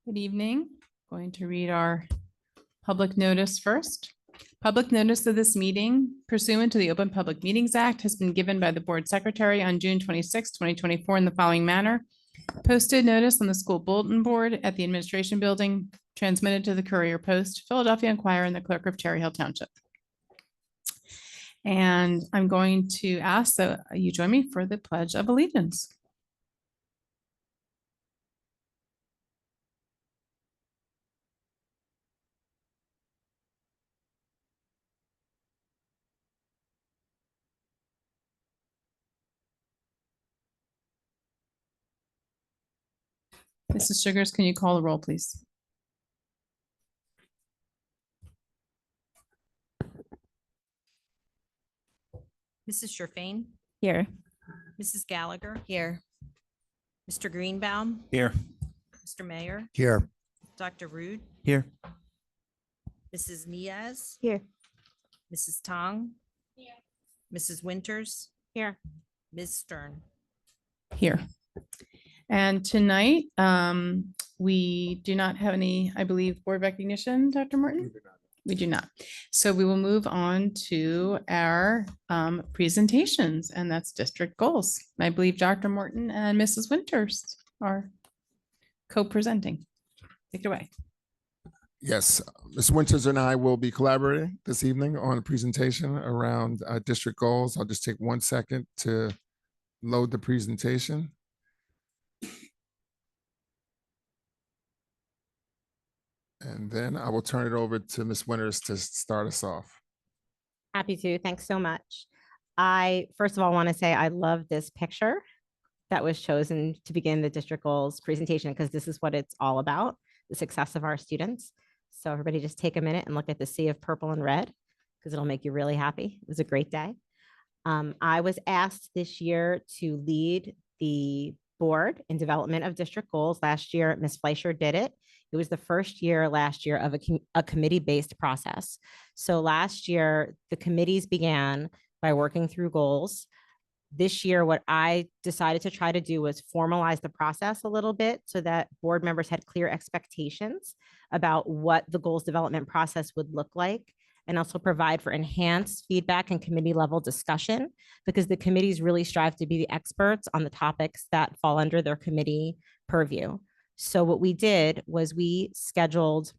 Good evening. Going to read our public notice first. Public notice of this meeting pursuant to the Open Public Meetings Act has been given by the Board Secretary on June 26, 2024 in the following manner. Posted notice on the school bulletin board at the Administration Building, transmitted to the Courier Post, Philadelphia Inquirer, and the Clerk of Cherry Hill Township. And I'm going to ask that you join me for the Pledge of Allegiance. Mrs. Sugars, can you call the roll, please? Mrs. Sherfain, Here. Mrs. Gallagher. Here. Mr. Greenbaum, Here. Mr. Mayor, Here. Dr. Rude, Here. Mrs. Miaz. Here. Mrs. Tong. Here. Mrs. Winters. Here. Ms. Stern. Here. And tonight, we do not have any, I believe, board recognition, Dr. Martin? We do not. So we will move on to our presentations, and that's district goals. I believe Dr. Morton and Mrs. Winters are co-presenting. Take it away. Yes, Ms. Winters and I will be collaborating this evening on a presentation around district goals. I'll just take 1 second to load the presentation. And then I will turn it over to Ms. Winters to start us off. Happy to. Thanks so much. I, first of all, want to say I love this picture that was chosen to begin the district goals presentation, because this is what it's all about, the success of our students. So everybody just take a minute and look at the sea of purple and red, because it'll make you really happy. It was a great day. I was asked this year to lead the board in development of district goals. Last year, Ms. Fleischer did it. It was the first year last year of a committee-based process. So last year, the committees began by working through goals. This year, what I decided to try to do was formalize the process a little bit so that board members had clear expectations about what the goals development process would look like, and also provide for enhanced feedback and committee level discussion, because the committees really strive to be the experts on the topics that fall under their committee purview. So what we did was we scheduled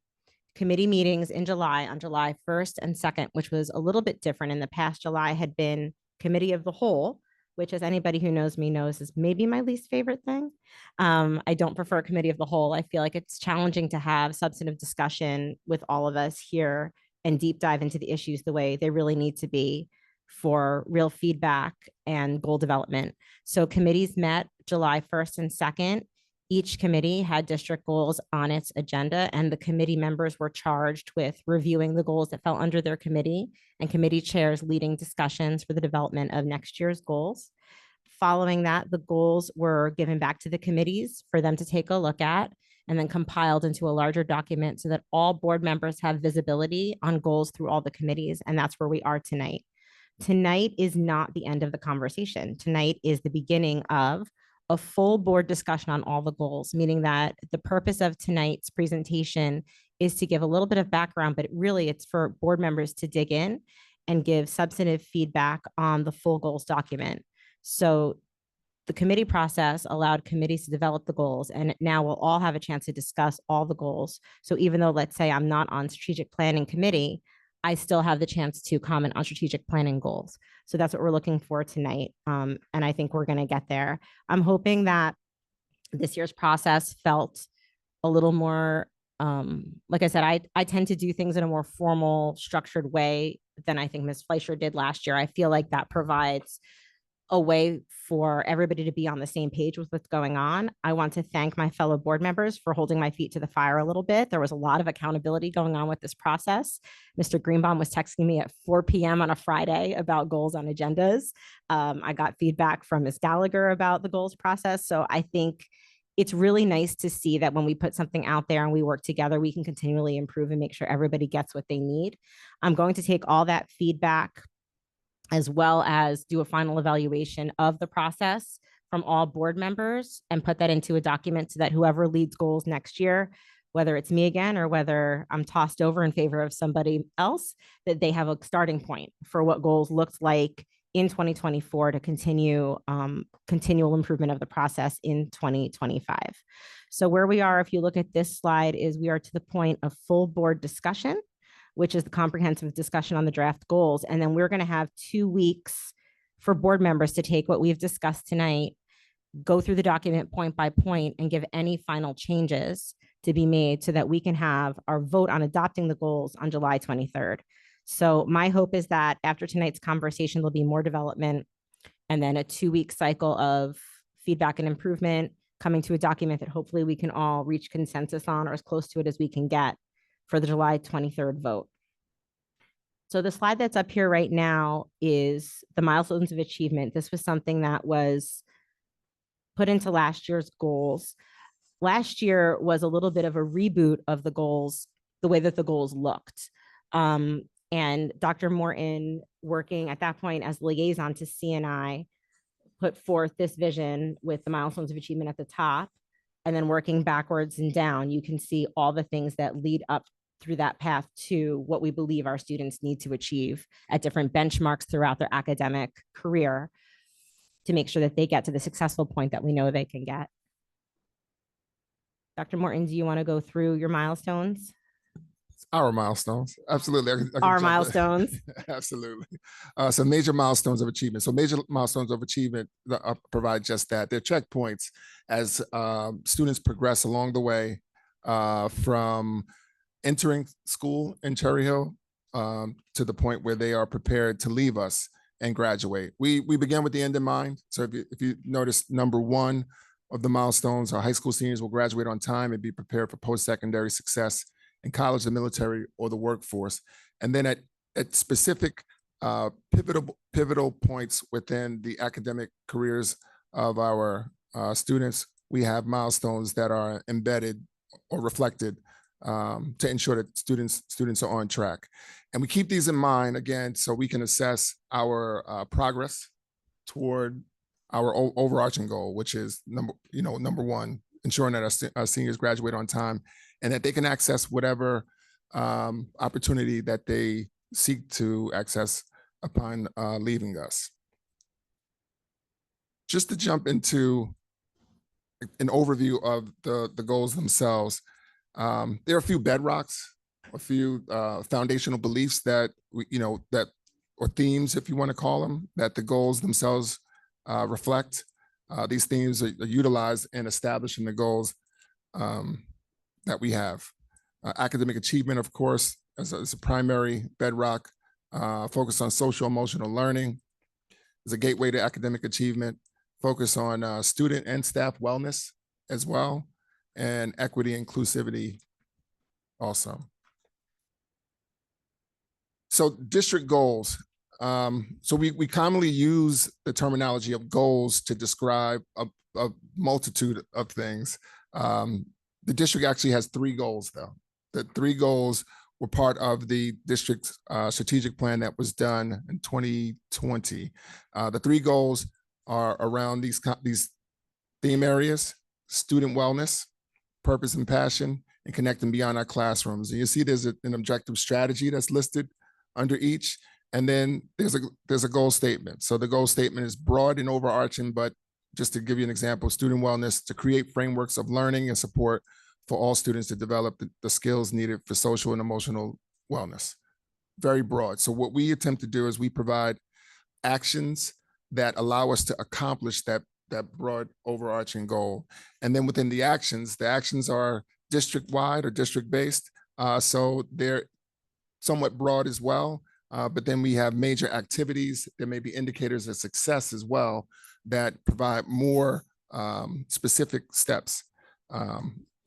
committee meetings in July, on July 1st and 2nd, which was a little bit different. In the past, July had been committee of the whole, which, as anybody who knows me knows, is maybe my least favorite thing. I don't prefer committee of the whole. I feel like it's challenging to have substantive discussion with all of us here and deep dive into the issues the way they really need to be for real feedback and goal development. So committees met July 1st and 2nd. Each committee had district goals on its agenda, and the committee members were charged with reviewing the goals that fell under their committee, and committee chairs leading discussions for the development of next year's goals. Following that, the goals were given back to the committees for them to take a look at, and then compiled into a larger document so that all board members have visibility on goals through all the committees. And that's where we are tonight. Tonight is not the end of the conversation. Tonight is the beginning of a full board discussion on all the goals, meaning that the purpose of tonight's presentation is to give a little bit of background, but really it's for board members to dig in and give substantive feedback on the full goals document. So the committee process allowed committees to develop the goals, and now we'll all have a chance to discuss all the goals. So even though, let's say, I'm not on strategic planning committee, I still have the chance to comment on strategic planning goals. So that's what we're looking for tonight. And I think we're going to get there. I'm hoping that this year's process felt a little more, like I said, I tend to do things in a more formal, structured way than I think Ms. Fleischer did last year. I feel like that provides a way for everybody to be on the same page with what's going on. I want to thank my fellow board members for holding my feet to the fire a little bit. There was a lot of accountability going on with this process. Mr. Greenbaum was texting me at 4 p.m. on a Friday about goals on agendas. I got feedback from Ms. Gallagher about the goals process. So I think it's really nice to see that when we put something out there and we work together, we can continually improve and make sure everybody gets what they need. I'm going to take all that feedback as well as do a final evaluation of the process from all board members and put that into a document so that whoever leads goals next year whether it's me again or whether I'm tossed over in favor of somebody else, that they have a starting point for what goals looked like in 2024 to continue continual improvement of the process in 2025. So where we are, if you look at this slide, is we are to the point of full board discussion, which is the comprehensive discussion on the draft goals. And then we're going to have 2 weeks for board members to take what we've discussed tonight, go through the document point by point, and give any final changes to be made so that we can have our vote on adopting the goals on July 23rd. So my hope is that after tonight's conversation, there'll be more development and then a 2-week cycle of feedback and improvement coming to a document that hopefully we can all reach consensus on, or as close to it as we can get, for the July 23rd vote. So the slide that's up here right now is the milestones of achievement. This was something that was put into last year's goals. Last year was a little bit of a reboot of the goals, the way that the goals looked. And Dr. Morton, working at that point as liaison to CNI, put forth this vision with the milestones of achievement at the top, and then working backwards and down, you can see all the things that lead up through that path to what we believe our students need to achieve at different benchmarks throughout their academic career to make sure that they get to the successful point that we know they can get. Dr. Morton, do you want to go through your milestones? Our milestones. Absolutely. I can Our jump in. milestones. Absolutely. So major milestones of achievement. So major milestones of achievement provide just that. They're checkpoints as students progress along the way from entering school in Cherry Hill to the point where they are prepared to leave us and graduate. We begin with the end in mind. So if you notice, number 1 of the milestones, our high school seniors will graduate on time and be prepared for post-secondary success in college, the military, or the workforce. And then at specific pivotal points within the academic careers of our students, we have milestones that are embedded or reflected to ensure that students are on track. And we keep these in mind, again, so we can assess our progress toward our overarching goal, which is number 1, ensuring that our seniors graduate on time and that they can access whatever opportunity that they seek to access upon leaving us. Just to jump into an overview of the goals themselves, there are a few bedrocks, a few foundational beliefs that or themes, if you want to call them, that the goals themselves reflect. These themes are utilized in establishing the goals that we have. Academic achievement, of course, as a primary bedrock, focus on social emotional learning is a gateway to academic achievement, focus on student and staff wellness as well, and equity inclusivity also. So district goals. So we commonly use the terminology of goals to describe a multitude of things. The district actually has 3 goals, though. The 3 goals were part of the district's strategic plan that was done in 2020. The 3 goals are around these theme areas: student wellness, purpose and passion, and connecting beyond our classrooms. And you see there's an objective strategy that's listed under each. And then there's a goal statement. So the goal statement is broad and overarching, but just to give you an example, student wellness, to create frameworks of learning and support for all students to develop the skills needed for social and emotional wellness. Very broad. So what we attempt to do is we provide actions that allow us to accomplish that broad overarching goal. And then within the actions are district-wide or district-based. So they're somewhat broad as well. But then we have major activities. There may be indicators of success as well that provide more specific steps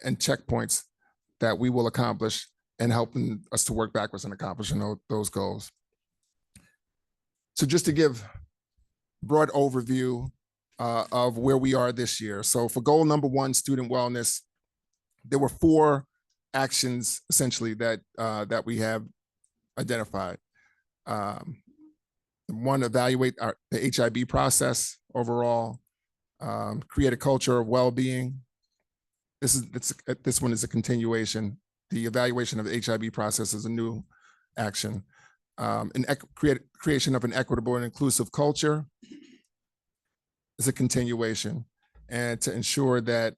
and checkpoints that we will accomplish and helping us to work backwards in accomplishing those goals. So just to give broad overview of where we are this year. So for goal number 1, student wellness, there were 4 actions essentially that we have identified. 1, evaluate the HIB process overall, create a culture of well-being, this one is a continuation. The evaluation of the HIB process is a new action. Creation of an equitable and inclusive culture is a continuation, and to ensure that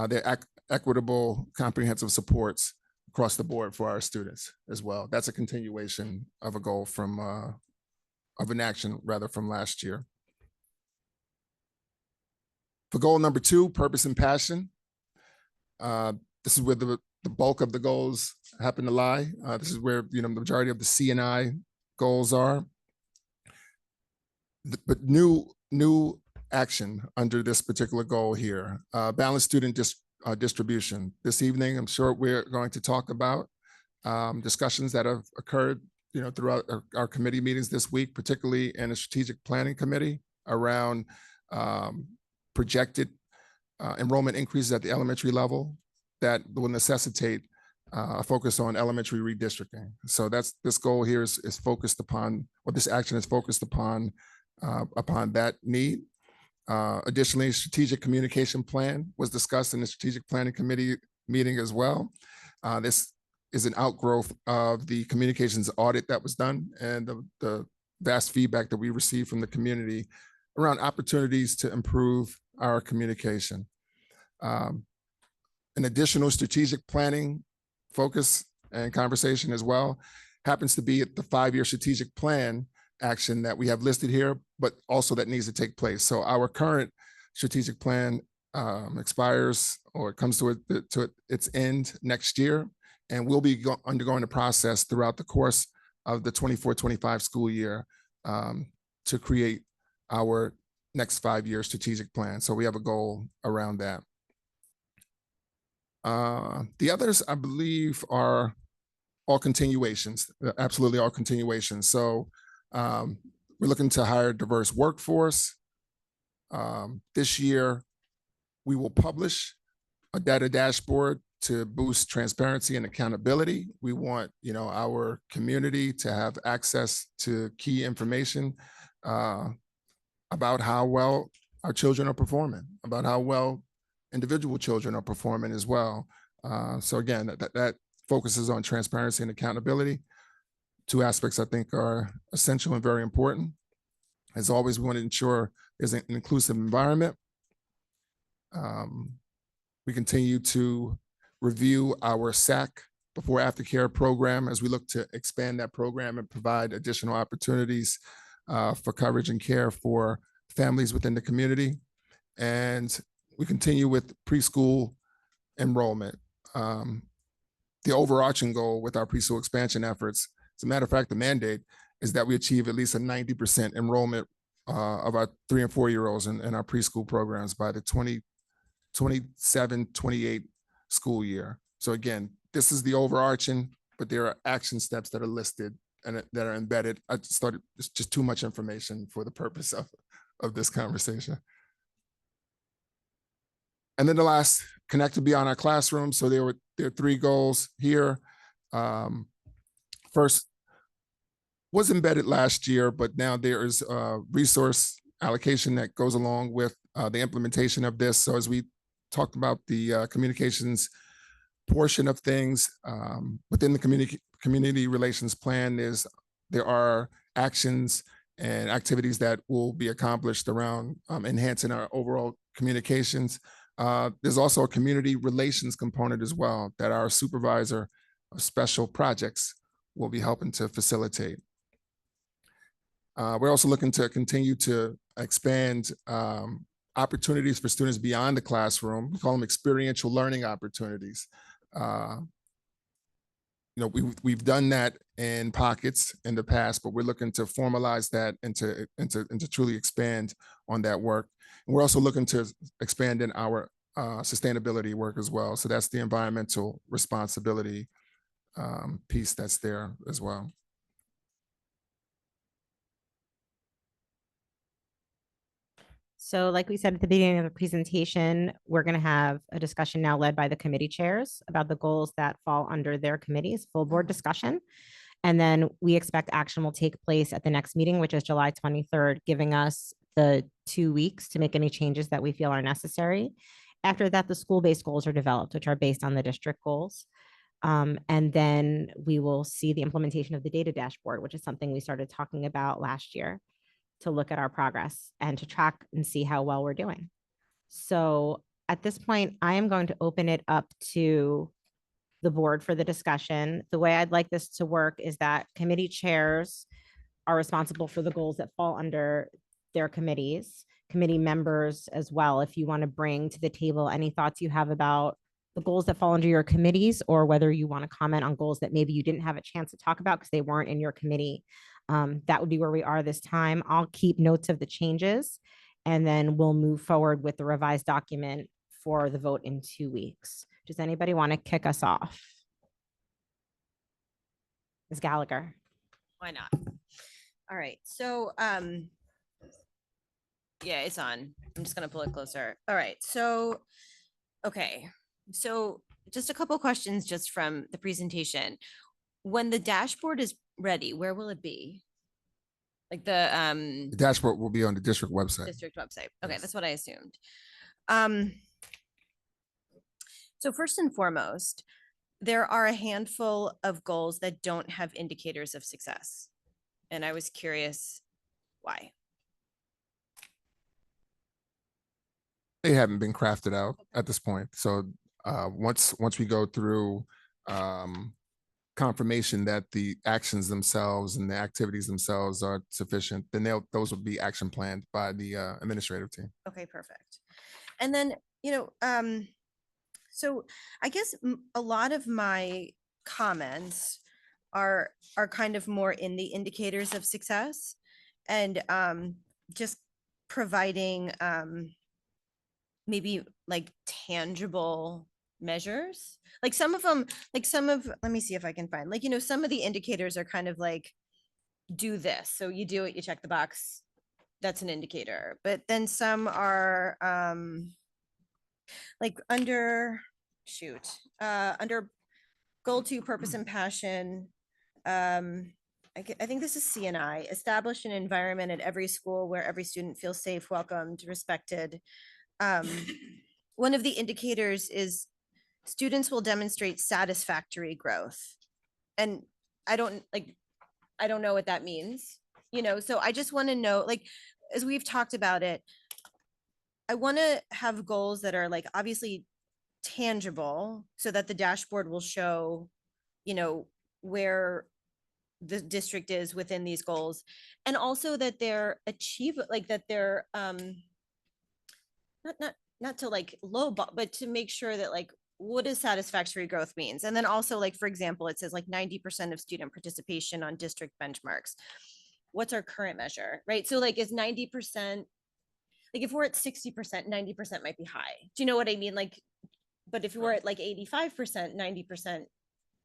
there are equitable, comprehensive supports across the board for our students as well. That's a continuation of a goal from of an action rather from last year. For goal number 2, purpose and passion. This is where the bulk of the goals happen to lie. This is where the majority of the C&I goals are. But new action under this particular goal here, balanced student distribution. This evening, I'm sure we're going to talk about discussions that have occurred throughout our committee meetings this week, particularly in the strategic planning committee around projected enrollment increases at the elementary level that will necessitate a focus on elementary redistricting. So this goal here is focused upon, or this action is focused upon that need. Additionally, strategic communication plan was discussed in the strategic planning committee meeting as well. This is an outgrowth of the communications audit that was done and the vast feedback that we received from the community around opportunities to improve our communication. An additional strategic planning focus and conversation as well happens to be at the 5-year strategic plan action that we have listed here, but also that needs to take place. So our current strategic plan expires, or it comes to its end next year, and we'll be undergoing the process throughout the course of the 24-25 school year to create our next 5-year strategic plan. So we have a goal around that. The others, I believe, are all continuations, absolutely all continuations. So we're looking to hire a diverse workforce. This year, we will publish a data dashboard to boost transparency and accountability. We want our community to have access to key information about how well our children are performing, about how well individual children are performing as well. So again, that focuses on transparency and accountability. 2 aspects I think are essential and very important. As always, we want to ensure there's an inclusive environment. We continue to review our SAC, before aftercare program, as we look to expand that program and provide additional opportunities for coverage and care for families within the community. And we continue with preschool enrollment. The overarching goal with our preschool expansion efforts, as a matter of fact, the mandate is that we achieve at least a 90% enrollment of our 3 and 4-year-olds in our preschool programs by the 2027-28 school year. So again, this is the overarching, but there are action steps that are listed and that are embedded. I just thought it's just too much information for the purpose of this conversation. And then the last, connect to beyond our classroom. So there are 3 goals here. First was embedded last year, but now there is a resource allocation that goes along with the implementation of this. So as we talked about the communications portion of things, within the community relations plan, there are actions and activities that will be accomplished around enhancing our overall communications. There's also a community relations component as well that our supervisor of special projects will be helping to facilitate. We're also looking to continue to expand opportunities for students beyond the classroom. We call them experiential learning opportunities. We've done that in pockets in the past, but we're looking to formalize that and to truly expand on that work. And we're also looking to expand in our sustainability work as well. So that's the environmental responsibility piece that's there as well. So like we said at the beginning of the presentation, we're going to have a discussion now led by the committee chairs about the goals that fall under their committees, full board discussion. And then we expect action will take place at the next meeting, which is July 23rd, giving us the 2 weeks to make any changes that we feel are necessary. After that, the school-based goals are developed, which are based on the district goals. And then we will see the implementation of the data dashboard, which is something we started talking about last year, to look at our progress and to track and see how well we're doing. So at this point, I am going to open it up to the board for the discussion. The way I'd like this to work is that committee chairs are responsible for the goals that fall under their committees, committee members as well. If you want to bring to the table any thoughts you have about the goals that fall under your committees, or whether you want to comment on goals that maybe you didn't have a chance to talk about because they weren't in your committee, that would be where we are this time. I'll keep notes of the changes, and then we'll move forward with the revised document for the vote in 2 weeks. Does anybody want to kick us off? Ms. Gallagher. Why not? All right, so, yeah, it's on. I'm just gonna pull it closer. All right, so, okay, so just a couple questions just from the presentation. When the dashboard is ready, where will it be? Like The the dashboard will be on the district website. district website. Okay, Yes. that's what I assumed. So first and foremost, there are a handful of goals that don't have indicators of success. And I was curious why. They haven't been crafted out at this point. So once we go through confirmation that the actions themselves and the activities themselves are sufficient, then those will be action planned by the administrative team. Okay, perfect. And then, so I guess a lot of my comments are kind of more in the indicators of success and just providing maybe like tangible measures. Like some of them, let me see if I can find, like, some of the indicators are kind of like, do this. So you do it, you check the box. That's an indicator. But then some are like under goal 2, purpose and passion. I think this is CNI, establish an environment at every school where every student feels safe, welcomed, respected. One of the indicators is students will demonstrate satisfactory growth. And I don't know what that means, so I just want to know, like, as we've talked about it, I want to have goals that are like obviously tangible so that the dashboard will show, where the district is within these goals, and also that they're like that they're not to like lowball, but to make sure that like what does satisfactory growth means. And then also, like, for example, it says like 90% of student participation on district benchmarks. What's our current measure, right? So like is 90%, like if we're at 60%, 90% might be high. Do you know what I mean? Like, but if we're at like 85%, 90%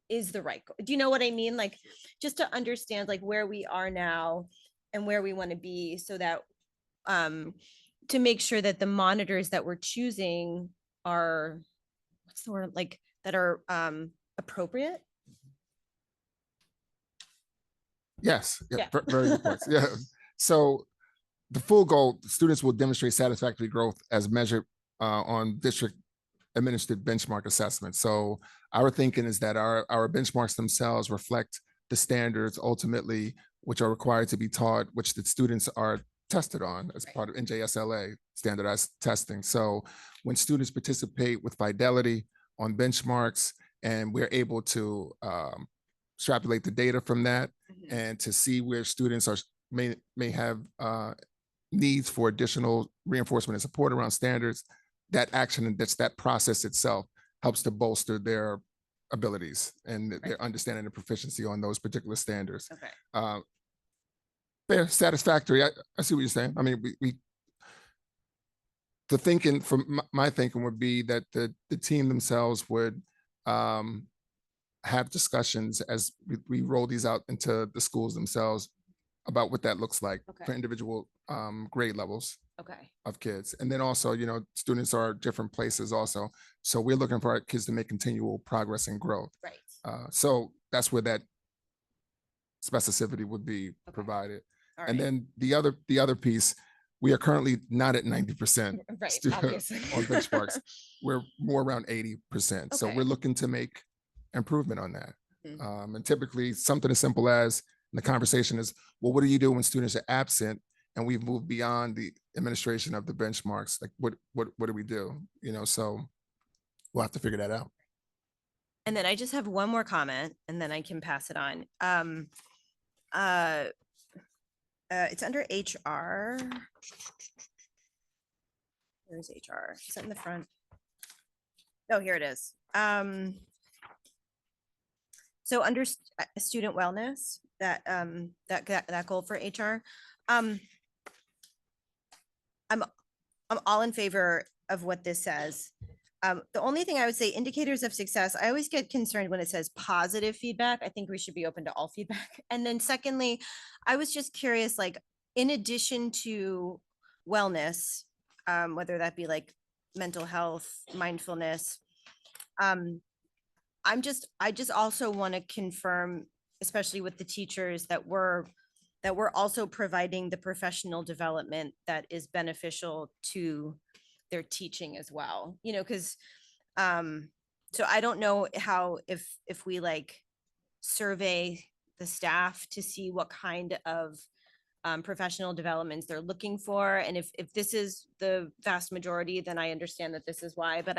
is the right. Do you know what I mean? Like, just to understand like where we are now and where we want to be, so that to make sure that the monitors that we're choosing are, what's the word, like, that are appropriate. Yes, Yeah. very good points. Yeah. So the full goal, students will demonstrate satisfactory growth as measured on district administered benchmark assessment. So our thinking is that our benchmarks themselves reflect the standards ultimately, which are required to be taught, which the students are tested on as Right. part of NJSLA standardized testing. So when students participate with fidelity on benchmarks, and we're able to extrapolate the data from that, Mhm. and to see where students may have needs for additional reinforcement and support around standards, that action and that process itself helps to bolster their abilities and their understanding and proficiency on those particular standards. Okay. Fair, satisfactory. I see what you're saying. I mean, the thinking from my thinking would be that the team themselves would have discussions as we roll these out into the schools themselves about what that looks like for Okay. individual grade levels Okay. of kids. And then also, students are different places also. So we're looking for our kids to make continual progress and growth. Right. So that's where that specificity would be provided. All And right. then the other piece, We are currently not at 90%. Right, stu- obviously. on benchmarks. We're more around 80%. So Okay. we're looking to make improvement on that. Mhm. And typically something as simple as the conversation is, well, what do you do when students are absent? And we've moved beyond the administration of the benchmarks. Like what do we do? You know, so we'll have to figure that out. And then I just have one more comment and then I can pass it on. It's under HR. Where's HR? Is that in the front? Oh, here it is. So under student wellness, that goal for HR, I'm all in favor of what this says. The only thing I would say, indicators of success, I always get concerned when it says positive feedback. I think we should be open to all feedback. And then secondly, I was just curious, like, in addition to wellness, whether that be like mental health, mindfulness, I just also want to confirm, especially with the teachers, that we're also providing the professional development that is beneficial to their teaching as well, you know, because so I don't know how, if we like survey the staff to see what kind of professional developments they're looking for. And if this is the vast majority, then I understand that this is why, but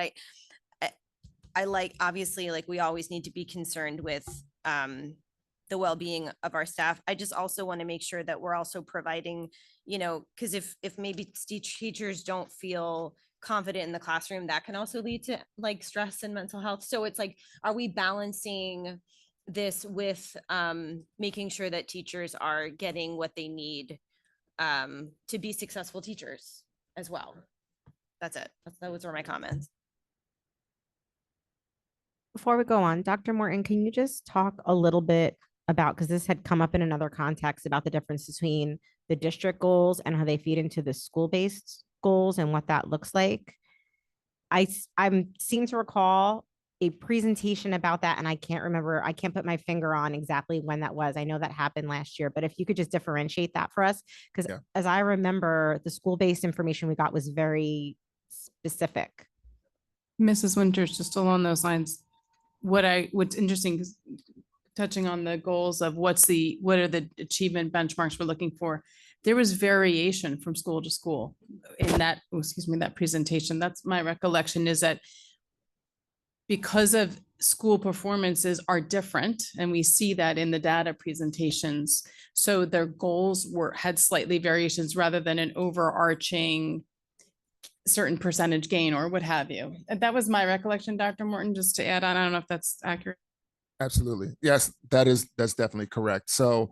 I like, obviously, like, we always need to be concerned with the well-being of our staff. I just also want to make sure that we're also providing, you know, because if maybe teachers don't feel confident in the classroom, that can also lead to like stress and mental health. So it's like, are we balancing this with making sure that teachers are getting what they need to be successful teachers as well? That's it. Those are my comments. Before we go on, Dr. Morton, can you just talk a little bit about, because this had come up in another context, about the difference between the district goals and how they feed into the school-based goals and what that looks like? I seem to recall a presentation about that, and I can't remember, I can't put my finger on exactly when that was. I know that happened last year, but if you could just differentiate that for us, because Yeah. as I remember, the school-based information we got was very specific. Mrs. Winters, just along those lines, what's interesting is touching on the goals of what are the achievement benchmarks we're looking for. There was variation from school to school in that, that presentation. That's my recollection, is that because of school performances are different, and we see that in the data presentations. So their goals had slightly variations rather than an overarching certain percentage gain or what have you. And that was my recollection, Dr. Morton, just to add on. I don't know if that's accurate. Absolutely. Yes, that's definitely correct. So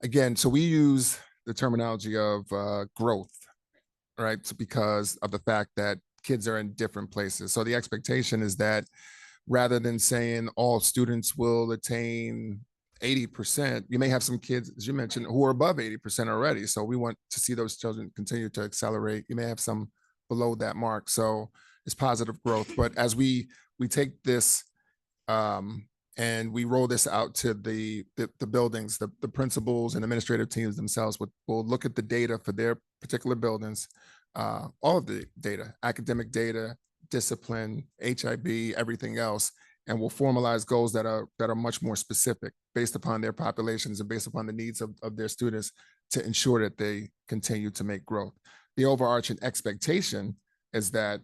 again, so we use the terminology of growth, right? So because of the fact that kids are in different places. So the expectation is that rather than saying all students will attain 80%, you may have some kids, as you mentioned, who are above 80% already. So we want to see those children continue to accelerate. You may have some below that mark. So it's positive growth. But as we take this and we roll this out to the buildings, the principals and administrative teams themselves will look at the data for their particular buildings, all of the data, academic data, discipline, HIB, everything else, and we'll formalize goals that are much more specific based upon their populations and based upon the needs of their students to ensure that they continue to make growth. The overarching expectation is that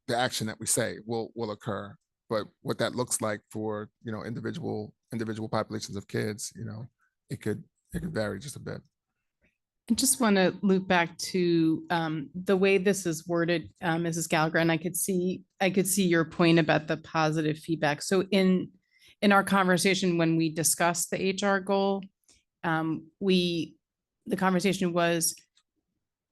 the action that we say will occur, but what that looks like for, you know, individual populations of kids, you know, it could vary just a bit. I just want to loop back to the way this is worded, Mrs. Gallagher, and I could see your point about the positive feedback. So in our conversation, when we discussed the HR goal, the conversation was,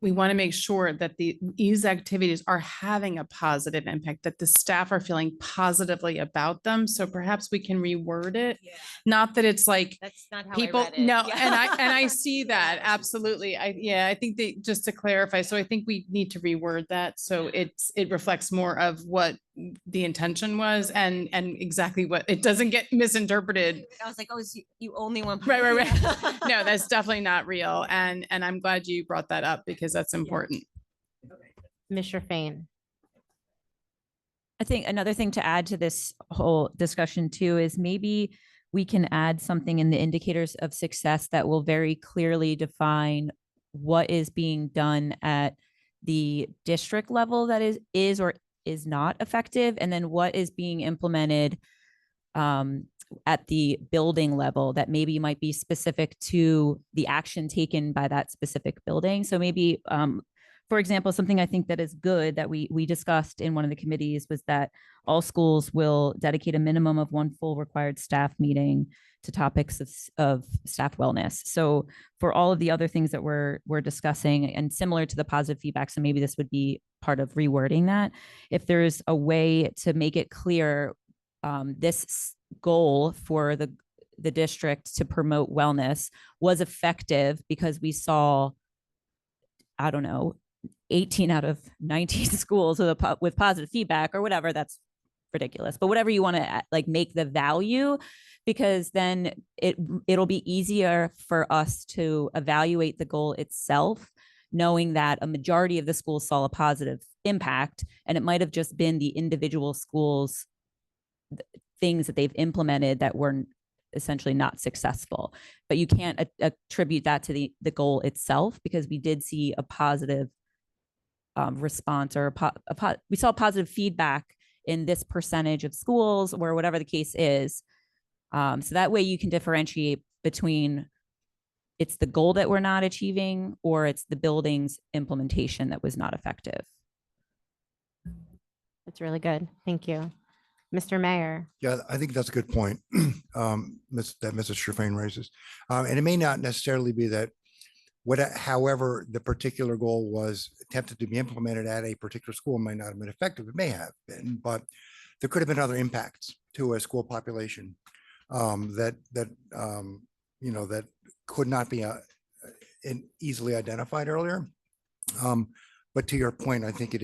we want to make sure that these activities are having a positive impact, that the staff are feeling positively about them. So perhaps we can reword it. Yeah. Not that it's like That's not how people, I read it. no, Yeah. and I see that, absolutely. I think just to clarify, so I think we need to reword that. So it reflects more of what the intention was and exactly what, it doesn't get misinterpreted. I was like, oh, you only want. Right. No, that's definitely not real. And I'm glad you brought that up, because because that's important. Mr. Fain. I think another thing to add to this whole discussion too is maybe we can add something in the indicators of success that will very clearly define what is being done at the district level that is or is not effective, and then what is being implemented at the building level that maybe might be specific to the action taken by that specific building. So maybe for example, something I think that is good that we discussed in one of the committees was that all schools will dedicate a minimum of one full required staff meeting to topics of staff wellness. So for all of the other things that we're discussing, and similar to the positive feedback, so maybe this would be part of rewording that. If there's a way to make it clear, this goal for the district to promote wellness was effective because we saw, I don't know, 18 out of 19 schools with positive feedback or whatever. That's ridiculous, but whatever you want to like make the value, because then it'll be easier for us to evaluate the goal itself, knowing that a majority of the schools saw a positive impact, and it might have just been the individual schools things that they've implemented that were essentially not successful. But you can't attribute that to the goal itself, because we did see a positive response, or we saw positive feedback in this percentage of schools, or whatever the case is. So that way you can differentiate between it's the goal that we're not achieving, or it's the building's implementation that was not effective. That's really good. Thank you. Mr. Mayor. Yeah, I think that's a good point that Mrs. Sherfain raises. And it may not necessarily be that however the particular goal was attempted to be implemented at a particular school might not have been effective. It may have been, but there could have been other impacts to a school population that could not be easily identified earlier. But to your point, I think it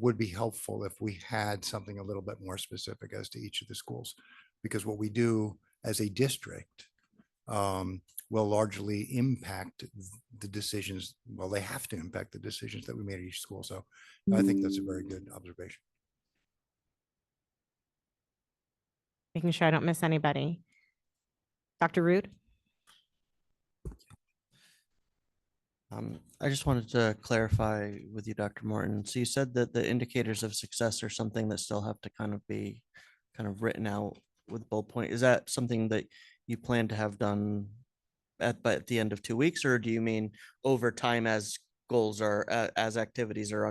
would be helpful if we had something a little bit more specific as to each of the schools, because what we do as a district will largely impact the decisions. Well, they have to impact the decisions that we made at each school. So I think that's a very good observation. Making sure I don't miss anybody. Dr. Rood. I just wanted to clarify with you, Dr. Morton. So you said that the indicators of success are something that still have to kind of be written out with bullet point. Is that something that you plan to have done at the end of 2 weeks, or do you mean over time as goals are as activities are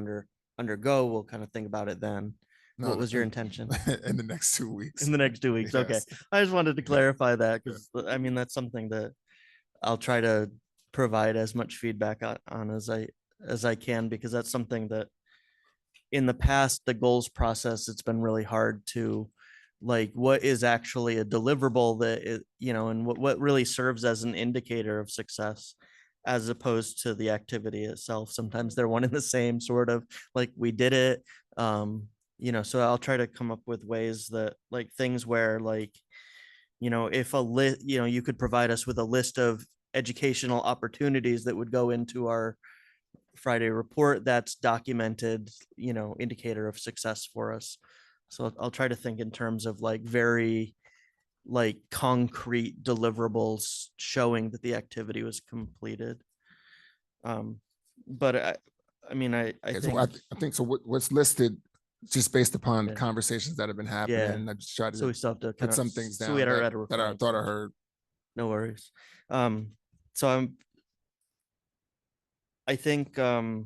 undergo? We'll kind of think about it then. No, What was your intention? In the next 2 weeks. In the next 2 weeks. Okay. Yes. I just wanted to clarify that, because I mean, that's something that I'll try to provide as much feedback on as I can, because that's something that in the past, the goals process, it's been really hard to like, what is actually a deliverable that and what really serves as an indicator of success, as opposed to the activity itself. Sometimes they're one and the same, sort of like we did it. So I'll try to come up with ways that, like, things where, like, if you could provide us with a list of educational opportunities that would go into our Friday report, that's documented, indicator of success for us. So I'll try to think in terms of like very like concrete deliverables showing that the activity was completed. But I mean, I Okay, think, so I think so. What's listed, just based upon Yeah. conversations that have been happening, Yeah. and I just tried to so we still have to put kind of, some things so down we had that, our that I thought I heard. No worries. So I think, I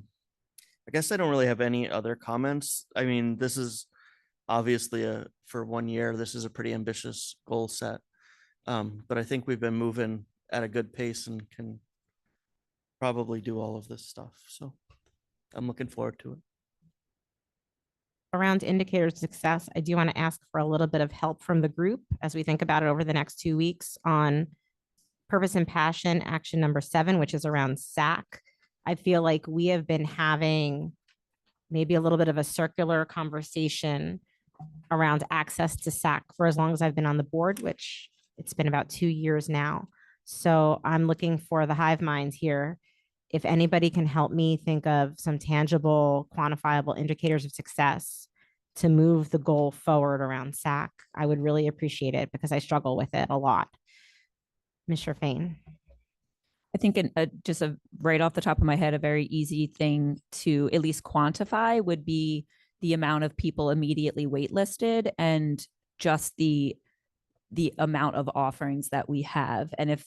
guess I don't really have any other comments. I mean, this is obviously for 1 year, this is a pretty ambitious goal set. But I think we've been moving at a good pace and can probably do all of this stuff. So I'm looking forward to it. Around indicators of success, I do want to ask for a little bit of help from the group as we think about it over the next 2 weeks on purpose and passion, action number 7, which is around SAC. I feel like we have been having maybe a little bit of a circular conversation around access to SAC for as long as I've been on the board, which it's been about 2 years now. So I'm looking for the hive minds here. if anybody can help me think of some tangible, quantifiable indicators of success to move the goal forward around SAC, I would really appreciate it because I struggle with it a lot. Mr. Fain. I think just right off the top of my head, a very easy thing to at least quantify would be the amount of people immediately waitlisted and just the amount of offerings that we have. And if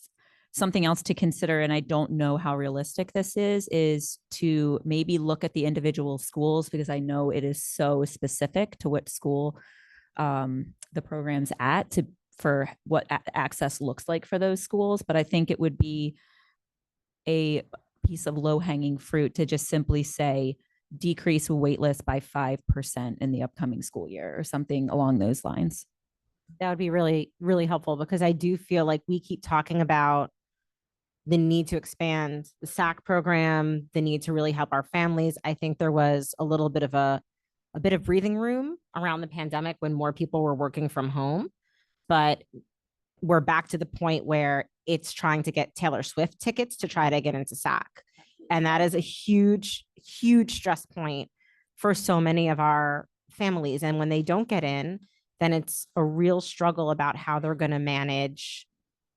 something else to consider, and I don't know how realistic this is to maybe look at the individual schools, because I know it is so specific to what school the program's at for what access looks like for those schools. But I think it would be a piece of low-hanging fruit to just simply say decrease waitlist by 5% in the upcoming school year or something along those lines. That would be really, really helpful because I do feel like we keep talking about the need to expand the SAC program, the need to really help our families. I think there was a little bit of a bit of breathing room around the pandemic when more people were working from home, but we're back to the point where it's trying to get Taylor Swift tickets to try to get into SAC. And that is a huge, huge stress point for so many of our families. And when they don't get in, then it's a real struggle about how they're going to manage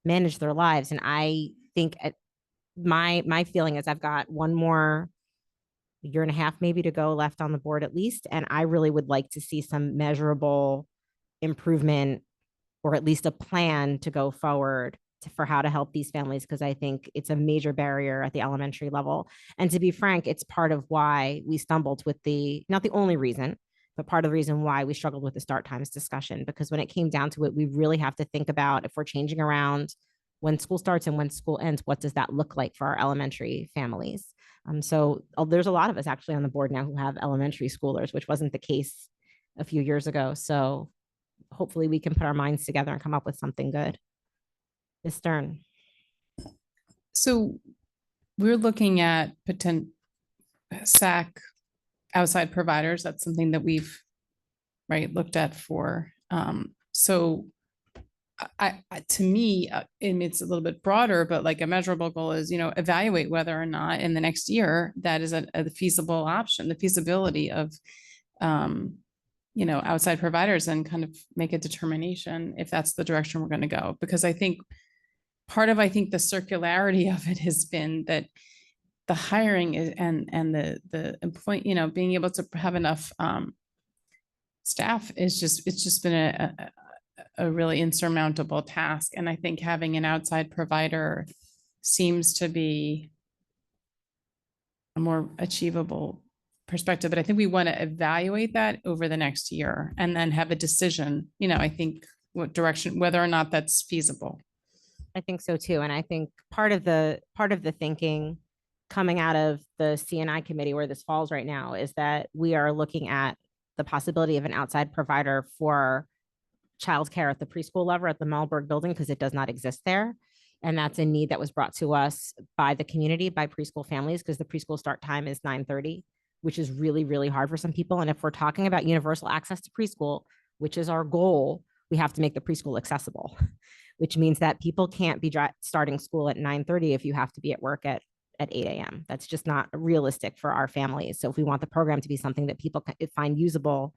their lives. And I think my feeling is I've got one more year and a half maybe to go left on the board at least. And I really would like to see some measurable improvement or at least a plan to go forward for how to help these families, because I think it's a major barrier at the elementary level. And to be frank, it's part of why we stumbled with not the only reason, but part of the reason why we struggled with the start times discussion, because when it came down to it, we really have to think about if we're changing around when school starts and when school ends, what does that look like for our elementary families? So there's a lot of us actually on the board now who have elementary schoolers, which wasn't the case a few years ago. So hopefully we can put our minds together and come up with something good. Ms. Stern. So we're looking at SAC outside providers. That's something that we've looked at for. So to me, and it's a little bit broader, but like a measurable goal is, evaluate whether or not in the next year that is a feasible option, the feasibility of, outside providers, and kind of make a determination if that's the direction we're going to go. Because I think the circularity of it has been that the hiring is, and the employee, being able to have enough staff it's just been a really insurmountable task. And I think having an outside provider seems to be a more achievable perspective. But I think we want to evaluate that over the next year and then have a decision, I think what direction, whether or not that's feasible. I think so too. And I think part of the thinking coming out of the CNI committee where this falls right now is that we are looking at the possibility of an outside provider for childcare at the preschool level at the Malberg building, because it does not exist there. And that's a need that was brought to us by the community, by preschool families, because the preschool start time is 9:30, which is really, really hard for some people. And if we're talking about universal access to preschool, which is our goal, we have to make the preschool accessible, which means that people can't be starting school at 9:30 if you have to be at work at 8 a.m. That's just not realistic for our families. So if we want the program to be something that people find usable,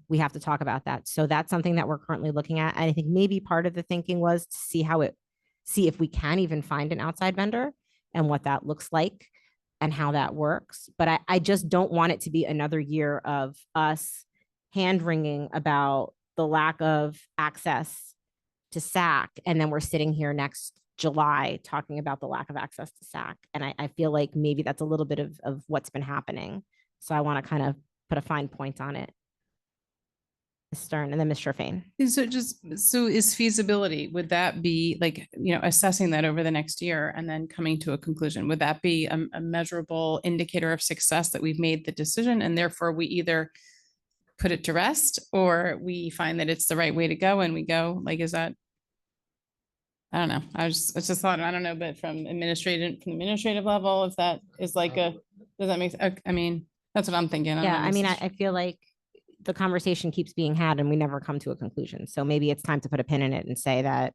we have to talk about that. So that's something that we're currently looking at. And I think maybe part of the thinking was to see if we can even find an outside vendor and what that looks like and how that works. But I just don't want it to be another year of us hand-wringing about the lack of access to SAC. And then we're sitting here next July talking about the lack of access to SAC. And I feel like maybe that's a little bit of what's been happening. So I want to kind of put a fine point on it. Ms. Stern and then Mr. Fain. So is feasibility, would that be assessing that over the next year and then coming to a conclusion? Would that be a measurable indicator of success that we've made the decision and therefore we either put it to rest or we find that it's the right way to go and we go? Is that, I don't know. It's just thought, I don't know, but from the administrative level, if that is does that make sense? I mean, that's what I'm thinking. I feel like the conversation keeps being had and we never come to a conclusion. So maybe it's time to put a pin in it and say that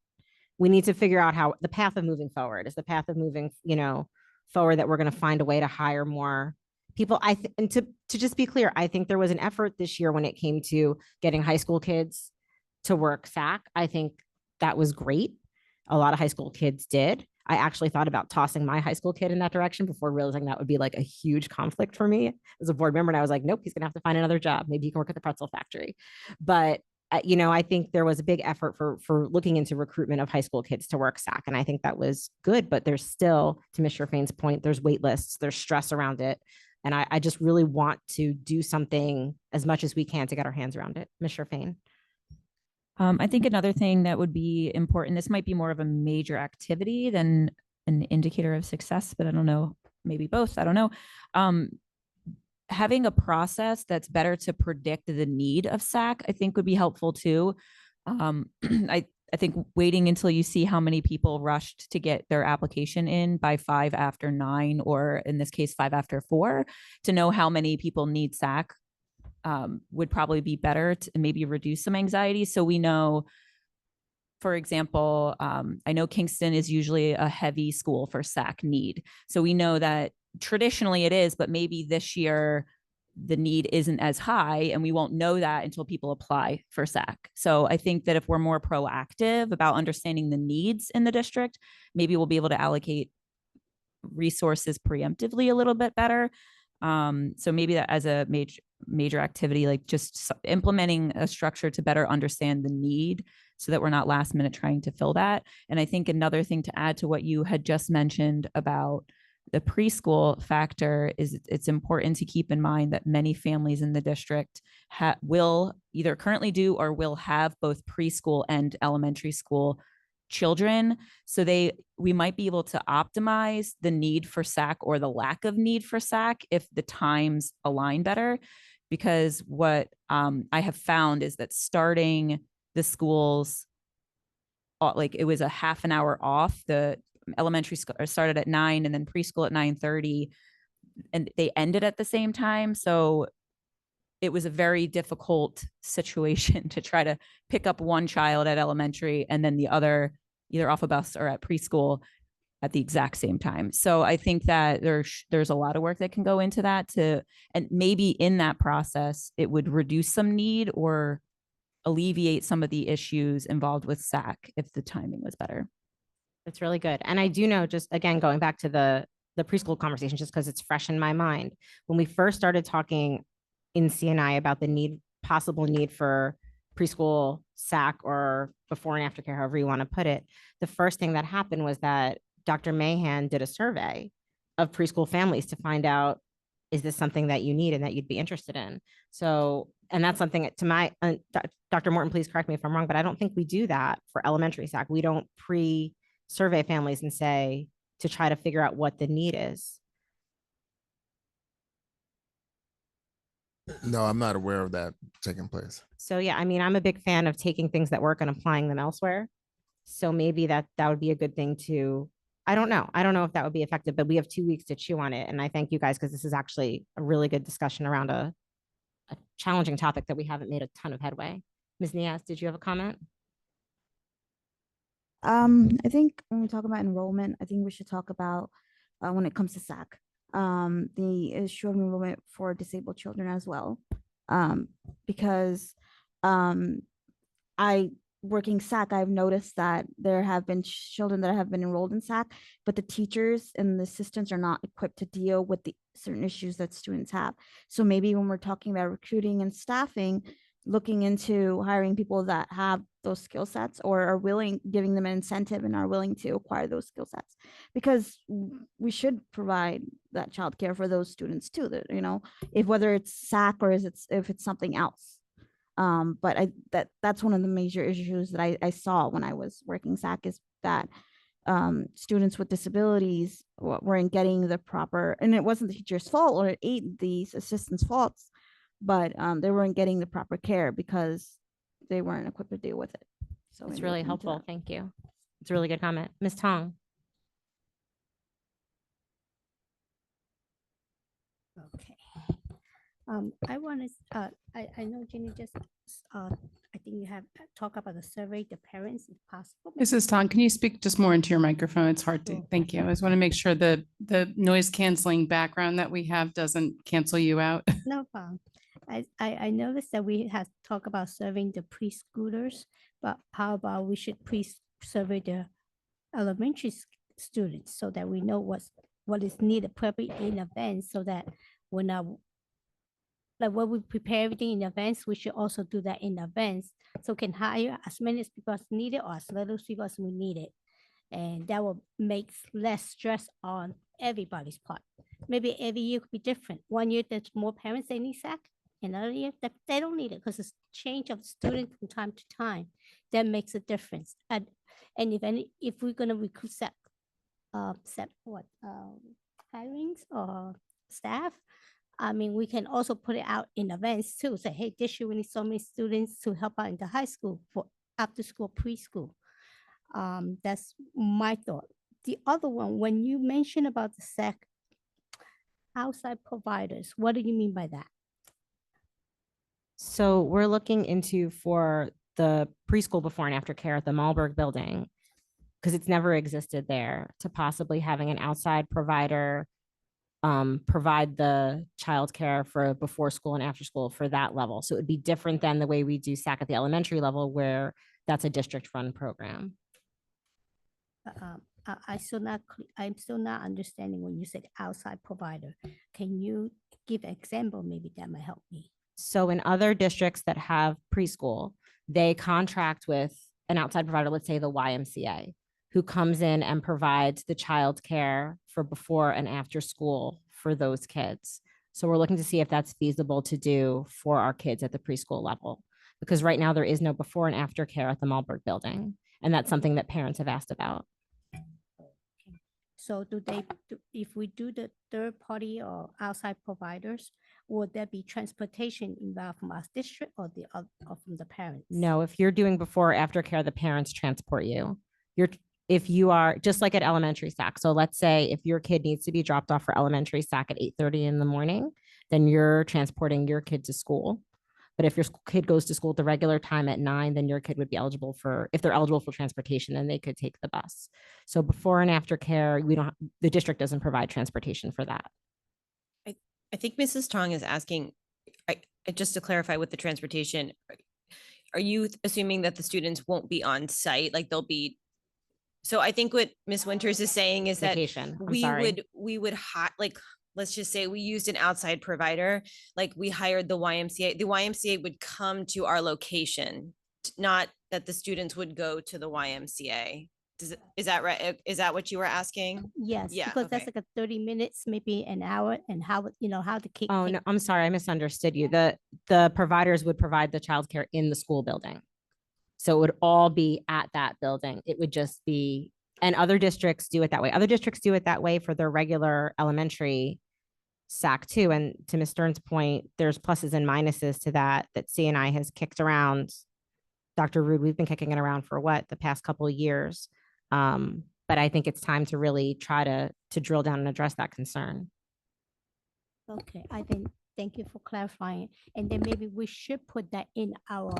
we need to figure out how the path of moving forward is the path of moving, forward that we're going to find a way to hire more people. And to just be clear, I think there was an effort this year when it came to getting high school kids to work SAC. I think that was great. A lot of high school kids did. I actually thought about tossing my high school kid in that direction before realizing that would be like a huge conflict for me as a board member. And I was like, nope, he's going to have to find another job. Maybe he can work at the pretzel factory. But I think there was a big effort for looking into recruitment of high school kids to work SAC. And I think that was good, but there's still, to Ms. Sherfane's point, there's wait lists, there's stress around it. And I just really want to do something as much as we can to get our hands around it. Ms. Sherfane. I think another thing that would be important, this might be more of a major activity than an indicator of success, but I don't know, maybe both, I don't know. Having a process that's better to predict the need of SAC, I think would be helpful too. I think waiting until you see how many people rushed to get their application in by 5 after 9, or in this case, 5 after 4, to know how many people need SAC would probably be better to maybe reduce some anxiety. So we know, for example, I know Kingston is usually a heavy school for SAC need. So we know that traditionally it is, but maybe this year the need isn't as high, and we won't know that until people apply for SAC. So I think that if we're more proactive about understanding the needs in the district, maybe we'll be able to allocate resources preemptively a little bit better. So maybe that as a major activity, like just implementing a structure to better understand the need so that we're not last minute trying to fill that. And I think another thing to add to what you had just mentioned about the preschool factor is it's important to keep in mind that many families in the district will either currently do or will have both preschool and elementary school children. So we might be able to optimize the need for SAC or the lack of need for SAC if the times align better. Because what I have found is that starting the schools, like it was a half an hour off. The elementary school started at 9 and then preschool at 9:30, and they ended at the same time. So it was a very difficult situation to try to pick up one child at elementary and then the other either off a bus or at preschool at the exact same time. So I think that there's a lot of work that can go into that and maybe in that process, it would reduce some need or alleviate some of the issues involved with SAC if the timing was better. That's really good. And I do know, just again, going back to the preschool conversation, just because it's fresh in my mind, when we first started talking in CNI about the possible need for preschool SAC or before and after care, however you want to put it, the first thing that happened was that Dr. Mahan did a survey of preschool families to find out, is this something that you need and that you'd be interested in? So, and that's something Dr. Morton, please correct me if I'm wrong, but I don't think we do that for elementary SAC. We don't survey families and say, to try to figure out what the need is. No, I'm not aware of that taking place. So yeah, I mean, I'm a big fan of taking things that work and applying them elsewhere. So maybe that would be a good thing to, I don't know if that would be effective, but we have 2 weeks to chew on it. And I thank you guys, because this is actually a really good discussion around a challenging topic that we haven't made a ton of headway. Ms. Niaz, did you have a comment? I think when we talk about enrollment, I think we should talk about when it comes to SAC, the issue of enrollment for disabled children as well. Because working SAC, I've noticed that there have been children that have been enrolled in SAC, but the teachers and the assistants are not equipped to deal with the certain issues that students have. So maybe when we're talking about recruiting and staffing, looking into hiring people that have those skill sets or are willing, giving them an incentive and are willing to acquire those skill sets, because we should provide that childcare for those students too, that, if whether it's SAC or if it's something else. But that's one of the major issues that I saw when I was working SAC, is that students with disabilities weren't getting the proper, and it wasn't the teacher's fault or the assistant's faults, but they weren't getting the proper care because they weren't equipped to deal with it. So It's maybe really look into helpful. that. Thank you. It's a really good comment. Ms. Tong. Okay. I want to, I know Jenny just, I think you have talked about the survey, the parents if possible. Mrs. Tong, can you speak just more into your microphone? It's hard to, Sure. thank you. I just want to make sure the noise canceling background that we have doesn't cancel you out. No problem. I noticed that we have talked about serving the preschoolers, but how about we should survey the elementary students so that we know what is needed probably in advance, so that when when we prepare everything in advance, we should also do that in advance. So can hire as many people as needed or as little people as we need it. And that will make less stress on everybody's part. Maybe every year could be different. One year there's more parents they need SAC. Another year that they don't need it because it's change of student from time to time. That makes a difference. And if we're gonna recruit hirings or staff, I mean, we can also put it out in advance too. Say, hey, this year we need so many students to help out in the high school for after school, preschool. That's my thought. The other one, when you mention about the SAC outside providers, what do you mean by that? So we're looking into for the preschool before and after care at the Malberg building, because it's never existed there, to possibly having an outside provider provide the childcare for before school and after school for that level. So it would be different than the way we do SAC at the elementary level, where that's a district run program. I'm still not understanding when you said outside provider. Can you give an example? Maybe that might help me. So in other districts that have preschool, they contract with an outside provider, let's say the YMCA, who comes in and provides the childcare for before and after school for those kids. So we're looking to see if that's feasible to do for our kids at the preschool level, because right now there is no before and after care at the Malberg building. And that's something that parents have asked about. So if we do the third party or outside providers, would there be transportation involved from our district or from the parents? No, if you're doing before or after care, the parents transport you. If you are just like at elementary SAC. So let's say if your kid needs to be dropped off for elementary SAC at 8:30 in the morning, then you're transporting your kid to school. But if your kid goes to school at the regular time at 9, then your kid would be eligible for, if they're eligible for transportation, then they could take the bus. So before and after care, the district doesn't provide transportation for that. I think Mrs. Tong is asking, just to clarify with the transportation, are you assuming that the students won't be on site? Like they'll be, so I think what Ms. Winters is saying is that Vacation. I'm we sorry. would like, let's just say we used an outside provider, like we hired the YMCA. The YMCA would come to our location, not that the students would go to the YMCA. Is that right? Is that what you were asking? Yes, Yeah, because that's okay. like a 30 minutes, maybe an hour, and how the kid. Oh, no, I'm sorry. I misunderstood you. The providers would provide the childcare in the school building. So it would all be at that building. It would just be, and other districts do it that way. Other districts do it that way for their regular elementary SAC too. And to Ms. Stern's point, there's pluses and minuses to that CNI has kicked around. Dr. Rude, we've been kicking it around for the past couple of years. But I think it's time to really try to drill down and address that concern. Okay, thank you for clarifying. And then maybe we should put that in our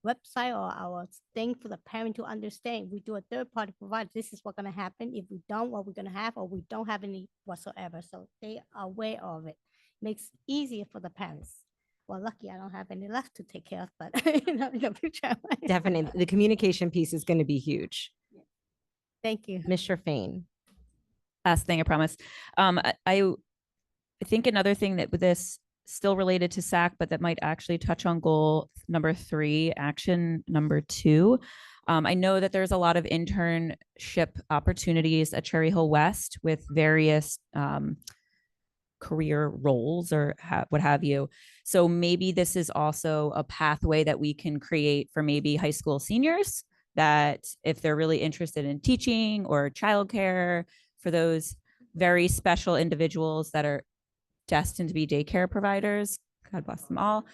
website or our thing for the parent to understand. We do a third party provider. This is what's going to happen. If we don't, what we're going to have, or we don't have any whatsoever. So they are aware of it. Makes it easier for the parents. Well, lucky I don't have any left to take care of, but in the future. Definitely. The communication piece is going to be huge. Thank you. Mr. Fain. Last thing, I promise. I think another thing that with this still related to SAC, but that might actually touch on goal number 3, action number 2. I know that there's a lot of internship opportunities at Cherry Hill West with various career roles or what have you. So maybe this is also a pathway that we can create for maybe high school seniors, that if they're really interested in teaching or childcare, for those very special individuals that are destined to be daycare providers, God bless them all.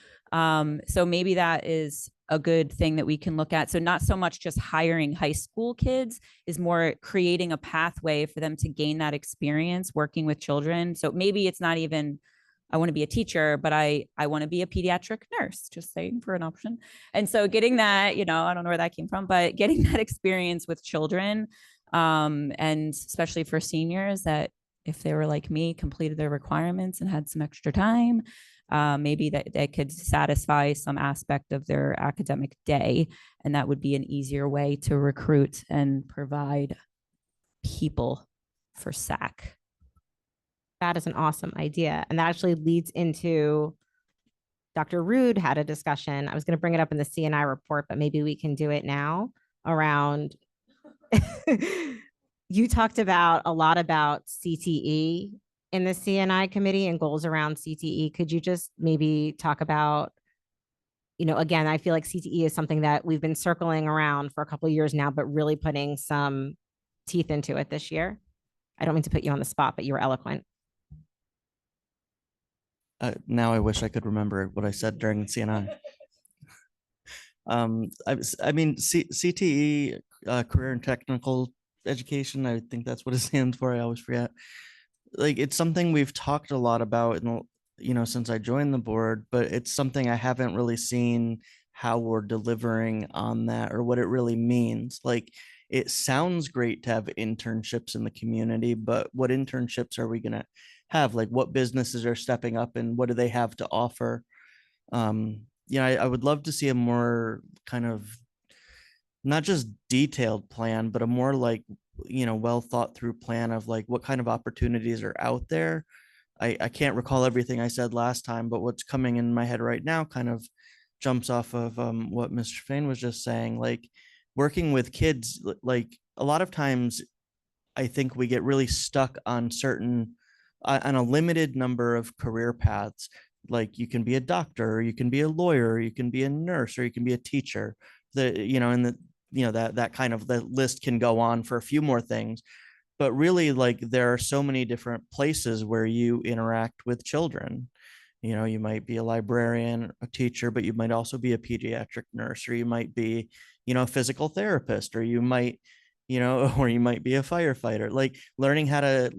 So maybe that is a good thing that we can look at. So not so much just hiring high school kids, is more creating a pathway for them to gain that experience working with children. So maybe it's not even I want to be a teacher, but I want to be a pediatric nurse, just saying, for an option. And so getting that, I don't know where that came from, but getting that experience with children, and especially for seniors that if they were like me, completed their requirements and had some extra time, maybe that could satisfy some aspect of their academic day. And that would be an easier way to recruit and provide people for SAC. That is an awesome idea. And that actually leads into Dr. Rude had a discussion. I was going to bring it up in the CNI report, but maybe we can do it now around. You talked about a lot about CTE in the CNI committee and goals around CTE. Could you just maybe talk about, again, I feel like CTE is something that we've been circling around for a couple of years now, but really putting some teeth into it this year. I don't mean to put you on the spot, but you were eloquent. Now I wish I could remember what I said during CNI. CTE, career and technical education. I think that's what it stands for. I always forget. Like, it's something we've talked a lot about since I joined the board, but it's something I haven't really seen how we're delivering on that or what it really means. Like, it sounds great to have internships in the community, but what internships are we going to have? Like, what businesses are stepping up and what do they have to offer? I would love to see a more kind of not just detailed plan, but a more like, well thought through plan of like what kind of opportunities are out there. I can't recall everything I said last time, but what's coming in my head right now kind of jumps off of what Mr. Fain was just saying. Like, working with kids, like a lot of times I think we get really stuck on on a limited number of career paths. Like, you can be a doctor, or you can be a lawyer, or you can be a nurse, or you can be a teacher. That kind of the list can go on for a few more things. But really, like, there are so many different places where you interact with children. You might be a librarian, a teacher, but you might also be a pediatric nurse, or you might be, a physical therapist, or you might, or you might be a firefighter. Like, learning how to,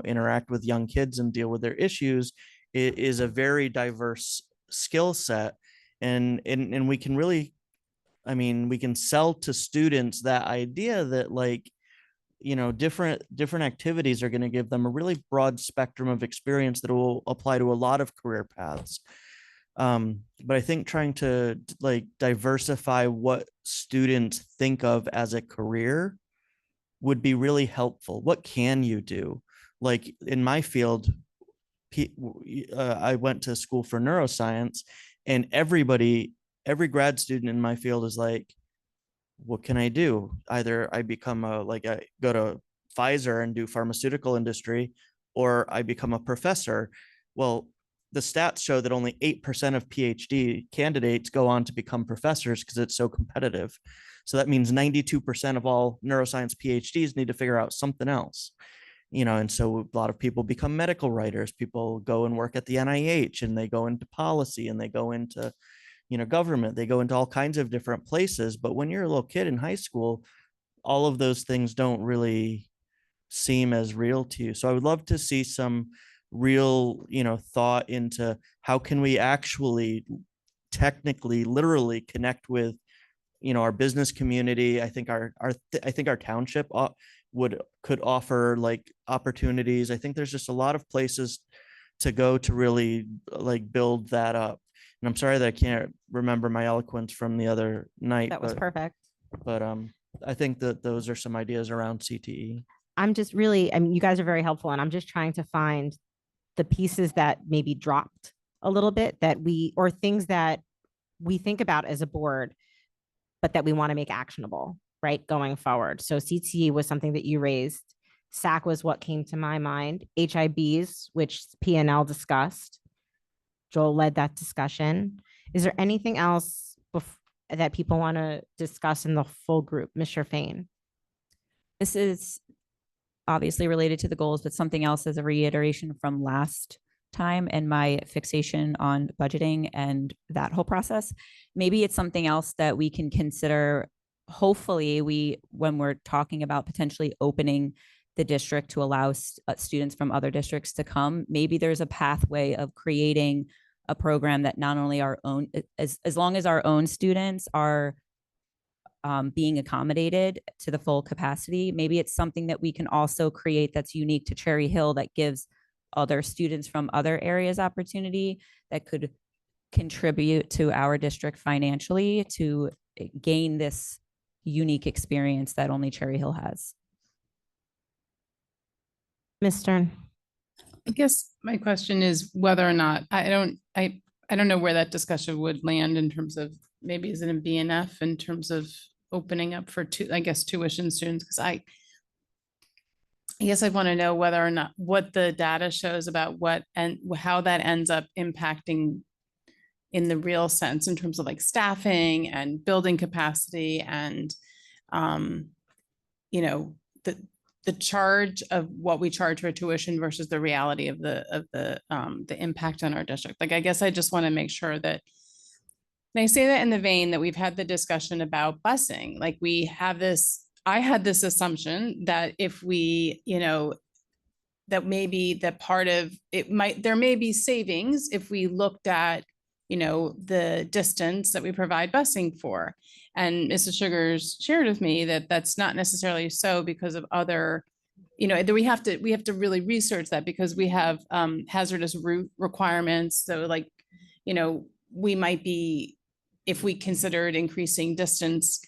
interact with young kids and deal with their issues is a very diverse skill set. And we can really, we can sell to students that idea that, like, different activities are going to give them a really broad spectrum of experience that will apply to a lot of career paths. But I think trying to like diversify what students think of as a career would be really helpful. What can you do? Like, in my field, I went to school for neuroscience, and every grad student in my field is like, what can I do? Either I become I go to Pfizer and do pharmaceutical industry, or I become a professor. Well, the stats show that only 8% of PhD candidates go on to become professors because it's so competitive. So that means 92% of all neuroscience PhDs need to figure out something else. And so a lot of people become medical writers. People go and work at the NIH, and they go into policy, and they go into government, they go into all kinds of different places. But when you're a little kid in high school, all of those things don't really seem as real to you. So I would love to see some real, thought into how can we actually technically, literally connect with, our business community. I think our township could offer like opportunities. I think there's just a lot of places to go to really like build that up. And I'm sorry that I can't remember my eloquence from the other night. That was perfect. But I think that those are some ideas around CTE. I'm just really, you guys are very helpful, and I'm just trying to find the pieces that maybe dropped a little bit or things that we think about as a board, but that we want to make actionable, right, going forward. So CTE was something that you raised. SAC was what came to my mind. HIBs, which P&L discussed. Joel led that discussion. Is there anything else that people want to discuss in the full group? Mr. Fain. This is obviously related to the goals, but something else as a reiteration from last time and my fixation on budgeting and that whole process. Maybe it's something else that we can consider. Hopefully when we're talking about potentially opening the district to allow students from other districts to come. Maybe there's a pathway of creating a program that not only our own, as long as our own students are being accommodated to the full capacity, maybe it's something that we can also create that's unique to Cherry Hill that gives other students from other areas opportunity that could contribute to our district financially to gain this unique experience that only Cherry Hill has. Ms. Stern. I guess my question is whether or not, I don't know where that discussion would land in terms of, maybe is it in BNF in terms of opening up for tuition students? Because I guess I want to know whether or not what the data shows about what and how that ends up impacting in the real sense in terms of like staffing and building capacity and, you know, the charge of what we charge for tuition versus the reality of the impact on our district. Like, I guess I just want to make sure that, and I say that in the vein that we've had the discussion about busing. Like, we have this, I had this assumption that if we, you know, that maybe that part of it might, there may be savings if we looked at, you know, the distance that we provide busing for. And Mrs. Sugars shared with me that that's not necessarily so because of other, you know, that we have to really research that because we have hazardous route requirements. So like, you know, we might be, if we considered increasing distance,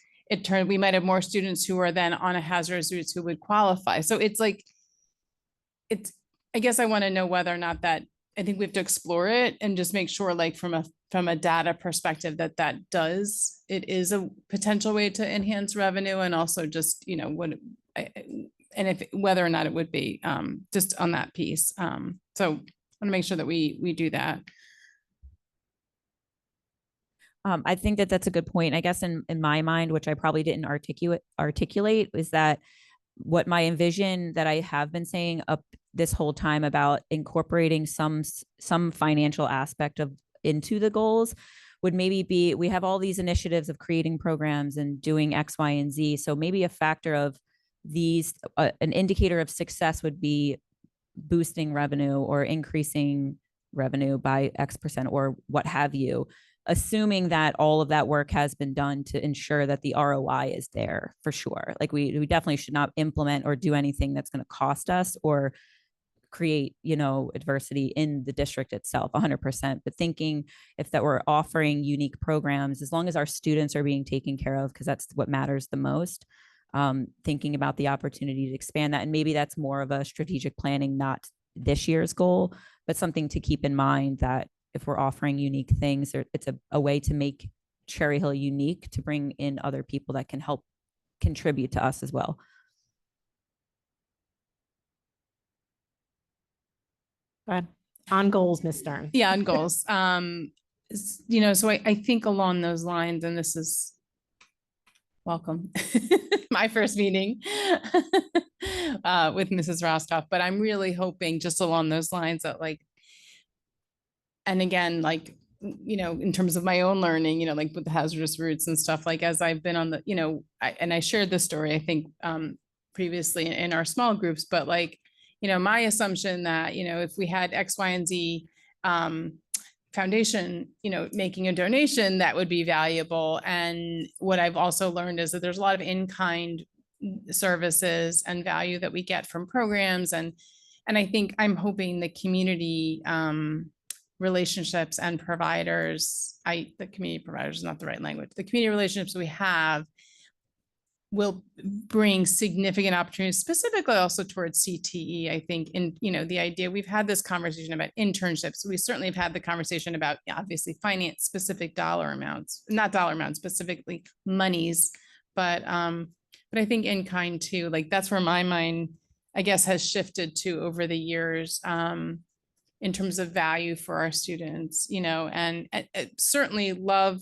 we might have more students who are then on a hazardous routes who would qualify. So it's like, I guess I want to know whether or not that, I think we have to explore it and just make sure, like, from a data perspective, that it is a potential way to enhance revenue, and also just, you know, and if whether or not it would be just on that piece. So I want to make sure that we do that. I think that that's a good point. I guess in my mind, which I probably didn't articulate, is that what my envision that I have been saying up this whole time about incorporating some financial aspect of into the goals would maybe be, we have all these initiatives of creating programs and doing X, Y, and Z. So maybe a factor of these, an indicator of success would be boosting revenue or increasing revenue by X% or what have you, assuming that all of that work has been done to ensure that the ROI is there for sure. Like, we definitely should not implement or do anything that's going to cost us or create, you know, adversity in the district itself 100%. But thinking if that we're offering unique programs, as long as our students are being taken care of, because that's what matters the most, thinking about the opportunity to expand that. And maybe that's more of a strategic planning, not this year's goal, but something to keep in mind that if we're offering unique things, it's a way to make Cherry Hill unique, to bring in other people that can help contribute to us as well. Go ahead. On goals, Ms. Stern. Yeah, on goals. You know, so I think along those lines, and this is welcome, my first meeting with Mrs. Rostoff, but I'm really hoping just along those lines that, like, and again, like, you know, in terms of my own learning, you know, like with the hazardous routes and stuff, like, as I've been on the, you know, I shared this story, I think, previously in our small groups, but like, you know, my assumption that, you know, if we had X, Y, and Z foundation, you know, making a donation, that would be valuable. And what I've also learned is that there's a lot of in-kind services and value that we get from programs. And I think I'm hoping the community relationships and providers, the community providers is not the right language, the community relationships we have will bring significant opportunities, specifically also towards CTE. I think, in, you know, the idea, we've had this conversation about internships. We certainly have had the conversation about, obviously, finance specific dollar amounts, not dollar amounts, specifically monies, but I think in kind too, like, that's where my mind, I guess, has shifted to over the years, in terms of value for our students, you know, and certainly I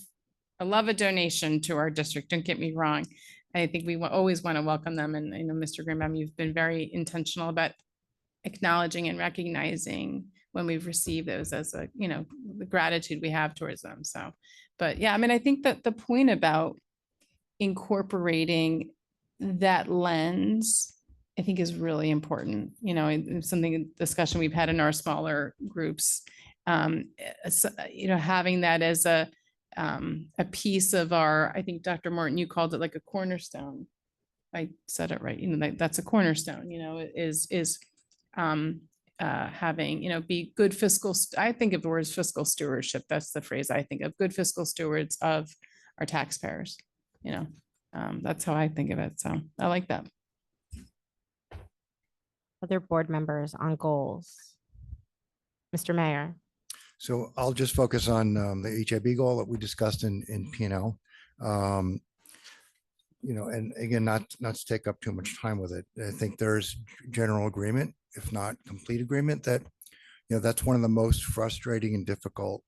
love a donation to our district. Don't get me wrong. I think we always want to welcome them. And I know, Mr. Greenbaum, you've been very intentional about acknowledging and recognizing when we've received those as a, you know, the gratitude we have towards them. So, but yeah, I mean, I think that the point about incorporating that lens I think is really important, and something, discussion we've had in our smaller groups. Having that as a piece of our, I think Dr. Morton, you called it like a cornerstone. I said it right, that's a cornerstone, having, be good fiscal, I think of the words fiscal stewardship. That's the phrase I think of, good fiscal stewards of our taxpayers, that's how I think of it. So I like that. Other board members on goals? Mr. Mayor. So I'll just focus on the HIB goal that we discussed in P&L. And again, not to take up too much time with it. I think there's general agreement, if not complete agreement, that that's one of the most frustrating and difficult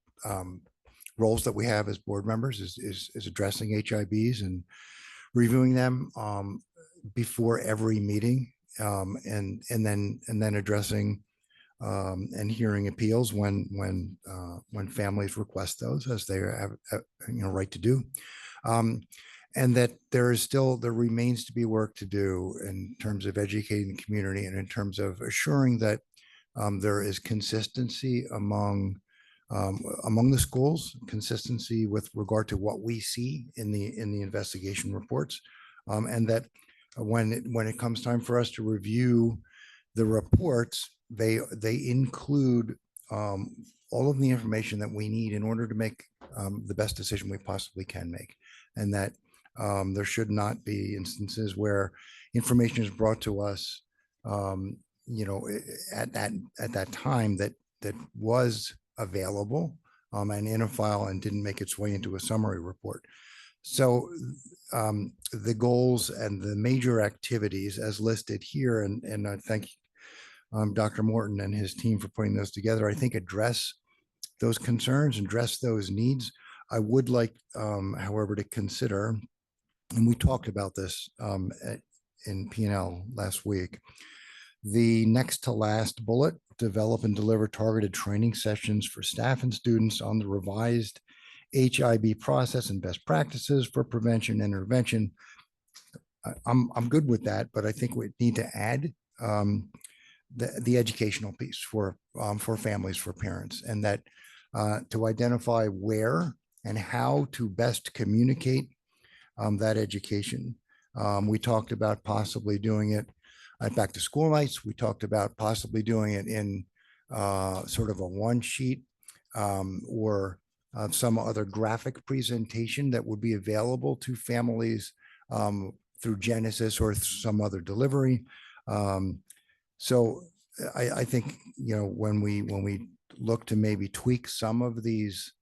roles that we have as board members is addressing HIBs and reviewing them before every meeting, and then addressing and hearing appeals when families request those, as they have right to do. And that there remains to be work to do in terms of educating the community and in terms of assuring that there is consistency among the schools, consistency with regard to what we see in the investigation reports, and that when it comes time for us to review the reports, they include all of the information that we need in order to make the best decision we possibly can make, and that there should not be instances where information is brought to us, at that time that was available and in a file and didn't make its way into a summary report. So the goals and the major activities as listed here, and I thank Dr. Morton and his team for putting those together, I think address those concerns, address those needs. I would like, however, to consider, and we talked about this in P&L last week, the next to last bullet, develop and deliver targeted training sessions for staff and students on the revised HIB process and best practices for prevention and intervention. I'm good with that, but I think we need to add the educational piece for families, for parents, and that to identify where and how to best communicate that education. We talked about possibly doing it at back to school nights. We talked about possibly doing it in sort of a one sheet or some other graphic presentation that would be available to families through Genesis or some other delivery. So I think, when we look to maybe tweak some of these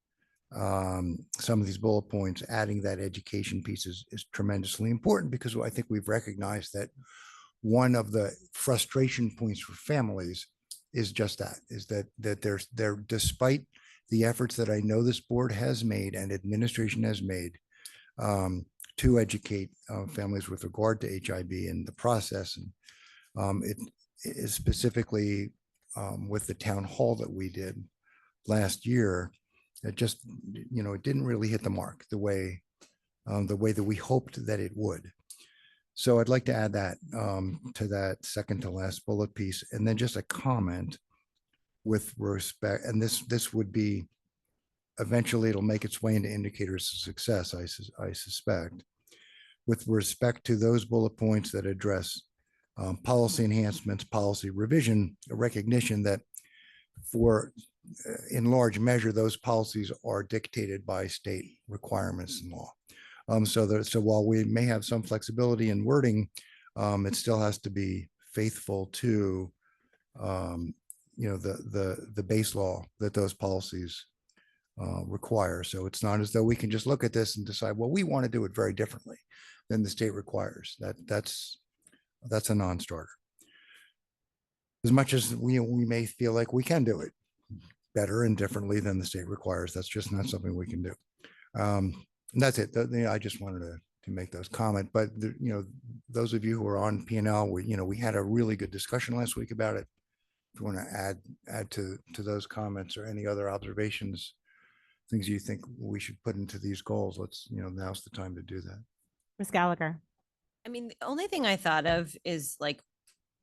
bullet points, adding that education piece is tremendously important, because I think we've recognized that one of the frustration points for families is just that, is that there, despite the efforts that I know this board has made and administration has made to educate families with regard to HIB and the process, and it is specifically with the town hall that we did last year, it just, it didn't really hit the mark the way that we hoped that it would. So I'd like to add that to that second to last bullet piece, and then just a comment with respect, and this would be, eventually it'll make its way into indicators of success, I suspect, with respect to those bullet points that address policy enhancements, policy revision, a recognition that in large measure, those policies are dictated by state requirements and law. So while we may have some flexibility in wording, it still has to be faithful to the base law that those policies require. So it's not as though we can just look at this and decide, well, we want to do it very differently than the state requires. That's a non-starter. As much as we may feel like we can do it better and differently than the state requires, that's just not something we can do. And that's it. I just wanted to make those comments. But those of you who are on P&L, we had a really good discussion last week about it. If you want to add to those comments or any other observations, things you think we should put into these goals, let's, now's the time to do that. Ms. Gallagher. I mean, the only thing I thought of is like,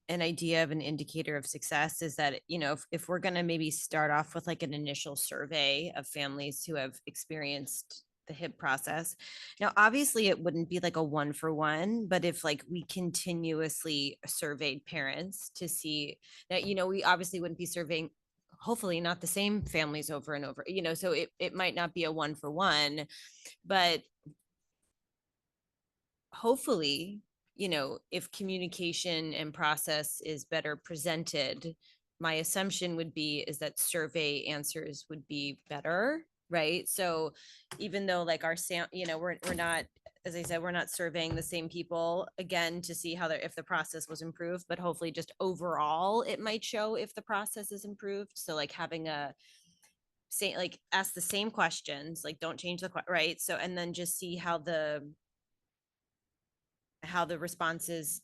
an idea of an indicator of success is that, you know, if we're gonna maybe start off with like an initial survey of families who have experienced the HIB process. Now, obviously, it wouldn't be like a 1-for-1, but if like we continuously surveyed parents to see that, you know, we obviously wouldn't be surveying, hopefully not the same families over and over, you know, so it might not be a 1-for-1, but hopefully, you know, if communication and process is better presented, my assumption would be is that survey answers would be better, right? So even though like our you know, we're not, as I said, we're not surveying the same people again to see how if the process was improved, but hopefully just overall it might show if the process is improved. So like having a say, like ask the same questions, like don't change the right. So and then just see how the responses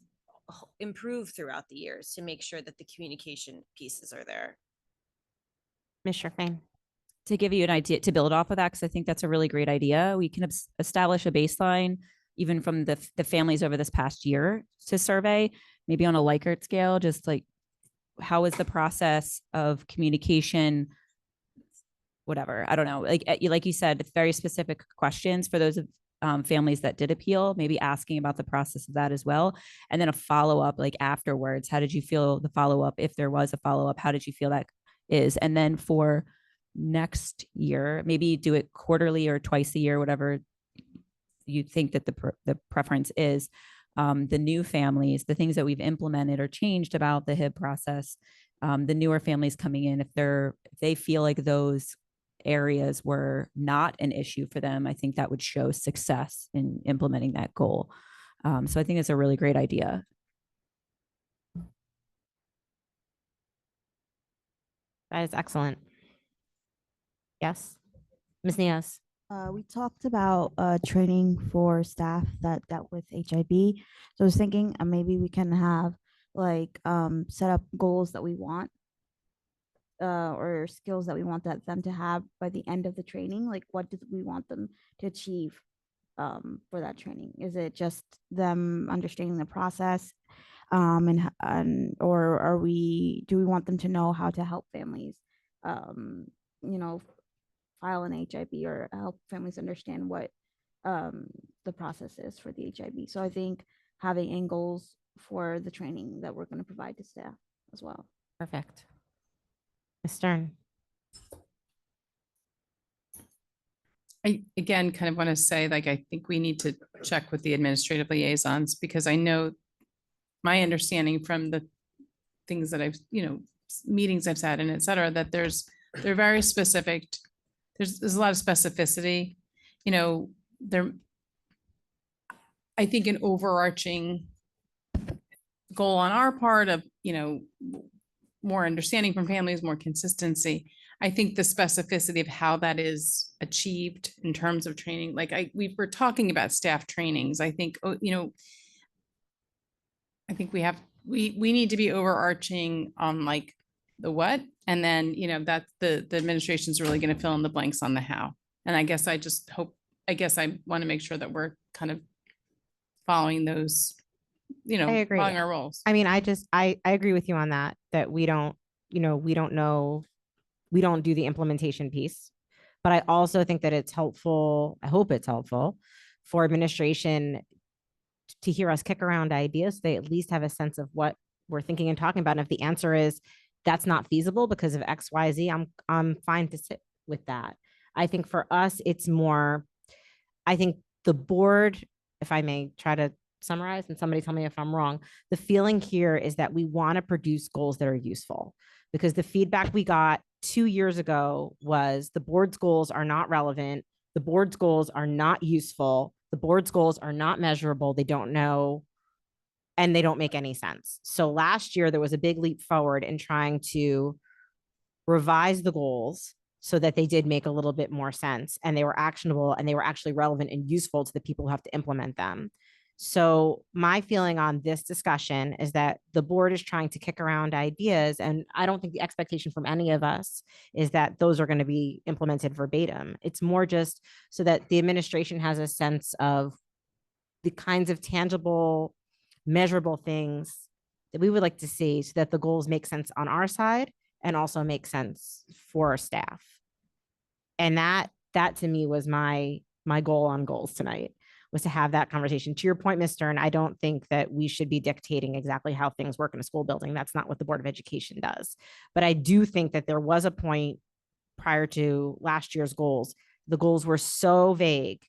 improve throughout the years to make sure that the communication pieces are there. Mr. Fain. To give you an idea to build off of that, because I think that's a really great idea. We can establish a baseline even from the families over this past year to survey, maybe on a Likert scale, just like how is the process of communication, whatever, I don't know, like you said, it's very specific questions for those families that did appeal, maybe asking about the process of that as well. And then a follow-up like afterwards, how did you feel the follow-up? If there was a follow-up, how did you feel that is? And then for next year, maybe do it quarterly or twice a year, whatever you think that the preference is. The new families, the things that we've implemented or changed about the HIB process, the newer families coming in, if they feel like those areas were not an issue for them, I think that would show success in implementing that goal. So I think it's a really great idea. That is excellent. Yes, Ms. Nias. We talked about training for staff that dealt with HIB. So I was thinking maybe we can have like set up goals that we want or skills that we want them to have by the end of the training. Like what do we want them to achieve for that training? Is it just them understanding the process or do we want them to know how to help families you know, file an HIB or help families understand what the process is for the HIB. So I think having end goals for the training that we're going to provide to staff as well. Perfect. Ms. Stern. I, again, kind of want to say, like, I think we need to check with the administrative liaisons because I know my understanding from the things that I've, you know, meetings I've sat in, et cetera, that they're very specific. There's a lot of specificity, you know, I think an overarching goal on our part of, you know, more understanding from families, more consistency. I think the specificity of how that is achieved in terms of training, like we were talking about staff trainings. I think, you know, I think we need to be overarching on like the what, and then, you know, that the administration is really going to fill in the blanks on the how. And I guess I want to make sure that we're kind of following those, you know, I agree. following our roles. I mean, I agree with you on that we don't, you know, we don't do the implementation piece, but I also think that it's helpful. I hope it's helpful for administration to hear us kick around ideas. So they at least have a sense of what we're thinking and talking about. And if the answer is that's not feasible because of X, Y, Z, I'm fine to sit with that. I think for us, it's more, I think the board, if I may try to summarize and somebody tell me if I'm wrong, the feeling here is that we want to produce goals that are useful because the feedback we got 2 years ago was the board's goals are not relevant. The board's goals are not useful. The board's goals are not measurable. They don't know, and they don't make any sense. So last year there was a big leap forward in trying to revise the goals so that they did make a little bit more sense and they were actionable and they were actually relevant and useful to the people who have to implement them. So my feeling on this discussion is that the board is trying to kick around ideas, and I don't think the expectation from any of us is that those are going to be implemented verbatim. It's more just so that the administration has a sense of the kinds of tangible, measurable things that we would like to see so that the goals make sense on our side and also make sense for our staff. And that to me was my goal on goals tonight, was to have that conversation. To your point, Ms. Stern, I don't think that we should be dictating exactly how things work in a school building. That's not what the Board of Education does. But I do think that there was a point prior to last year's goals. The goals were so vague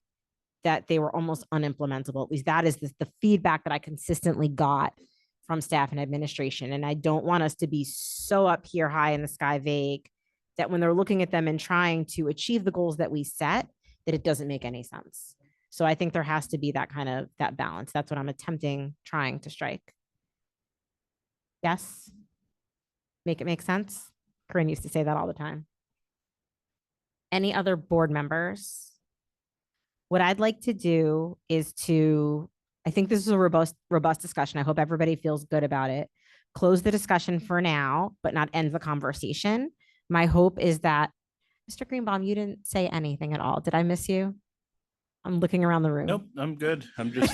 that they were almost unimplementable. At least that is the feedback that I consistently got from staff and administration. And I don't want us to be so up here high in the sky vague that when they're looking at them and trying to achieve the goals that we set, that it doesn't make any sense. So I think there has to be that kind of that balance. That's what I'm trying to strike. Yes? Make it make sense? Corinne used to say that all the time. Any other board members? What I'd like to do is I think this is a robust discussion. I hope everybody feels good about it. Close the discussion for now, but not end the conversation. My hope is that, Mr. Greenbaum, you didn't say anything at all. Did I miss you? I'm looking around the room. Nope, I'm good. I'm just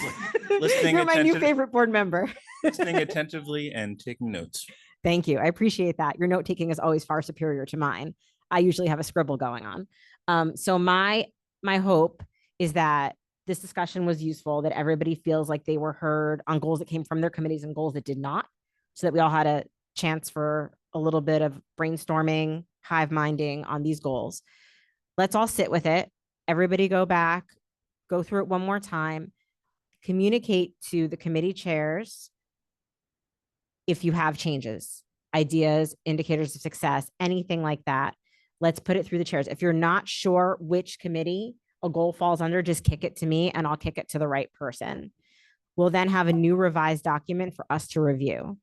listening. You're my new favorite board member. Listening attentively and taking notes. Thank you. I appreciate that. Your note taking is always far superior to mine. I usually have a scribble going on. So my hope is that this discussion was useful, that everybody feels like they were heard on goals that came from their committees and goals that did not, so that we all had a chance for a little bit of brainstorming, hive minding on these goals. Let's all sit with it. Everybody go back, go through it one more time, communicate to the committee chairs if you have changes, ideas, indicators of success, anything like that. Let's put it through the chairs. If you're not sure which committee a goal falls under, just kick it to me and I'll kick it to the right person. We'll then have a new revised document for us to review.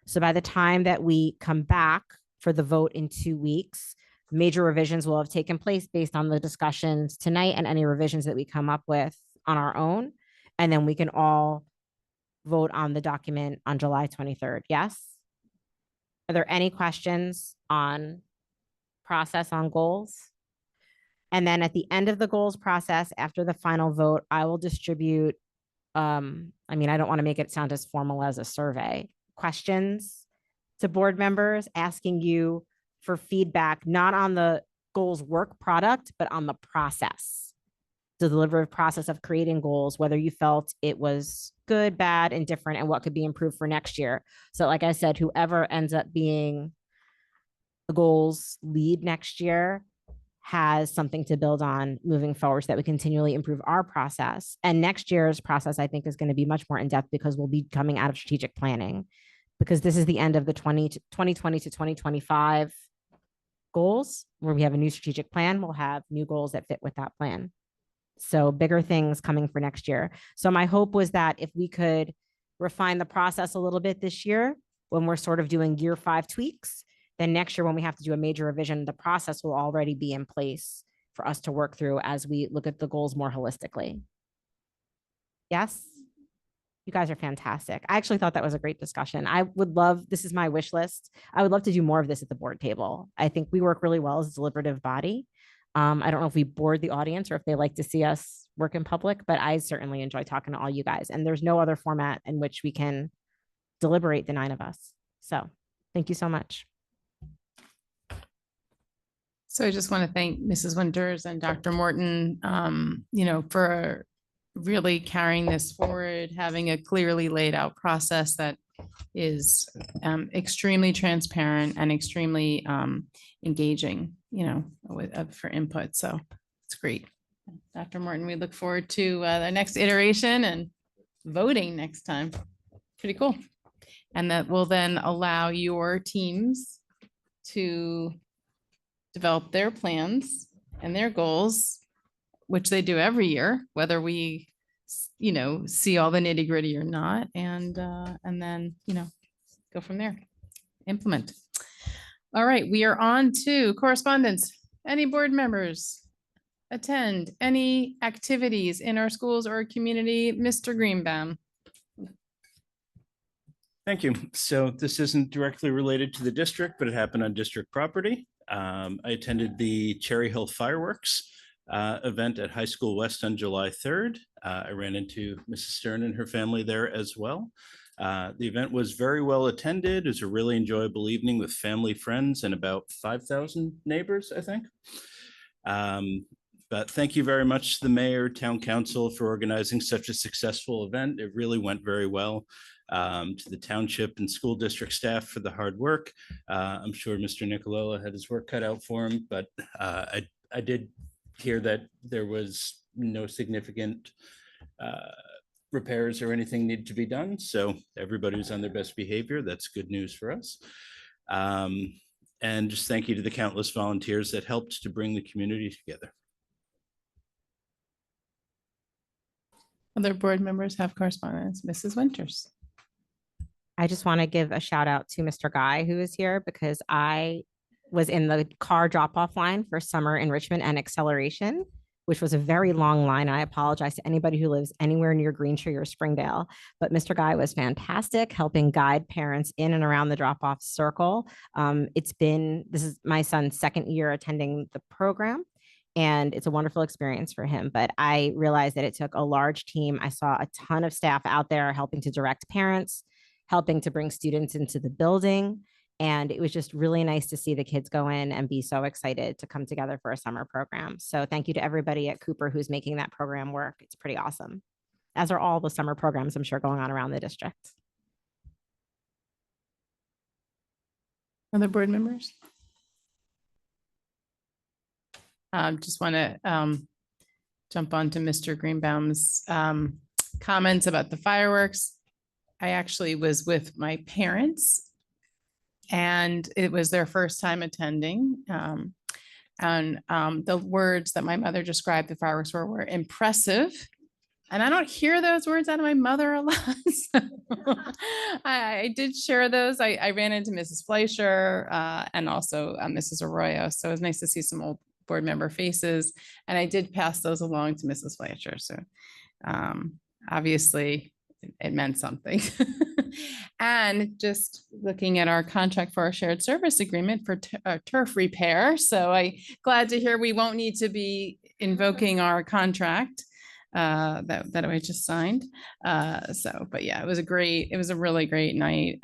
So by the time that we come back for the vote in 2 weeks, major revisions will have taken place based on the discussions tonight and any revisions that we come up with on our own. And then we can all vote on the document on July 23rd. Yes? Are there any questions on process on goals? And then at the end of the goals process, after the final vote, I will distribute, I don't want to make it sound as formal as a survey, questions to board members, asking you for feedback, not on the goals work product, but on the process, the deliberative process of creating goals, whether you felt it was good, bad, indifferent, and what could be improved for next year. So like I said, whoever ends up being the goals lead next year has something to build on moving forward, so that we continually improve our process. And next year's process, I think, is going to be much more in-depth, because we'll be coming out of strategic planning, because this is the end of the 2020 to 2025 goals, where we have a new strategic plan. We'll have new goals that fit with that plan. So bigger things coming for next year. So my hope was that if we could refine the process a little bit this year, when we're sort of doing year 5 tweaks, then next year when we have to do a major revision, the process will already be in place for us to work through as we look at the goals more holistically. Yes? You guys are fantastic. I actually thought that was a great discussion. I would love, this is my wish list. I would love to do more of this at the board table. I think we work really well as a deliberative body. I don't know if we bored the audience or if they like to see us work in public, but I certainly enjoy talking to all you guys. And there's no other format in which we can deliberate the 9 of us. So thank you so much. So I just want to thank Mrs. Winters and Dr. Morton, for really carrying this forward, having a clearly laid out process that is extremely transparent and extremely engaging, for input. So it's great. Dr. Morton, we look forward to the next iteration and voting next time. Pretty cool. And that will then allow your teams to develop their plans and their goals, which they do every year, whether we, see all the nitty gritty or not. And then, go from there, implement. All right, we are on to correspondence. Any board members attend any activities in our schools or community? Mr. Greenbaum. Thank you. So this isn't directly related to the district, but it happened on district property. I attended the Cherry Hill fireworks event at High School West on July 3rd. I ran into Mrs. Stern and her family there as well. The event was very well attended. It was a really enjoyable evening with family, friends, and about 5,000 neighbors, I think. But thank you very much to the mayor, town council for organizing such a successful event. It really went very well. To the township and school district staff for the hard work. I'm sure Mr. Nicolola had his work cut out for him, but I did hear that there was no significant repairs or anything needed to be done. So everybody was on their best behavior. That's good news for us. And just thank you to the countless volunteers that helped to bring the community together. Other board members have correspondence. Mrs. Winters. I just want to give a shout out to Mr. Guy who is here because I was in the car drop-off line for summer enrichment and acceleration, which was a very long line. I apologize to anybody who lives anywhere near Green Tree or Springdale, but Mr. Guy was fantastic, helping guide parents in and around the drop-off circle. This is my son's second year attending the program, and it's a wonderful experience for him. But I realized that it took a large team. I saw a ton of staff out there helping to direct parents, helping to bring students into the building. And it was just really nice to see the kids go in and be so excited to come together for a summer program. So thank you to everybody at Cooper who's making that program work. It's pretty awesome, as are all the summer programs I'm sure going on around the district. Other board members? Just want to jump on to Mr. Greenbaum's comments about the fireworks. I actually was with my parents and it was their first time attending. The words that my mother described the fireworks were impressive. And I don't hear those words out of my mother a lot. So I did share those. I ran into Mrs. Fleischer and also Mrs. Arroyo. So it was nice to see some old board member faces. And I did pass those along to Mrs. Fleischer. So obviously it meant something. And just looking at our contract for our shared service agreement for turf repair. So I glad to hear we won't need to be invoking our contract that I just signed. But yeah, it was a really great night.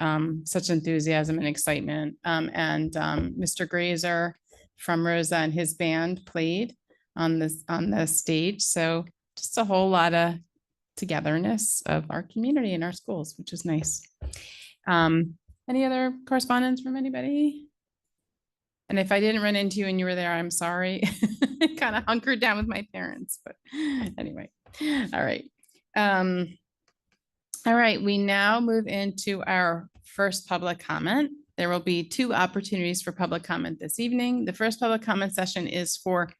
Such enthusiasm and excitement. Mr. Grazer from Rosa and his band played on the stage. So just a whole lot of togetherness of our community and our schools, which is nice. Any other correspondence from anybody? And if I didn't run into you and you were there, I'm sorry. I kind of hunkered down with my parents, but anyway. All right. All right, we now move into our first public comment. There will be 2 opportunities for public comment this evening. The first public comment session is for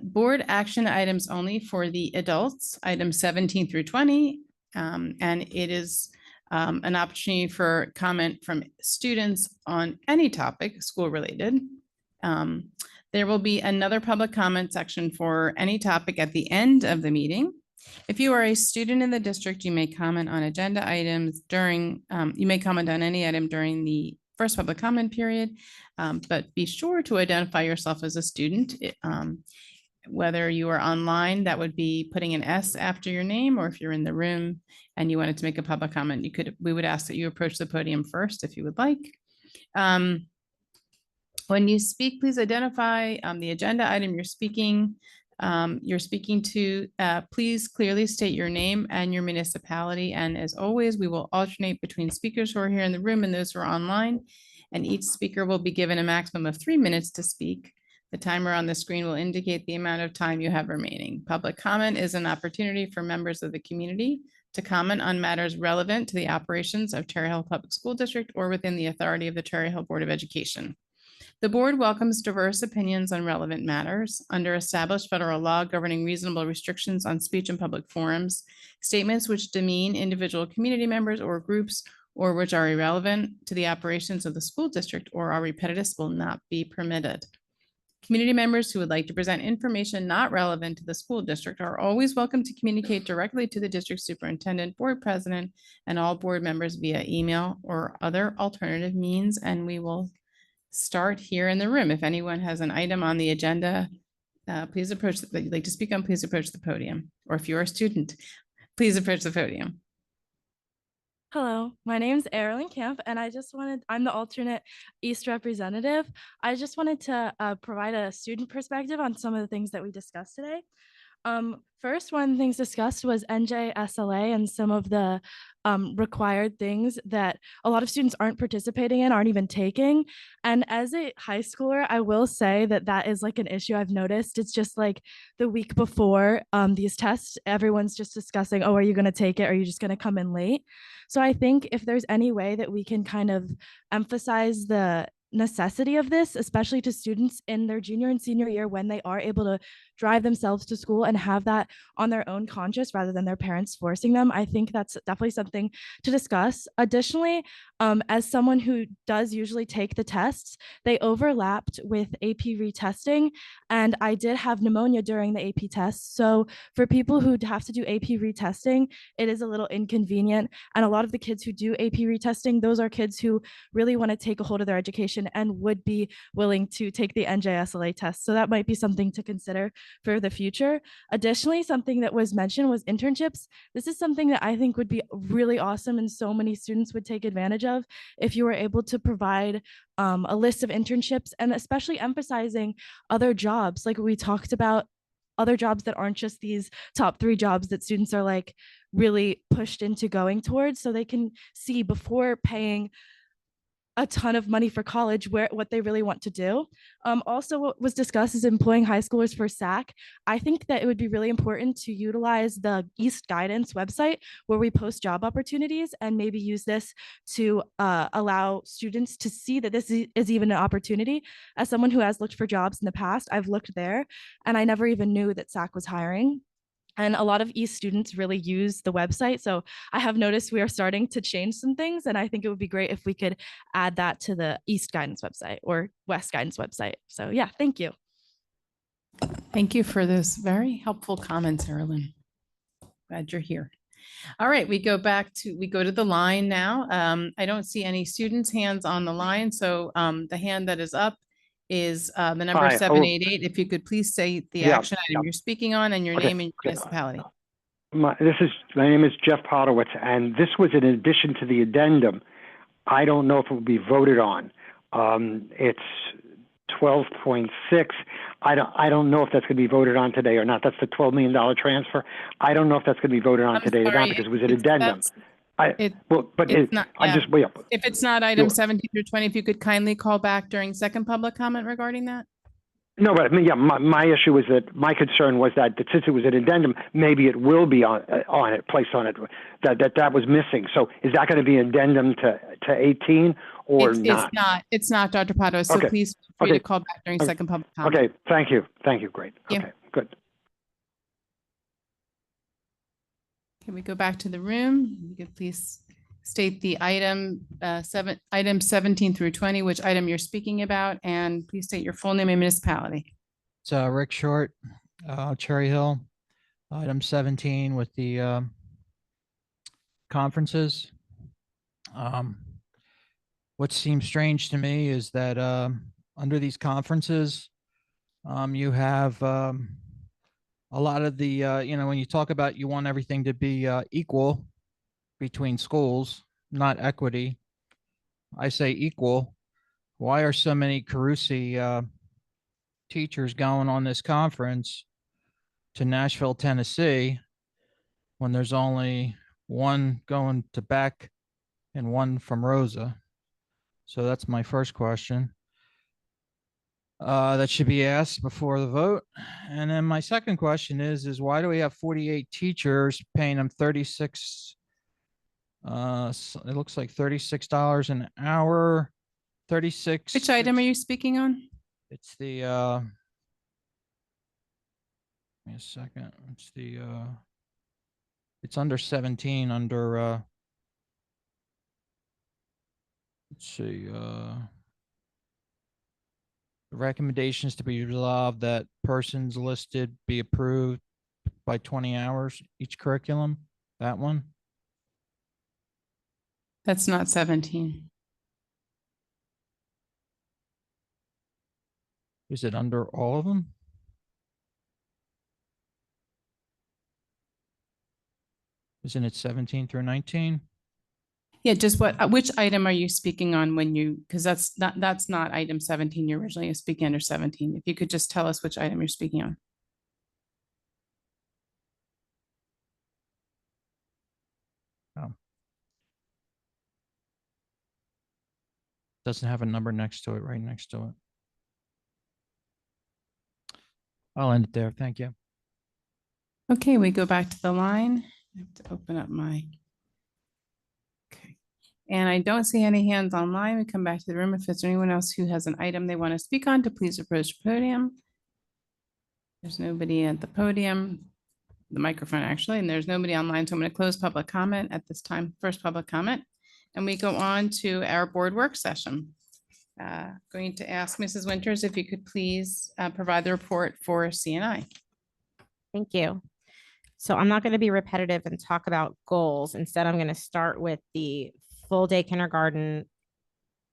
board action items only for the adults, items 17 through 20. And it is an opportunity for comment from students on any topic school related. There will be another public comment section for any topic at the end of the meeting. If you are a student in the district, you may comment on agenda items you may comment on any item during the first public comment period, but be sure to identify yourself as a student. Whether you are online, that would be putting an S after your name, or if you're in the room and you wanted to make a public comment, we would ask that you approach the podium first if you would like. When you speak, please identify the agenda item you're speaking to. Please clearly state your name and your municipality. And as always, we will alternate between speakers who are here in the room and those who are online. And each speaker will be given a maximum of 3 minutes to speak. The timer on the screen will indicate the amount of time you have remaining. Public comment is an opportunity for members of the community to comment on matters relevant to the operations of Cherry Hill Public School District or within the authority of the Cherry Hill Board of Education. The board welcomes diverse opinions on relevant matters. Under established federal law governing reasonable restrictions on speech in public forums, statements which demean individual community members or groups or which are irrelevant to the operations of the school district or are repetitive will not be permitted. Community members who would like to present information not relevant to the school district are always welcome to communicate directly to the district superintendent, board president, and all board members via email or other alternative means. And we will start here in the room. If anyone has an item on the agenda, please approach that you'd like to speak on, please approach the podium. Or if you're a student, please approach the podium. Hello, my name's Erilyn Camp, and I'm the alternate East representative. I just wanted to provide a student perspective on some of the things that we discussed today. First, one of the things discussed was NJSLA and some of the required things that a lot of students aren't participating in, aren't even taking. And as a high schooler, I will say that that is like an issue I've noticed. It's just like the week before these tests, everyone's just discussing, oh, are you going to take it? Or are you just going to come in late? So I think if there's any way that we can kind of emphasize the necessity of this, especially to students in their junior and senior year when they are able to drive themselves to school and have that on their own conscience rather than their parents forcing them. I think that's definitely something to discuss. Additionally, as someone who does usually take the tests, they overlapped with AP retesting, and I did have pneumonia during the AP test. So for people who have to do AP retesting, it is a little inconvenient. And a lot of the kids who do AP retesting, those are kids who really want to take a hold of their education and would be willing to take the NJSLA test. So that might be something to consider for the future. Additionally, something that was mentioned was internships. This is something that I think would be really awesome and so many students would take advantage of if you were able to provide a list of internships, and especially emphasizing other jobs like we talked about, other jobs that aren't just these top 3 jobs that students are like really pushed into going towards, so they can see before paying a ton of money for college what they really want to do. Also, what was discussed is employing high schoolers for SAC. I think that it would be really important to utilize the East Guidance website where we post job opportunities, and maybe use this to allow students to see that this is even an opportunity. As someone who has looked for jobs in the past, I've looked there and I never even knew that SAC was hiring. And a lot of East students really use the website. So I have noticed we are starting to change some things. And I think it would be great if we could add that to the East Guidance website or West Guidance website. So yeah, thank you. Thank you for those very helpful comments, Erilyn. Glad you're here. All right, we go to the line now. I don't see any students' hands on the line. So the hand that is up is the number Hi, 788. If you could please state the Yeah, action item you're speaking on and your Okay, name and okay. municipality. My name is Jeff Podowitz, and this was in addition to the addendum. I don't know if it will be voted on. It's 12.6. I don't know if that's going to be voted on today or not. That's the $12 million transfer. I don't know if that's going to be voted on I'm today or sorry, not because it was an it's- addendum. it's not- I yeah. just wait. If it's not item Sure. 17 through 20, if you could kindly call back during second public comment regarding that. No, but I mean, yeah, my issue was that my concern was that since it was an addendum, maybe it will be placed on it. That was missing. So is that going to be addendum to 18 or not? It's not, Dr. Pato. So Okay. please feel free Okay. to call back during Okay. second public comment. Okay, thank you. Great. Yeah. Okay, good. Can we go back to the room? You could please state the item item 17 through 20, which item you're speaking about, and please state your full name and municipality. It's Rick Short, Cherry Hill, item 17 with the conferences. What seems strange to me is that under these conferences, you have a lot of the, when you talk about you want everything to be equal between schools, not equity. I say equal. Why are so many Carusi teachers going on this conference to Nashville, Tennessee, when there's only one going to Beck and one from Rosa? So that's my first question. That should be asked before the vote. And then my second question is why do we have 48 teachers paying them 36? It looks like $36 an hour, 36. Which item are you speaking on? It's the, give me a second. It's the, it's under 17 under, let's see, recommendations to be resolved that persons listed be approved by 20 hours each curriculum. That one. That's not 17. Is it under all of them? Isn't it 17 through 19? Yeah, just which item are you speaking on when you, because that's not item 17. You're originally speaking under 17. If you could just tell us which item you're speaking on. Doesn't have a number next to it, right next to it. I'll end it there. Thank you. Okay, we go back to the line. I have to open up my. Okay. And I don't see any hands online. We come back to the room. If there's anyone else who has an item they want to speak on, to please approach the podium. There's nobody at the podium, the microphone actually, and there's nobody online. So I'm going to close public comment at this time, first public comment. And we go on to our board work session. Going to ask Mrs. Winters if you could please provide the report for CNI. Thank you. So I'm not going to be repetitive and talk about goals. Instead, I'm going to start with the full day kindergarten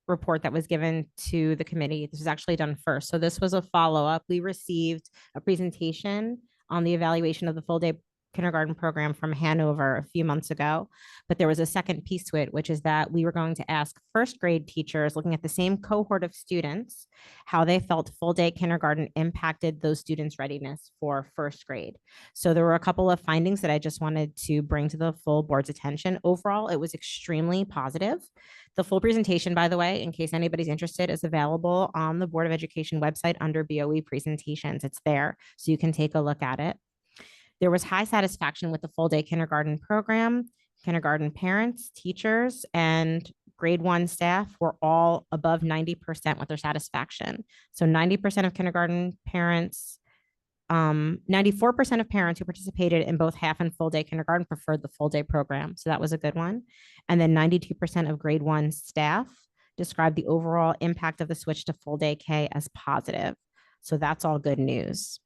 report that was given to the committee. This was actually done first. So this was a follow-up. We received a presentation on the evaluation of the full day kindergarten program from Hanover a few months ago, but there was a second piece to it, which is that we were going to ask first grade teachers looking at the same cohort of students, how they felt full day kindergarten impacted those students' readiness for first grade. So there were a couple of findings that I just wanted to bring to the full board's attention. Overall, it was extremely positive. The full presentation, by the way, in case anybody's interested, is available on the Board of Education website under BOE presentations. It's there, so you can take a look at it. There was high satisfaction with the full day kindergarten program. Kindergarten parents, teachers, and grade 1 staff were all above 90% with their satisfaction. So 90% of kindergarten parents, 94% of parents who participated in both half and full day kindergarten preferred the full day program. So that was a good one. And then 92% of grade 1 staff described the overall impact of the switch to full day K as positive. So that's all good news.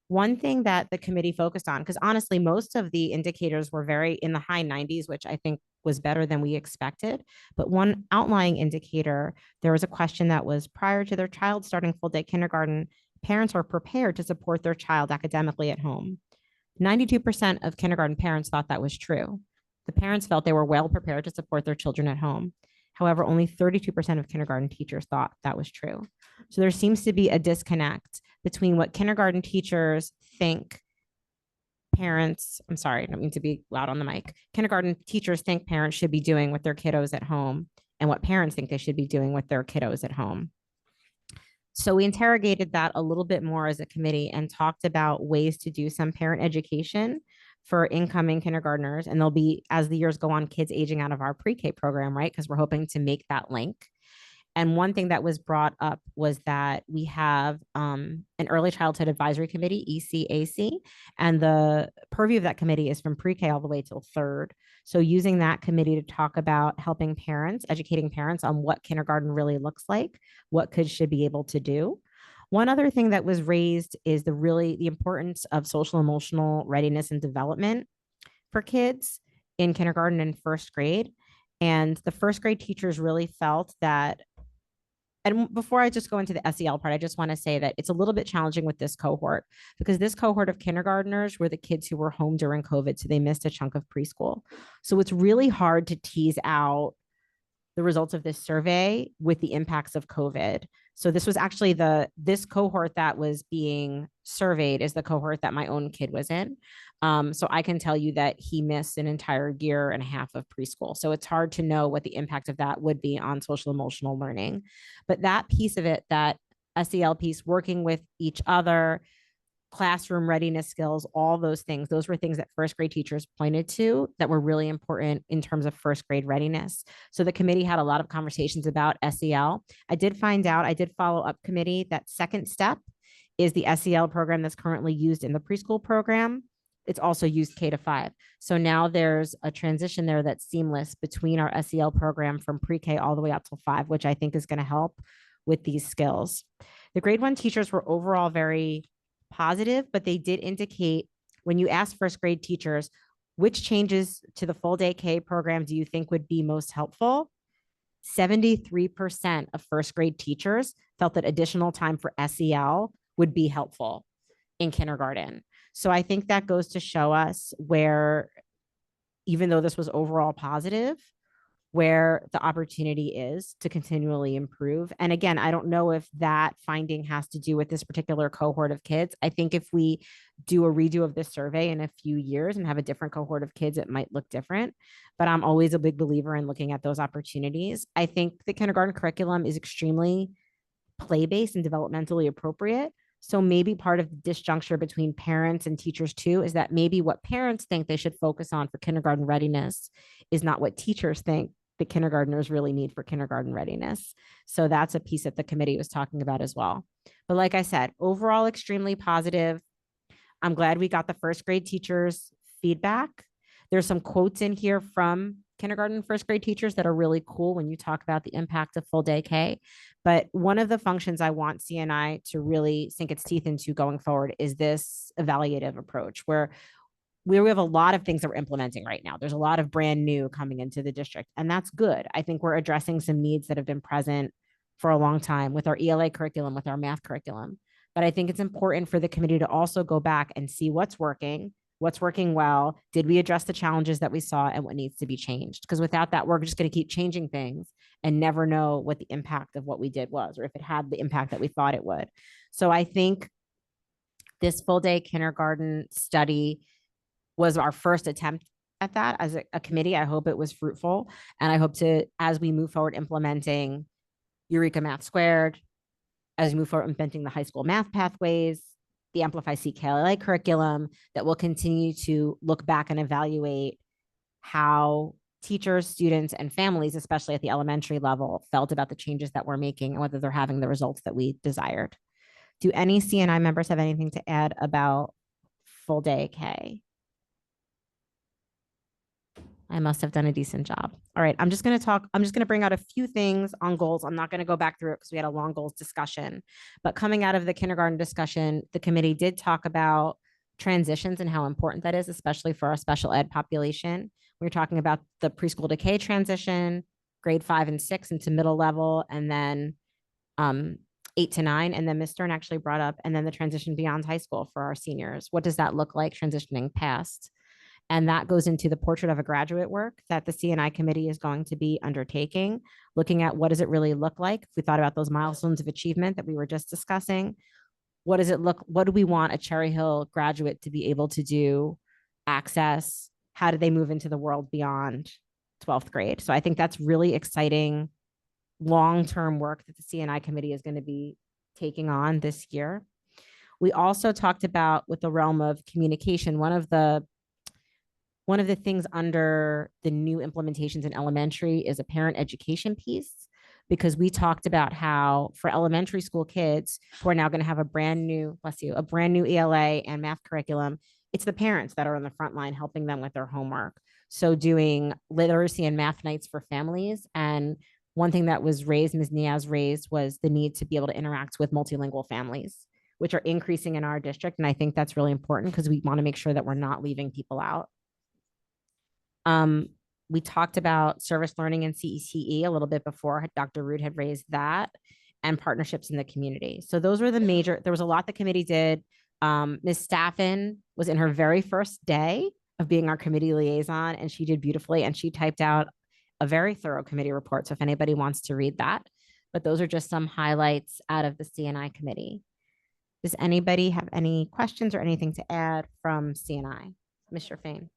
One thing that the committee focused on, because honestly, most of the indicators were very in the high 90s, which I think was better than we expected. But one outlying indicator, there was a question that was prior to their child starting full day kindergarten, parents are prepared to support their child academically at home. 92% of kindergarten parents thought that was true. The parents felt they were well prepared to support their children at home. However, only 32% of kindergarten teachers thought that was true. So there seems to be a disconnect between what kindergarten teachers think parents, I'm sorry, I don't mean to be loud on the mic. Kindergarten teachers think parents should be doing with their kiddos at home and what parents think they should be doing with their kiddos at home. So we interrogated that a little bit more as a committee and talked about ways to do some parent education for incoming kindergartners. And there'll be, as the years go on, kids aging out of our pre-K program, right? Because we're hoping to make that link. And one thing that was brought up was that we have an early childhood advisory committee, ECAC, and the purview of that committee is from pre-K all the way till 3rd. So using that committee to talk about helping parents, educating parents on what kindergarten really looks like, what kids should be able to do. One other thing that was raised is the importance of social emotional readiness and development for kids in kindergarten and first grade. And the first grade teachers really felt that, and before I just go into the SEL part, I just want to say that it's a little bit challenging with this cohort because this cohort of kindergartners were the kids who were home during COVID, so they missed a chunk of preschool. So it's really hard to tease out the results of this survey with the impacts of COVID. So this was actually this cohort that was being surveyed is the cohort that my own kid was in. So I can tell you that he missed an entire year and a half of preschool. So it's hard to know what the impact of that would be on social emotional learning. But that piece of it, that SEL piece, working with each other, classroom readiness skills, all those things, those were things that first grade teachers pointed to that were really important in terms of first grade readiness. So the committee had a lot of conversations about SEL. I did follow up committee that second step is the SEL program that's currently used in the preschool program. It's also used K-5. So now there's a transition there that's seamless between our SEL program from pre-K all the way up to 5, which I think is going to help with these skills. The grade 1 teachers were overall very positive, but they did indicate when you ask first grade teachers, which changes to the full day K program do you think would be most helpful? 73% of first grade teachers felt that additional time for SEL would be helpful in kindergarten. So I think that goes to show us where, even though this was overall positive, where the opportunity is to continually improve. And again, I don't know if that finding has to do with this particular cohort of kids. I think if we do a redo of this survey in a few years and have a different cohort of kids, it might look different. But I'm always a big believer in looking at those opportunities. I think the kindergarten curriculum is extremely play-based and developmentally appropriate. So maybe part of the disjuncture between parents and teachers too is that maybe what parents think they should focus on for kindergarten readiness is not what teachers think the kindergartners really need for kindergarten readiness. So that's a piece that the committee was talking about as well. But like I said, overall extremely positive. I'm glad we got the first grade teachers' feedback. There's some quotes in here from kindergarten and first grade teachers that are really cool when you talk about the impact of full day K. But one of the functions I want CNI to really sink its teeth into going forward is this evaluative approach where we have a lot of things that we're implementing right now. There's a lot of brand new coming into the district, and that's good. I think we're addressing some needs that have been present for a long time with our ELA curriculum, with our math curriculum. But I think it's important for the committee to also go back and see what's working well. Did we address the challenges that we saw and what needs to be changed? Because without that, we're just going to keep changing things and never know what the impact of what we did was, or if it had the impact that we thought it would. So I think this full day kindergarten study was our first attempt at that as a committee. I hope it was fruitful. And I hope to, as we move forward implementing Eureka Math Squared, as we move forward implementing the high school math pathways, the Amplify CKLA curriculum, that we'll continue to look back and evaluate how teachers, students, and families, especially at the elementary level, felt about the changes that we're making and whether they're having the results that we desired. Do any CNI members have anything to add about full day K? I must have done a decent job. All right, I'm just going to bring out a few things on goals. I'm not going to go back through it because we had a long goals discussion. But coming out of the kindergarten discussion, the committee did talk about transitions and how important that is, especially for our special ed population. We were talking about the preschool to K transition, grade 5 and 6 into middle level, and then 8 to 9. And then Ms. Stern actually brought up, and then the transition beyond high school for our seniors. What does that look like transitioning past? And that goes into the portrait of a graduate work that the CNI committee is going to be undertaking, looking at what does it really look like? If we thought about those milestones of achievement that we were just discussing, what does it look, what do we want a Cherry Hill graduate to be able to do, access? How do they move into the world beyond 12th grade? So I think that's really exciting long-term work that the CNI committee is going to be taking on this year. We also talked about, with the realm of communication, one of the things under the new implementations in elementary is a parent education piece, because we talked about how for elementary school kids who are now going to have a brand new ELA and math curriculum, it's the parents that are on the front line helping them with their homework. So doing literacy and math nights for families. And one thing that was raised, Ms. Niaz raised, was the need to be able to interact with multilingual families, which are increasing in our district. And I think that's really important because we want to make sure that we're not leaving people out. We talked about service learning and CECE a little bit before. Dr. Rood had raised that, and partnerships in the community. So those were the major, there was a lot the committee did. Ms. Staffen was in her very first day of being our committee liaison, and she did beautifully, and she typed out a very thorough committee report. So if anybody wants to read that, but those are just some highlights out of the CNI committee. Does anybody have any questions or anything to add from CNI? Mr. Fain.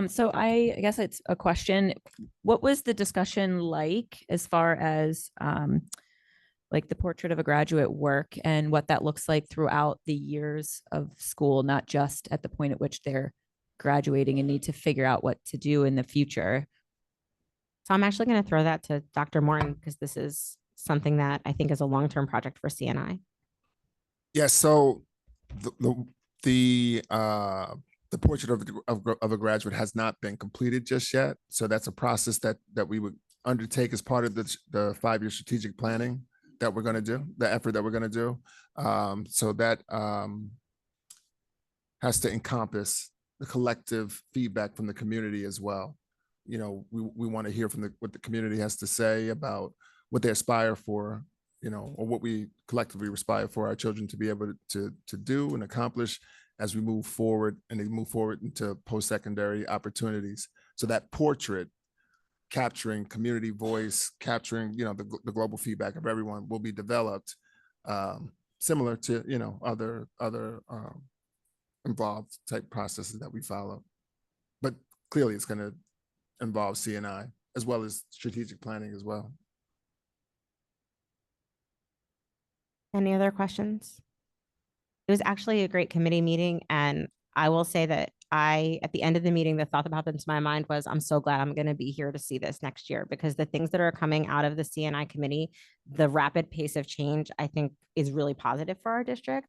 So I guess it's a question. What was the discussion like as far as like the portrait of a graduate work and what that looks like throughout the years of school, not just at the point at which they're graduating and need to figure out what to do in the future? So I'm actually going to throw that to Dr. Morton, because this is something that I think is a long-term project for CNI. Yes. So the portrait of a graduate has not been completed just yet. So that's a process that we would undertake as part of the 5-year strategic planning that we're going to do, the effort that we're going to do. So that has to encompass the collective feedback from the community as well. You know, we want to hear from what the community has to say about what they aspire for, you know, or what we collectively aspire for our children to be able to do and accomplish as we move forward, and they move forward into post-secondary opportunities. So that portrait capturing community voice, capturing, the global feedback of everyone will be developed, similar to, other involved type processes that we follow. But clearly it's going to involve CNI as well as strategic planning as well. Any other questions? It was actually a great committee meeting, and I will say that at the end of the meeting, the thought that popped into my mind was, I'm so glad I'm going to be here to see this next year, because the things that are coming out of the CNI committee, the rapid pace of change, I think is really positive for our district.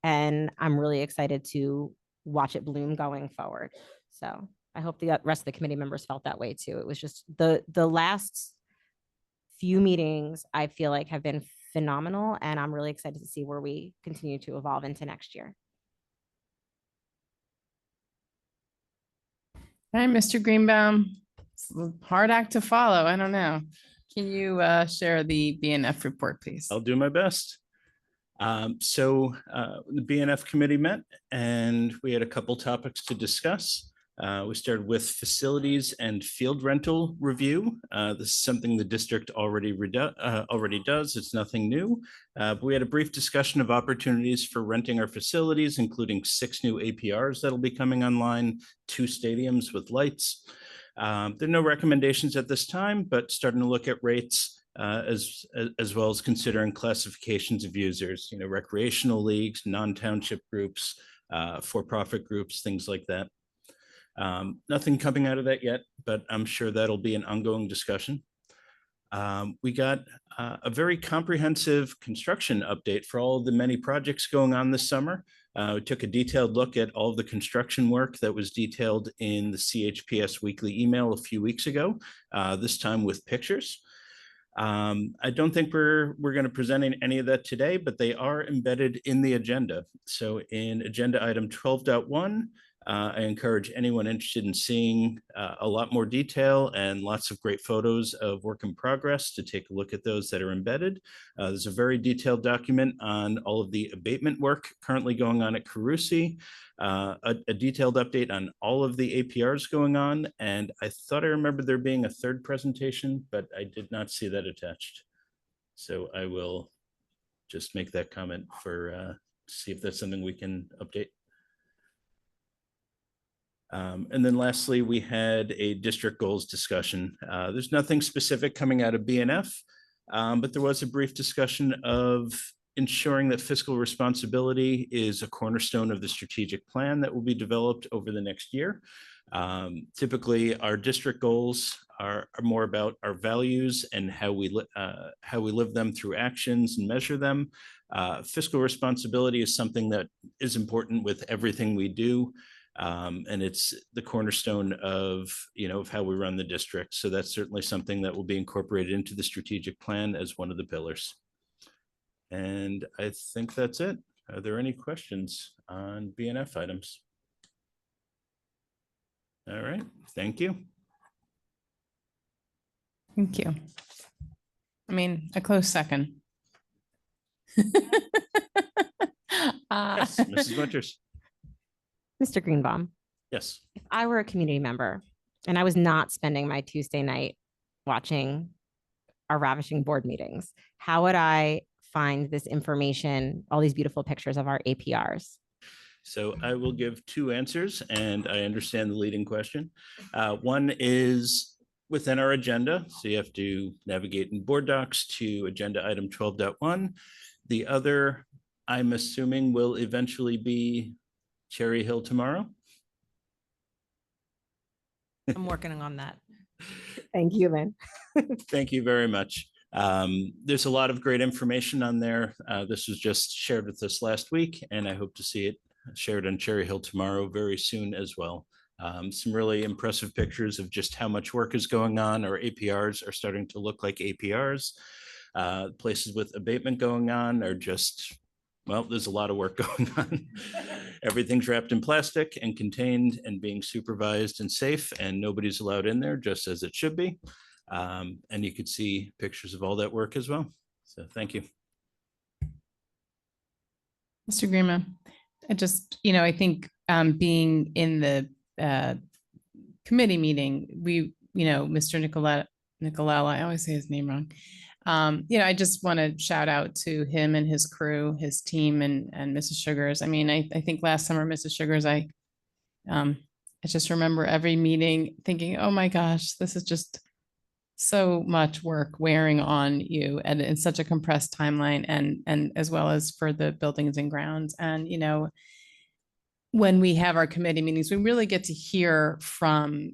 And I'm really excited to watch it bloom going forward. So I hope the rest of the committee members felt that way too. It was just the last few meetings I feel like have been phenomenal, and I'm really excited to see where we continue to evolve into next year. All right, Mr. Greenbaum, it's a hard act to follow. I don't know. Can you share the BNF report, please? I'll do my best. So the BNF committee met and we had a couple topics to discuss. We started with facilities and field rental review. This is something the district already does. It's nothing new. But we had a brief discussion of opportunities for renting our facilities, including 6 new APRs that'll be coming online, 2 stadiums with lights. There are no recommendations at this time, but starting to look at rates as well as considering classifications of users, recreational leagues, non-township groups, for-profit groups, things like that. Nothing coming out of that yet, but I'm sure that'll be an ongoing discussion. We got a very comprehensive construction update for all of the many projects going on this summer. We took a detailed look at all of the construction work that was detailed in the CHPS weekly email a few weeks ago, this time with pictures. I don't think we're going to present any of that today, but they are embedded in the agenda. So in agenda item 12.1, I encourage anyone interested in seeing a lot more detail and lots of great photos of work in progress to take a look at those that are embedded. There's a very detailed document on all of the abatement work currently going on at Carusi, a detailed update on all of the APRs going on. And I thought I remembered there being a third presentation, but I did not see that attached. So I will just make that comment for see if that's something we can update. And then lastly, we had a district goals discussion. There's nothing specific coming out of BNF, but there was a brief discussion of ensuring that fiscal responsibility is a cornerstone of the strategic plan that will be developed over the next year. Typically, our district goals are more about our values and how we live them through actions and measure them. Fiscal responsibility is something that is important with everything we do. And it's the cornerstone of how we run the district. So that's certainly something that will be incorporated into the strategic plan as one of the pillars. And I think that's it. Are there any questions on BNF items? All right, thank you. Thank you. I mean, a close second. Yes, Mrs. Winters. Mr. Greenbaum, Yes. if I were a community member and I was not spending my Tuesday night watching our ravishing board meetings, how would I find this information, all these beautiful pictures of our APRs? So I will give 2 answers, and I understand the leading question. One is within our agenda. So you have to navigate in board docs to agenda item 12.1. The other, I'm assuming, will eventually be Cherry Hill tomorrow. I'm working on that. Thank you, Lynn. Thank you very much. There's a lot of great information on there. This was just shared with us last week, and I hope to see it shared on Cherry Hill tomorrow very soon as well. Some really impressive pictures of just how much work is going on. Our APRs are starting to look like APRs. Places with abatement going on are just, well, there's a lot of work going on. Everything's wrapped in plastic and contained and being supervised and safe, and nobody's allowed in there, just as it should be. And you could see pictures of all that work as well. So thank you. Mr. Greenman, I think being in the committee meeting, we Mr. Nicolella, I always say his name wrong. I just want to shout out to him and his crew, his team, and Mrs. Sugars. I mean, I think last summer, Mrs. Sugars, I just remember every meeting thinking, oh my gosh, this is just so much work wearing on you and in such a compressed timeline, and as well as for the buildings and grounds. And when we have our committee meetings, we really get to hear from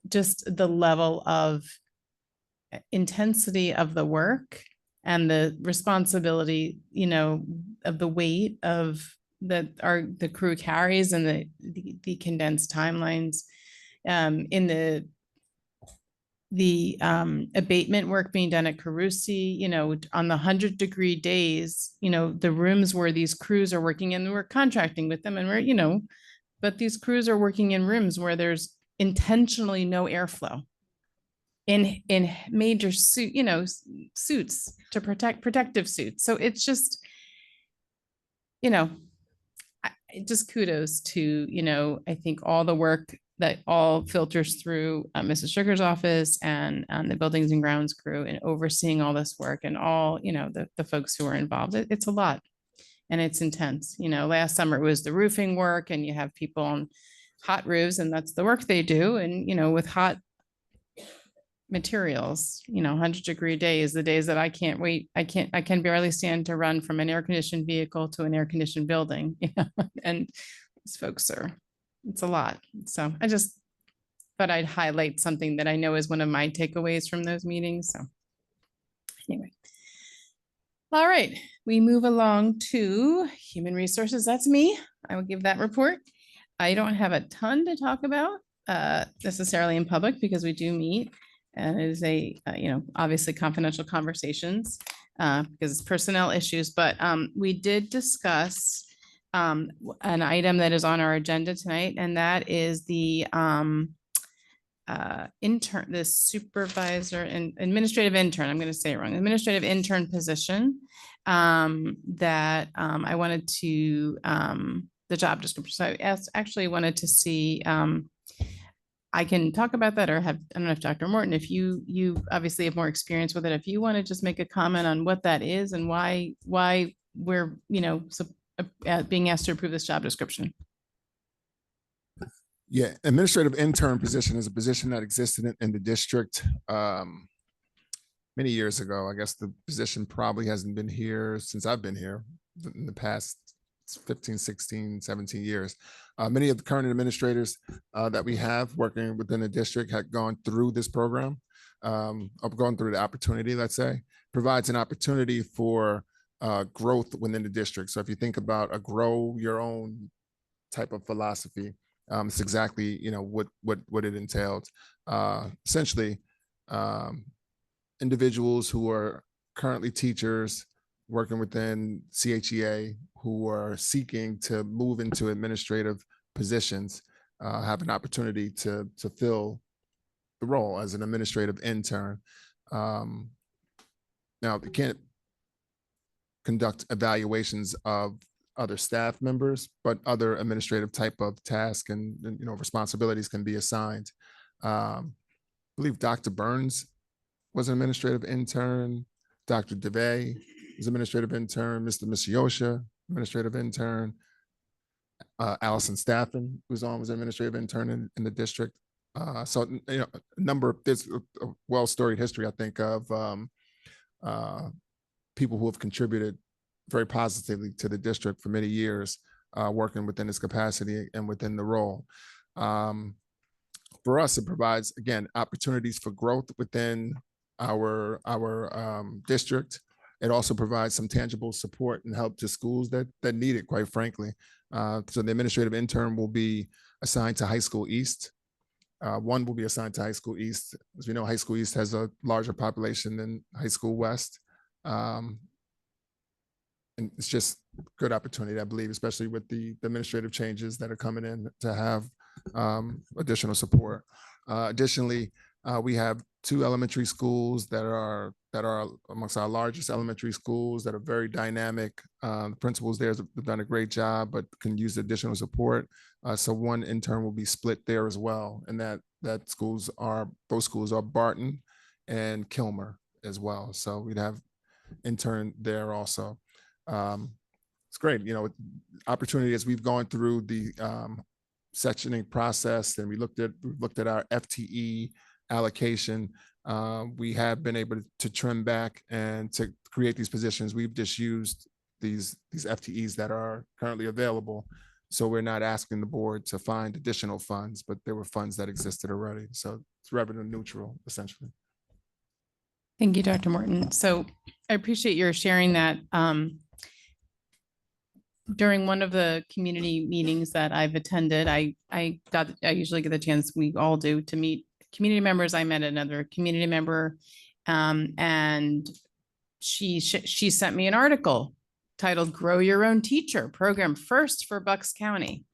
just the level of intensity of the work and the responsibility, of the weight of that the crew carries, and the condensed timelines, in the abatement work being done at Carusi, on the 100-degree days, the rooms where these crews are working in, we're contracting with them, and we're, but these crews are working in rooms where there's intentionally no airflow in major suits to protective suits. So it's just, just kudos to, I think all the work that all filters through Mrs. Sugar's office and the buildings and grounds crew, and overseeing all this work, and all, the folks who are involved. It's a lot and it's intense. Last summer it was the roofing work, and you have people on hot roofs, and that's the work they do. And, with hot materials, 100-degree days, the days that I can't wait. I can barely stand to run from an air-conditioned vehicle to an air-conditioned building, and these folks it's a lot. So I just thought I'd highlight something that I know is one of my takeaways from those meetings. So anyway. All right, we move along to human resources. That's me. I will give that report. I don't have a ton to talk about necessarily in public, because we do meet, and it is obviously confidential conversations because it's personnel issues. But we did discuss an item that is on our agenda tonight, and that is the the supervisor and administrative intern, I'm going to say it wrong, administrative intern position that I wanted to, the job description. So I actually wanted to see, I can talk about that, or I don't know if Dr. Morton, if you obviously have more experience with it, if you want to just make a comment on what that is and why we're, being asked to approve this job description. Yeah, administrative intern position is a position that existed in the district many years ago. I guess the position probably hasn't been here since I've been here in the past 15, 16, 17 years. Many of the current administrators that we have working within the district had gone through this program, or gone through the opportunity, let's say, provides an opportunity for growth within the district. So if you think about a grow your own type of philosophy, it's exactly what it entailed. Essentially, individuals who are currently teachers working within CHEA who are seeking to move into administrative positions have an opportunity to fill the role as an administrative intern. Now, they can't conduct evaluations of other staff members, but other administrative type of tasks and responsibilities can be assigned. I believe Dr. Burns was an administrative intern. Dr. DeVay was administrative intern. Mr. Misiosha, administrative intern. Allison Staffen was an administrative intern in the district. So a number of, there's a well-storied history, I think, of people who have contributed very positively to the district for many years, working within this capacity and within the role. For us, it provides, again, opportunities for growth within our district. It also provides some tangible support and help to schools that need it, quite frankly. So the administrative intern will be assigned to High School East. One will be assigned to High School East. As we know, High School East has a larger population than High School West. And it's just a good opportunity, I believe, especially with the administrative changes that are coming in, to have additional support. Additionally, we have two elementary schools that are amongst our largest elementary schools that are very dynamic. The principals there have done a great job, but can use additional support. So one intern will be split there as well, and those schools are Barton and Kilmer as well. So we'd have intern there also. It's great, opportunity as we've gone through the sectioning process, and we've looked at our FTE allocation. We have been able to trim back and to create these positions. We've just used these FTEs that are currently available. So we're not asking the board to find additional funds, but there were funds that existed already. So it's revenue neutral, essentially. Thank you, Dr. Morton. So I appreciate your sharing that. During one of the community meetings that I've attended, I usually get the chance, we all do, to meet community members. I met another community member, and she sent me an article titled "Grow Your Own Teacher Program First for Bucks County"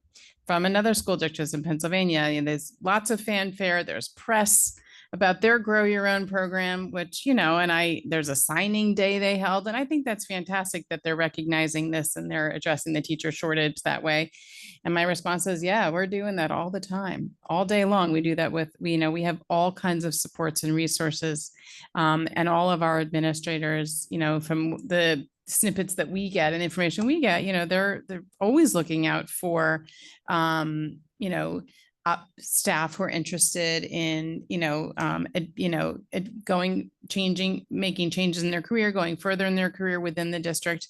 from another school district in Pennsylvania. And there's lots of fanfare. There's press about their Grow Your Own program, which, there's a signing day they held. And I think that's fantastic that they're recognizing this and they're addressing the teacher shortage that way. And my response is, yeah, we're doing that all the time, all day long. We do that we have all kinds of supports and resources, and all of our administrators, from the snippets that we get and information we get, they're always looking out for, staff who are interested in, making changes in their career, going further in their career within the district.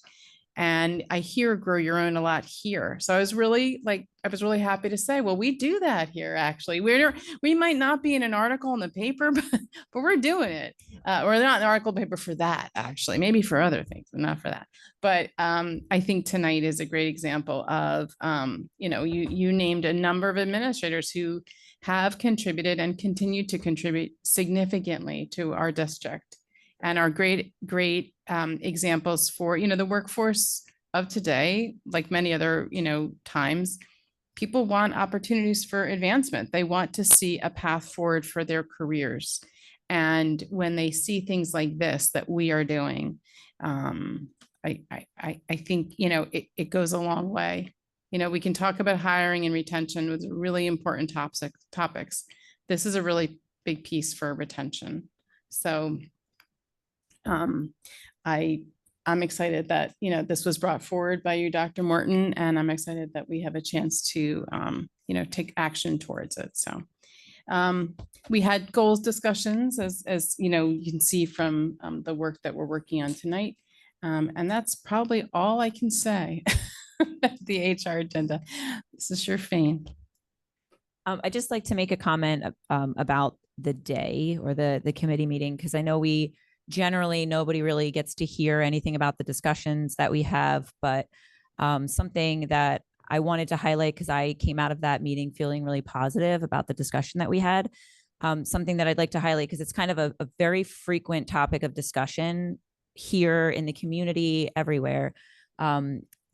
And I hear Grow Your Own a lot here. So I was really happy to say, well, we do that here. Actually, we might not be in an article in the paper, but we're doing it. We're not in the article paper for that, actually, maybe for other things, but not for that. But I think tonight is a great example of, you named a number of administrators who have contributed and continue to contribute significantly to our district, and are great examples for, the workforce of today. Like many other, times, people want opportunities for advancement. They want to see a path forward for their careers. And when they see things like this that we are doing, I think, it goes a long way. We can talk about hiring and retention with really important topics. This is a really big piece for retention. So I'm excited that, this was brought forward by you, Dr. Morton, and I'm excited that we have a chance to, take action towards it. So we had goals discussions, as you can see from the work that we're working on tonight. And that's probably all I can say. The HR agenda. This is your Fane. I'd just like to make a comment about the day or the committee meeting, because I know nobody really gets to hear anything about the discussions that we have, but something that I wanted to highlight, because I came out of that meeting feeling really positive about the discussion that we had. Something that I'd like to highlight, because it's kind of a very frequent topic of discussion here in the community, everywhere.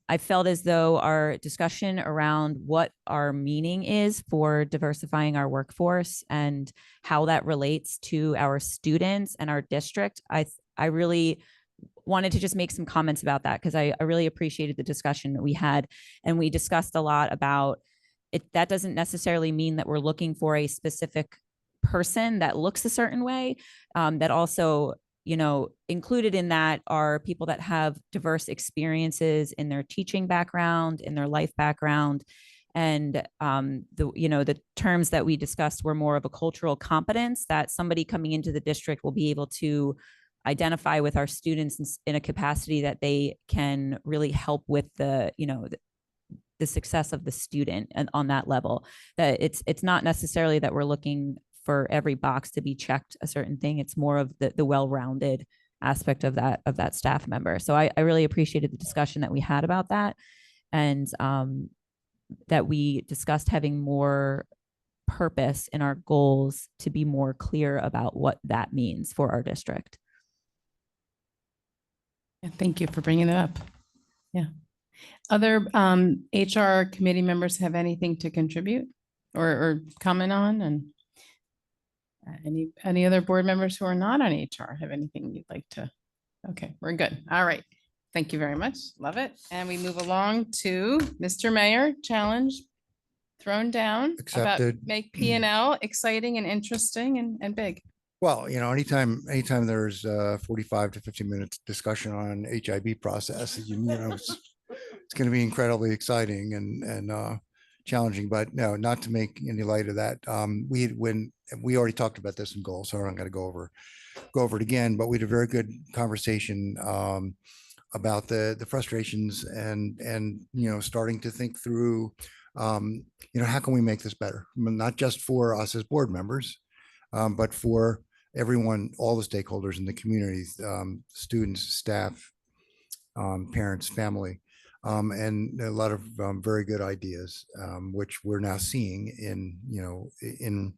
I felt as though our discussion around what our meaning is for diversifying our workforce and how that relates to our students and our district, I really wanted to just make some comments about that, because I really appreciated the discussion that we had. And we discussed a lot about it. That doesn't necessarily mean that we're looking for a specific person that looks a certain way. That also, included in that are people that have diverse experiences in their teaching background, in their life background. And the terms that we discussed were more of a cultural competence that somebody coming into the district will be able to identify with our students in a capacity that they can really help with the success of the student, and on that level. That it's not necessarily that we're looking for every box to be checked a certain thing. It's more of the well-rounded aspect of that staff member. So I really appreciated the discussion that we had about that, and that we discussed having more purpose in our goals to be more clear about what that means for our district. Thank you for bringing it up. Yeah. Other HR committee members have anything to contribute or comment on? And Any other board members who are not on HR have anything you'd like to? Okay, we're good. All right. Thank you very much. Love it. And we move along to Mr. Mayor, challenge thrown down about Accepted. make P&L exciting and interesting and big. Well, anytime there's 45 to 50 minutes discussion on HIB process, it's going to be incredibly exciting and challenging, but no, not to make any light of that. When we already talked about this in goals, so I'm not going to go over it again, but we had a very good conversation about the frustrations and starting to think through, how can we make this better? Not just for us as board members, but for everyone, all the stakeholders in the community, students, staff, parents, family, and a lot of very good ideas, which we're now seeing in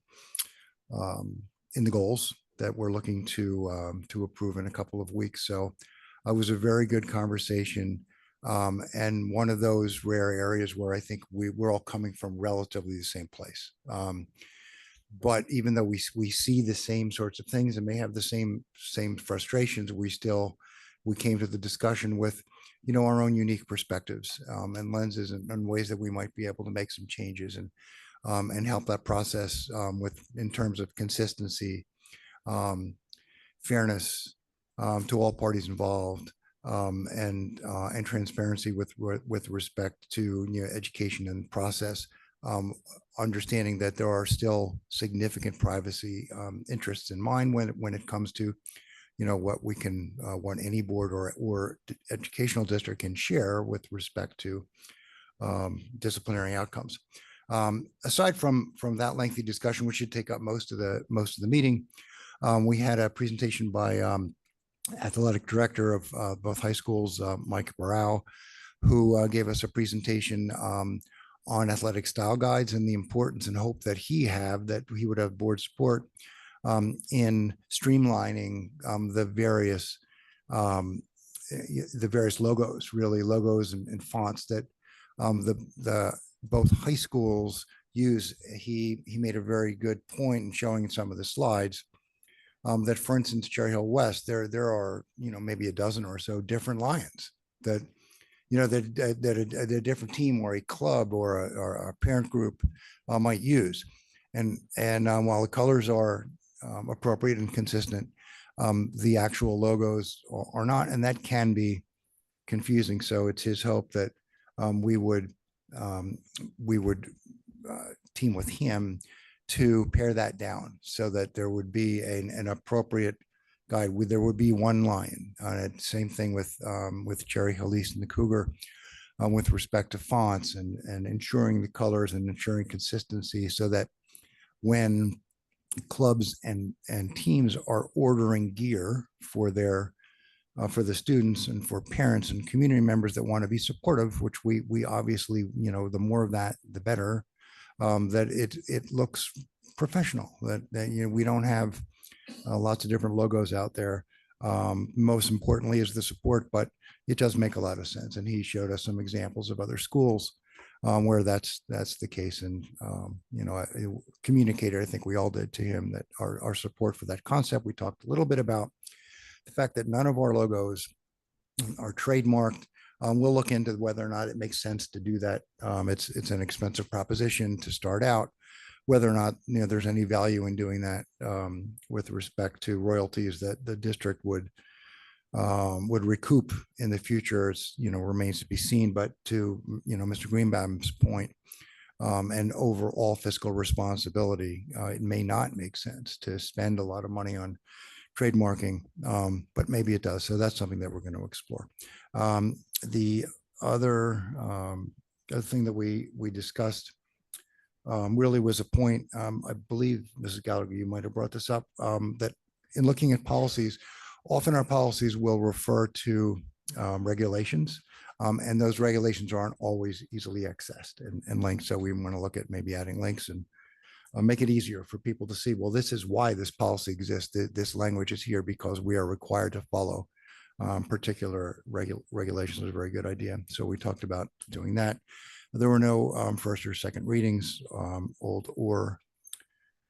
the goals that we're looking to approve in a couple of weeks. So it was a very good conversation, and one of those rare areas where I think we're all coming from relatively the same place. But even though we see the same sorts of things and may have the same frustrations, we came to the discussion with our own unique perspectives and lenses and ways that we might be able to make some changes and help that process in terms of consistency, fairness to all parties involved, and transparency with respect to education and process. Understanding that there are still significant privacy interests in mind when it comes to what any board or educational district can share with respect to disciplinary outcomes. Aside from that lengthy discussion, which should take up most of the meeting, we had a presentation by athletic director of both high schools, Mike Barrow, who gave us a presentation on athletic style guides and the importance and hope that he would have board support in streamlining the various logos and fonts that the both high schools use. He made a very good point in showing some of the slides that, for instance, Cherry Hill West, there are maybe a dozen or so different lions that that a different team or a club or a parent group might use. And while the colors are appropriate and consistent, the actual logos are not, and that can be confusing. So it's his hope that we would team with him to pare that down so that there would be an appropriate guide. There would be one lion. Same thing with Cherry Hill East and the Cougar, with respect to fonts and ensuring the colors and ensuring consistency, so that when clubs and teams are ordering gear for the students and for parents and community members that want to be supportive, which we obviously, the more of that, the better, that it looks professional, that we don't have lots of different logos out there. Most importantly is the support, but it does make a lot of sense. And he showed us some examples of other schools where that's the case. And, I communicated, I think we all did to him, that our support for that concept. We talked a little bit about the fact that none of our logos are trademarked. We'll look into whether or not it makes sense to do that. It's an expensive proposition to start out, whether or not there's any value in doing that with respect to royalties that the district would recoup in the future. Remains to be seen. But to Mr. Greenbaum's point, and overall fiscal responsibility, it may not make sense to spend a lot of money on trademarking, but maybe it does. So that's something that we're going to explore. The other thing that we discussed really was a point, I believe, Mrs. Gallagher, you might have brought this up, that in looking at policies, often our policies will refer to regulations, and those regulations aren't always easily accessed and linked. So we want to look at maybe adding links and make it easier for people to see, well, this is why this policy exists. This language is here because we are required to follow particular regulations. Is a very good idea. So we talked about doing that. There were no first or second readings, old or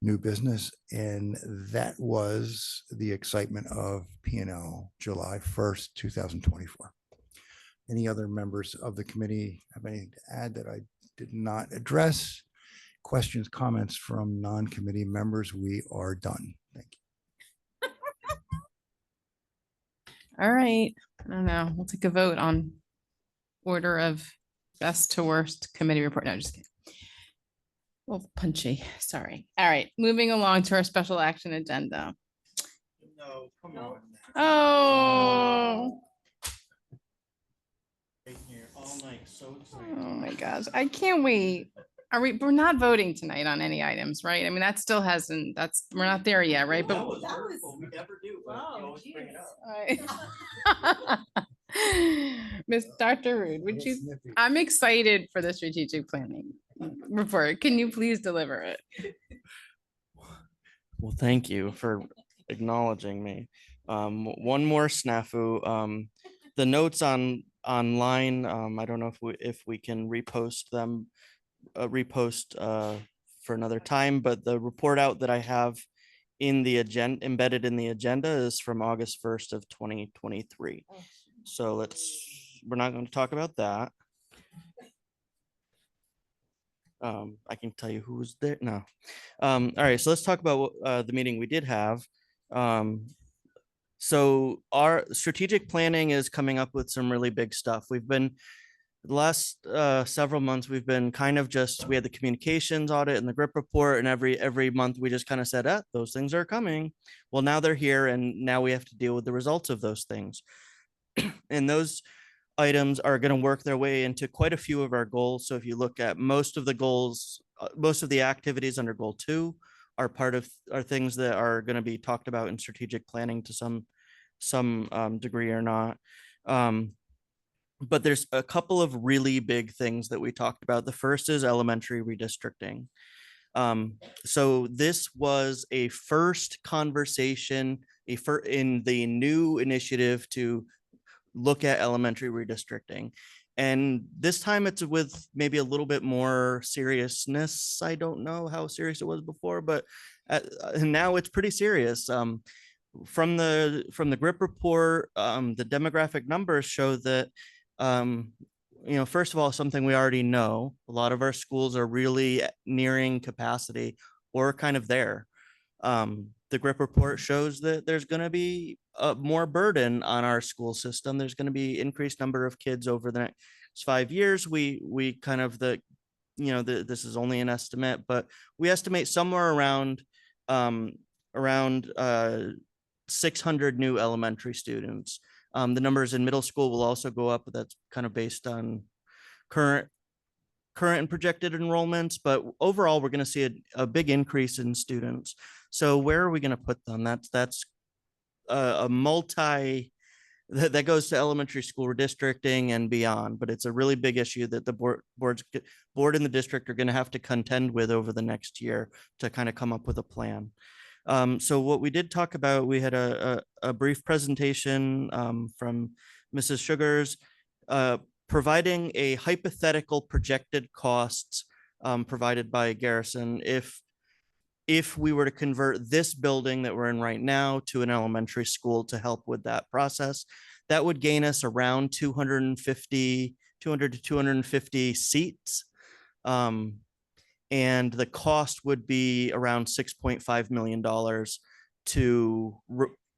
new business, and that was the excitement of P&L July 1st, 2024. Any other members of the committee have anything to add that I did not address? Questions, comments from non-committee members? We are done. Thank you. All right, I don't know. We'll take a vote on order of best to worst committee report. No, just kidding. Well, punchy, sorry. All right, moving along to our special action agenda. No, come on. Oh, Here all night, so excited. oh my gosh, I can't wait. We're not voting tonight on any items, right? I mean, that still hasn't, we're not there yet, right? But We never do, but you always bring it up. Miss Dr. Rude, I'm excited for the strategic planning report. Can you please deliver it? Well, thank you for acknowledging me. One more snafu. The notes online, I don't know if we can repost them, for another time, but the report out that I have in the agenda, embedded in the agenda, is from August 1st of 2023. So we're not going to talk about that. I can tell you who was there. No. All right, so let's talk about the meeting we did have. So our strategic planning is coming up with some really big stuff. We've been, the last several months, we've been kind of we had the communications audit and the GRIP report, and every month we just kind of said, those things are coming. Well, now they're here, and now we have to deal with the results of those things. And those items are going to work their way into quite a few of our goals. So if you look at most of the goals, most of the activities under goal 2 are things that are going to be talked about in strategic planning to some degree or not. But there's a couple of really big things that we talked about. The first is elementary redistricting. So this was a first conversation in the new initiative to look at elementary redistricting. And this time it's with maybe a little bit more seriousness. I don't know how serious it was before, but now it's pretty serious. From the GRIP report, the demographic numbers show that, first of all, something we already know, a lot of our schools are really nearing capacity or kind of there. The GRIP report shows that there's going to be more burden on our school system. There's going to be increased number of kids over the next 5 years. We kind of this is only an estimate, but we estimate somewhere around 600 new elementary students. The numbers in middle school will also go up, but that's kind of based on current and projected enrollments. But overall, we're going to see a big increase in students. So where are we going to put them? That's a multi that goes to elementary school redistricting and beyond. But it's a really big issue that the board and the district are going to have to contend with over the next year to kind of come up with a plan. So what we did talk about, we had a brief presentation from Mrs. Sugars, providing a hypothetical projected costs provided by Garrison if we were to convert this building that we're in right now to an elementary school to help with that process. That would gain us around 200 to 250 seats. And the cost would be around $6.5 million to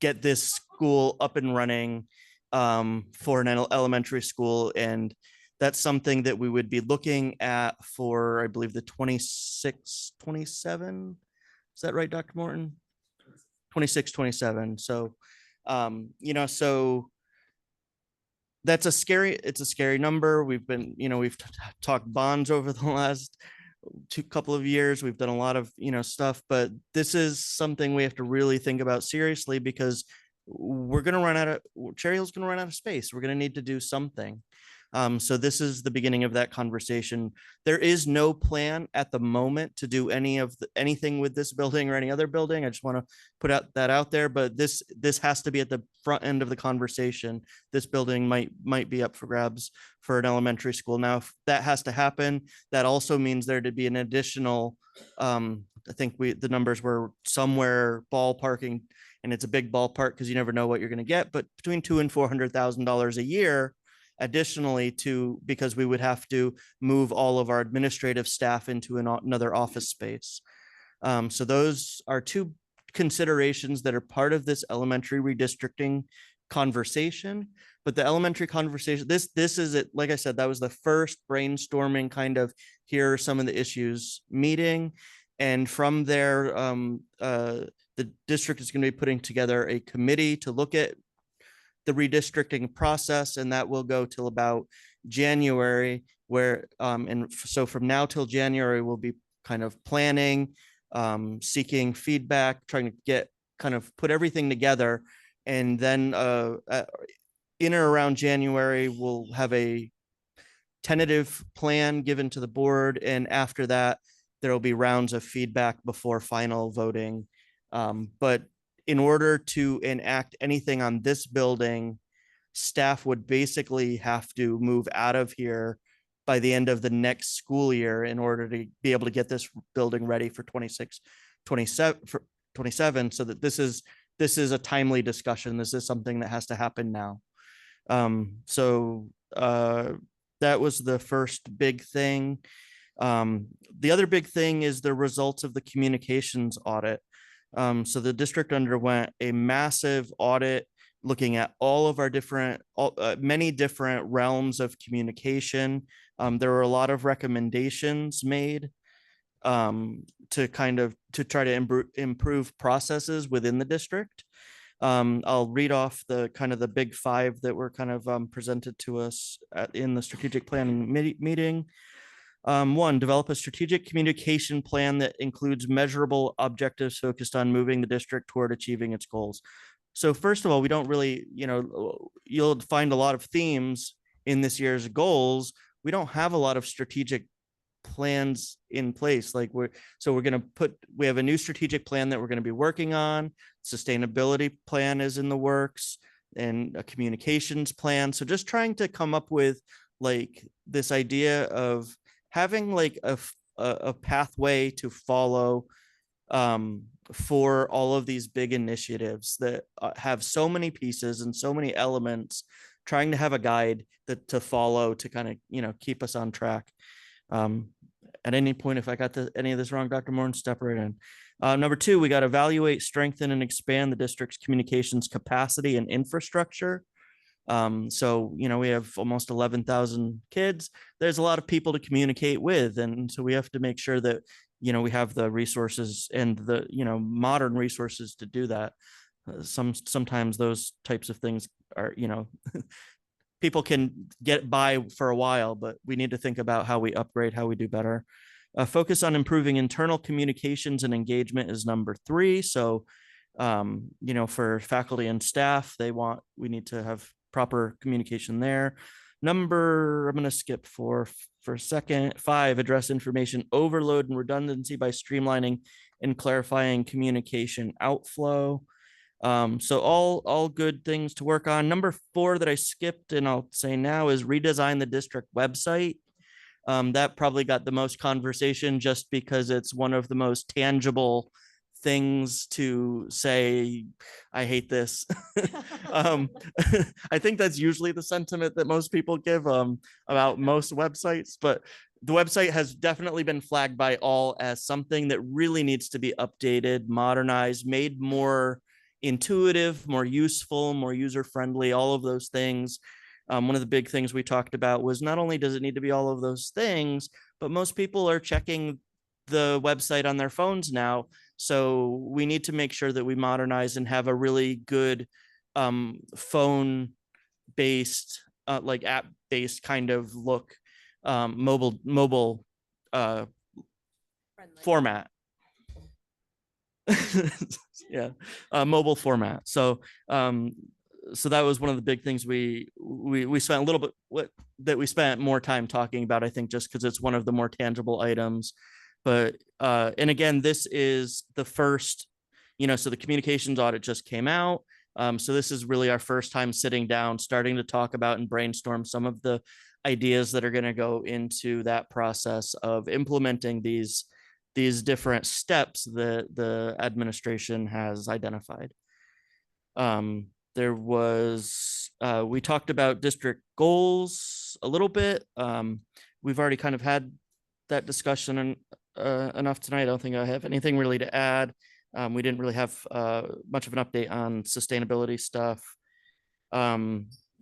get this school up and running for an elementary school. And that's something that we would be looking at for, I believe, the 26, 27. Is that right, Dr. Morton? 26, 27. So, so it's a scary number. We've been, we've talked bonds over the last couple of years. We've done a lot of, stuff, but this is something we have to really think about seriously, because we're going to run out of, Cherry Hill's going to run out of space. We're going to need to do something. So this is the beginning of that conversation. There is no plan at the moment to do anything with this building or any other building. I just want to put that out there, but this has to be at the front end of the conversation. This building might be up for grabs for an elementary school. Now, if that has to happen, that also means there to be an additional I think the numbers were somewhere ballparking, and it's a big ballpark because you never know what you're going to get, but between $200,000 and $400,000 a year additionally because we would have to move all of our administrative staff into another office space. So those are two considerations that are part of this elementary redistricting conversation. But the elementary conversation, this is it. Like I said, that was the first brainstorming kind of, here are some of the issues meeting. And from there, the district is going to be putting together a committee to look at the redistricting process, and that will go till about January, where so from now till January, we'll be kind of planning, seeking feedback, trying to put everything together. And then in or around January, we'll have a tentative plan given to the board. And after that, there will be rounds of feedback before final voting. But in order to enact anything on this building, staff would basically have to move out of here by the end of the next school year in order to be able to get this building ready for 27, so that this is a timely discussion. This is something that has to happen now. So that was the first big thing. The other big thing is the results of the communications audit. So the district underwent a massive audit looking at all of our many different realms of communication. There were a lot of recommendations made to try to improve processes within the district. I'll read off the big five that were presented to us in the strategic planning meeting. One, develop a strategic communication plan that includes measurable objectives focused on moving the district toward achieving its goals. So first of all, we don't really, you'll find a lot of themes in this year's goals. We don't have a lot of strategic plans in place. We have a new strategic plan that we're going to be working on. Sustainability plan is in the works, and a communications plan. So just trying to come up with this idea of having a pathway to follow for all of these big initiatives that have so many pieces and so many elements, trying to have a guide to follow to keep us on track. At any point, if I got any of this wrong, Dr. Moore, step right in. Number two, we got to evaluate, strengthen, and expand the district's communications capacity and infrastructure. So, we have almost 11,000 kids. There's a lot of people to communicate with. And so we have to make sure that, we have the resources and the, modern resources to do that. Sometimes those types of things are, people can get by for a while, but we need to think about how we upgrade, how we do better. Focus on improving internal communications and engagement is number three. So, for faculty and staff, we need to have proper communication there. I'm going to skip for a second. 5, address information overload and redundancy by streamlining and clarifying communication outflow. So all good things to work on. Number 4 that I skipped, and I'll say now, is redesign the district website. That probably got the most conversation just because it's one of the most tangible things to say, I hate this. I think that's usually the sentiment that most people give about most websites, but the website has definitely been flagged by all as something that really needs to be updated, modernized, made more intuitive, more useful, more user-friendly, all of those things. One of the big things we talked about was not only does it need to be all of those things, but most people are checking the website on their phones now. So we need to make sure that we modernize and have a really good phone-based, app-based kind of look, mobile format. Yeah, mobile format. So that was one of the big things we spent a little bit we spent more time talking about, I think, just because it's one of the more tangible items. But and again, this is the first, so the communications audit just came out. So this is really our first time sitting down, starting to talk about and brainstorm some of the ideas that are going to go into that process of implementing these these different steps that the administration has identified. There was, we talked about district goals a little bit. We've already kind of had that discussion enough tonight. I don't think I have anything really to add. We didn't really have much of an update on sustainability stuff.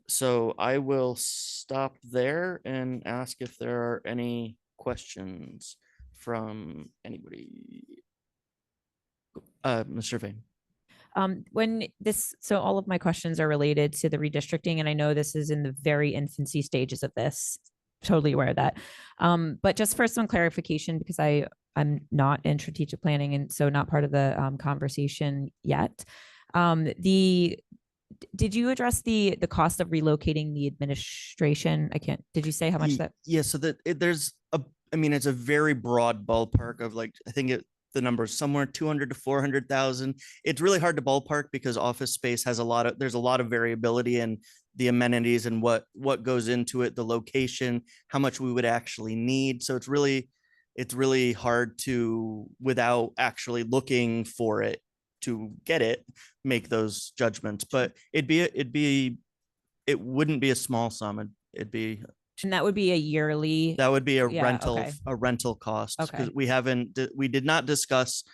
So I will stop there and ask if there are any questions from anybody. Mr. Vane. So all of my questions are related to the redistricting, and I know this is in the very infancy stages of this. Totally aware of that. But just for some clarification, because I'm not in strategic planning and so not part of the conversation yet. Did you address the cost of relocating the administration? Did you say how much that? Yeah, so I mean, it's a very broad ballpark of like, I think the number is somewhere 200 to 400,000. It's really hard to ballpark because office space has there's a lot of variability in the amenities and what goes into it, the location, how much we would actually need. So it's really hard to, without actually looking for it to get it, make those judgments. But it wouldn't be a small sum. It'd be. And that would be a yearly. That would be a okay. rental cost. Okay. Because we did not discuss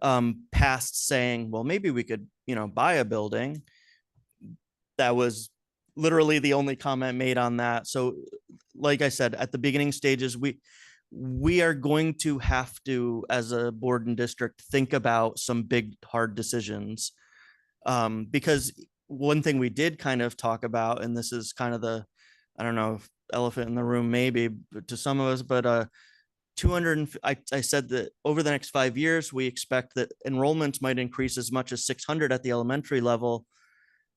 past saying, well, maybe we could, buy a building. That was literally the only comment made on that. So like I said, at the beginning stages, we are going to have to, as a board and district, think about some big, hard decisions. Because one thing we did kind of talk about, and this is kind of I don't know, elephant in the room, maybe to some of us, but I said that over the next 5 years, we expect that enrollments might increase as much as 600 at the elementary level.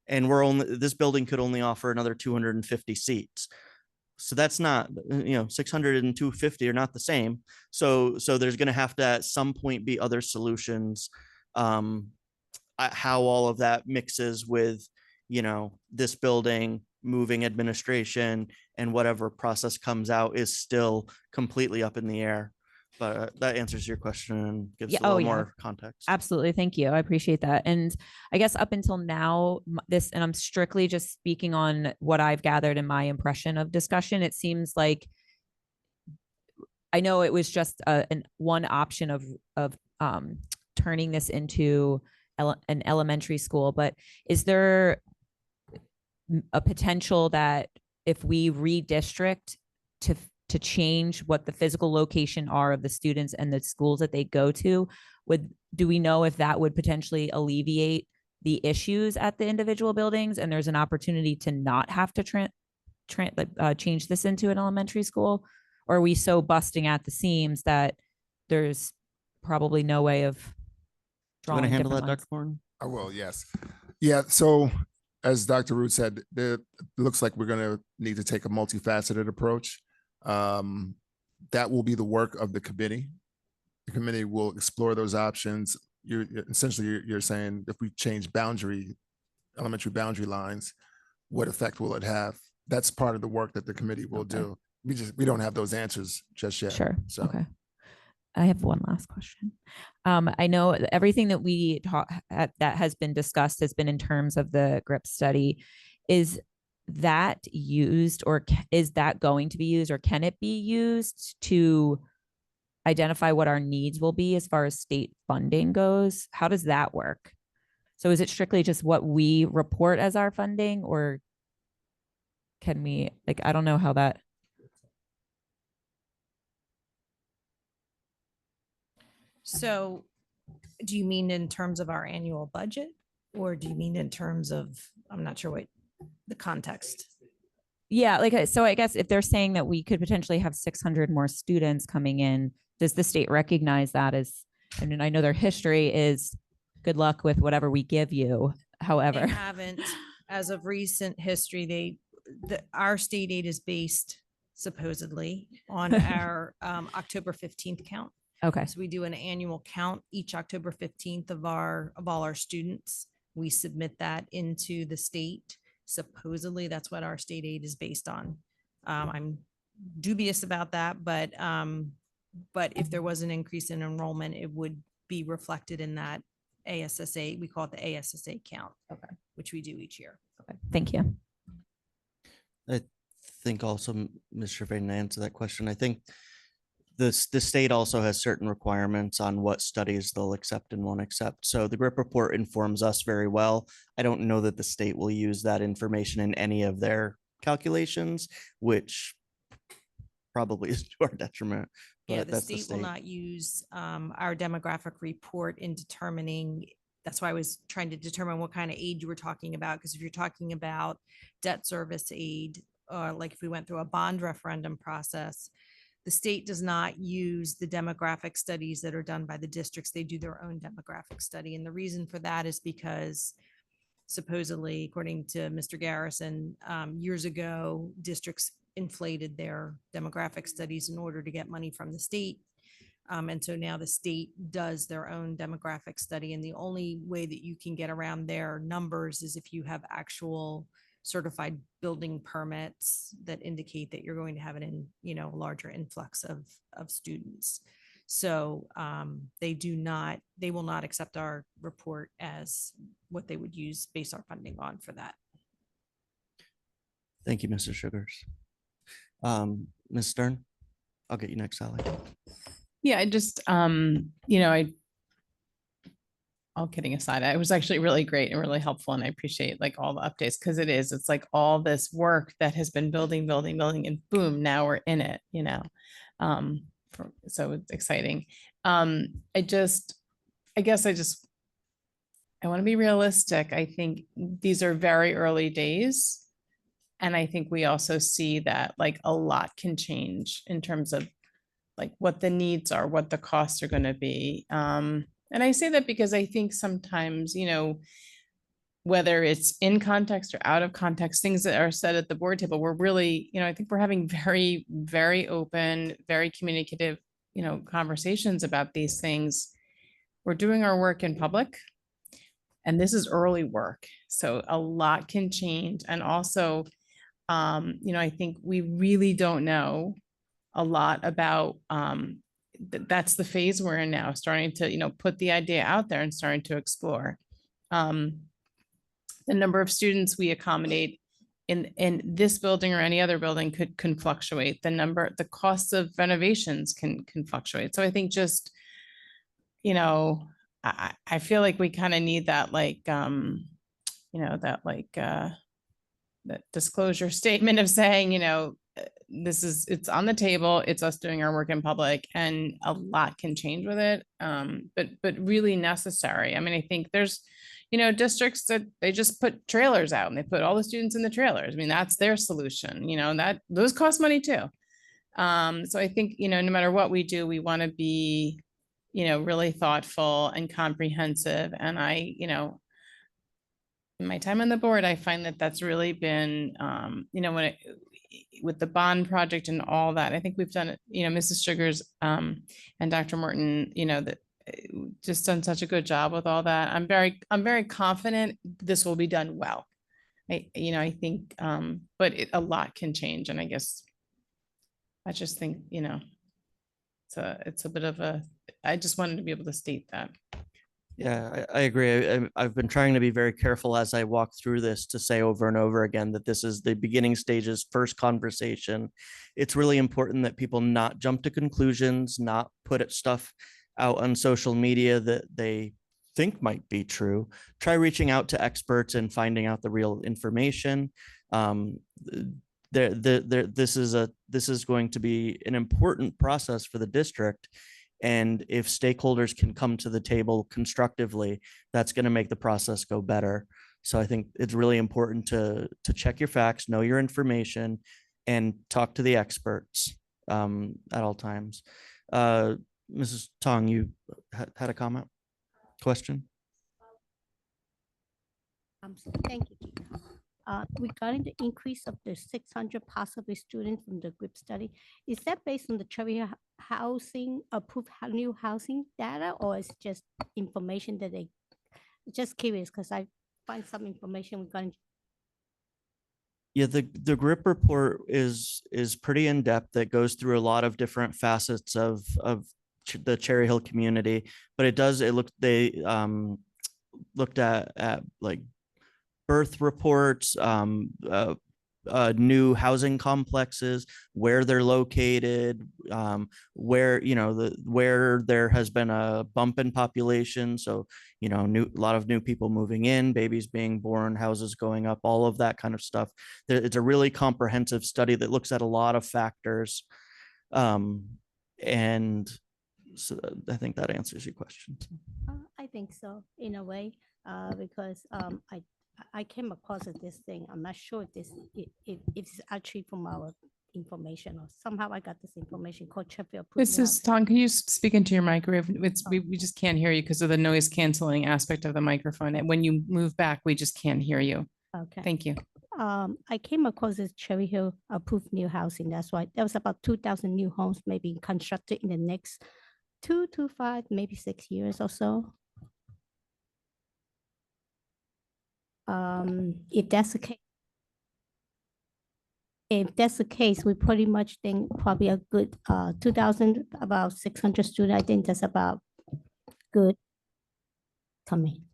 And this building could only offer another 250 seats. So that's not, 600 and 250 are not the same. So there's going to have to at some point be other solutions. How all of that mixes with, this building, moving administration, and whatever process comes out is still completely up in the air. But that answers your question and gives a little more context. Absolutely. Thank you. I appreciate that. And I guess up until now, and I'm strictly just speaking on what I've gathered in my impression of discussion, it seems like, I know it was just one option of turning this into an elementary school, but is there a potential that if we redistrict to change what the physical location are of the students and the schools that they go to, do we know if that would potentially alleviate the issues at the individual buildings and there's an opportunity to not have to change this into an elementary school? Or are we so busting at the seams that there's probably no way of drawing You want to handle that, different Dr. Morton? I will, yes. Yeah, so as Dr. Root said, it looks like we're going to need to take a multifaceted approach. That will be the work of the committee. The committee will explore those options. You're saying if we change elementary boundary lines, what effect will it have? That's part of the work that the committee will do. We don't have those answers just yet. Sure. So. Okay. I have one last question. I know everything that we that has been discussed has been in terms of the GRIP study. Is that used, or is that going to be used, or can it be used to identify what our needs will be as far as state funding goes? How does that work? So is it strictly just what we report as our funding, or can we, I don't know how that. So do you mean in terms of our annual budget, or do you mean in terms of, I'm not sure what the context? Yeah, so I guess if they're saying that we could potentially have 600 more students coming in, does the state recognize that as, and I know their history is good luck with whatever we give you. However, They haven't, as of recent history, our state aid is based supposedly on our October 15th count. Okay. So we do an annual count each October 15th of all our students. We submit that into the state. Supposedly that's what our state aid is based on. I'm dubious about that, but But if there was an increase in enrollment, it would be reflected in that ASSA, we call it the ASSA count. Okay. Which we do each year. Okay, thank you. I think also, Ms. Gervais, to answer that question, I think the state also has certain requirements on what studies they'll accept and won't accept. So the GRIP report informs us very well. I don't know that the state will use that information in any of their calculations, which probably is to our detriment. Yeah, But the that's state will not use our demographic report in determining, that's why I was trying to determine what kind of aid you were talking about. Because if you're talking about debt service aid, or like if we went through a bond referendum process, the state does not use the demographic studies that are done by the districts. They do their own demographic study. And the reason for that is because supposedly, according to Mr. Garrison, years ago, districts inflated their demographic studies in order to get money from the state. And so now the state does their own demographic study. And the only way that you can get around their numbers is if you have actual certified building permits that indicate that you're going to have a larger influx of students. So they will not accept our report as what they would use base our funding on for that. Thank you, Mr. Sugars. Ms. Stern, I'll get you next, Sally. Yeah, I just, all kidding aside, it was actually really great and really helpful. And I appreciate like all the updates because it's like all this work that has been building, and boom, now we're in it, so it's exciting. I want to be realistic. I think these are very early days. And I think we also see that like a lot can change in terms of like what the needs are, what the costs are going to be. And I say that because I think sometimes, whether it's in context or out of context, things that are said at the board table, we're really, I think we're having very, very open, very communicative, conversations about these things. We're doing our work in public. And this is early work. So a lot can change. And also, I think we really don't know a lot about, that's the phase we're in now, starting to, put the idea out there and starting to explore. The number of students we accommodate in this building or any other building can fluctuate. The costs of renovations can fluctuate. So I think just, I feel like we kind of need that that disclosure statement of saying, it's on the table, it's us doing our work in public and a lot can change with it. But really necessary. I mean, I think there's, districts that they just put trailers out and they put all the students in the trailers. I mean, that's their solution, that those cost money too. So I think, no matter what we do, we want to be, really thoughtful and comprehensive. And in my time on the board, I find that that's really been, with the bond project and all that, I think we've done it, Mrs. Sugars and Dr. Morton, that just done such a good job with all that. I'm very confident this will be done well. I think, but a lot can change. And I guess I just think, it's a bit of I just wanted to be able to state that. Yeah, I agree. I've been trying to be very careful as I walk through this to say over and over again that this is the beginning stages, first conversation. It's really important that people not jump to conclusions, not put stuff out on social media that they think might be true. Try reaching out to experts and finding out the real information. This is going to be an important process for the district. And if stakeholders can come to the table constructively, that's going to make the process go better. So I think it's really important to check your facts, know your information, and talk to the experts at all times. Mrs. Tong, you had a comment, question? Thank you, Gina. Regarding the increase of the 600 possibly students from the group study, is that based on the Cherry housing, approved new housing data, or is just information that just curious because I find some information regarding. Yeah, the GRIP report is pretty in depth. It goes through a lot of different facets of the Cherry Hill community, but they looked at like birth reports, new housing complexes, where they're located, where, where there has been a bump in population. So, a lot of new people moving in, babies being born, houses going up, all of that kind of stuff. It's a really comprehensive study that looks at a lot of factors. And so I think that answers your question. I think so, in a way, because I came across this thing. I'm not sure it's actually from our information, or somehow I got this information called Sheffield. This is Tom. Can you speak into your microphone? We just can't hear you because of the noise canceling aspect of the microphone. And when you move back, we just can't hear you. Okay. Thank you. I came across this Cherry Hill approved new housing. That's why there was about 2,000 new homes maybe constructed in the next 2 to 5, maybe 6 years or so. If that's the case, we pretty much think probably a good 2,000, about 600 students. I think that's about good coming.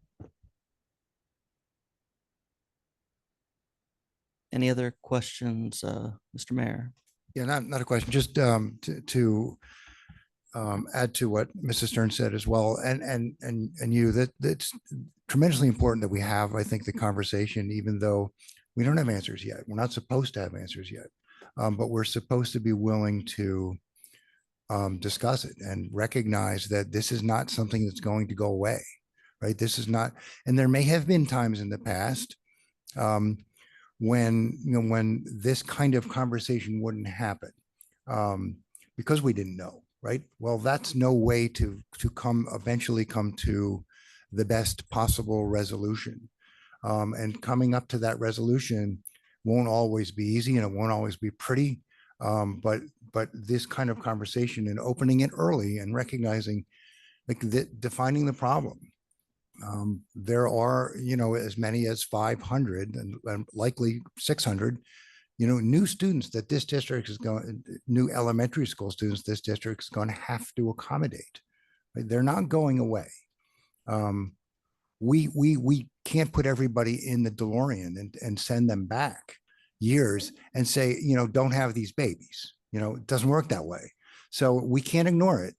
Any other questions, Mr. Mayor? Yeah, not a question, just to add to what Mrs. Stern said as well, and you, that's tremendously important that we have, I think, the conversation, even though we don't have answers yet. We're not supposed to have answers yet, but we're supposed to be willing to discuss it and recognize that this is not something that's going to go away, right? This is not, and there may have been times in the past when this kind of conversation wouldn't happen because we didn't know, right? Well, that's no way to eventually come to the best possible resolution. And coming up to that resolution won't always be easy, and it won't always be pretty. But this kind of conversation and opening it early and recognizing, like, defining the problem. There are, as many as 500 and likely 600, new students that this district is new elementary school students this district is going to have to accommodate. Right? They're not going away. We can't put everybody in the DeLorean and send them back years and say, don't have these babies. It doesn't work that way. So we can't ignore it.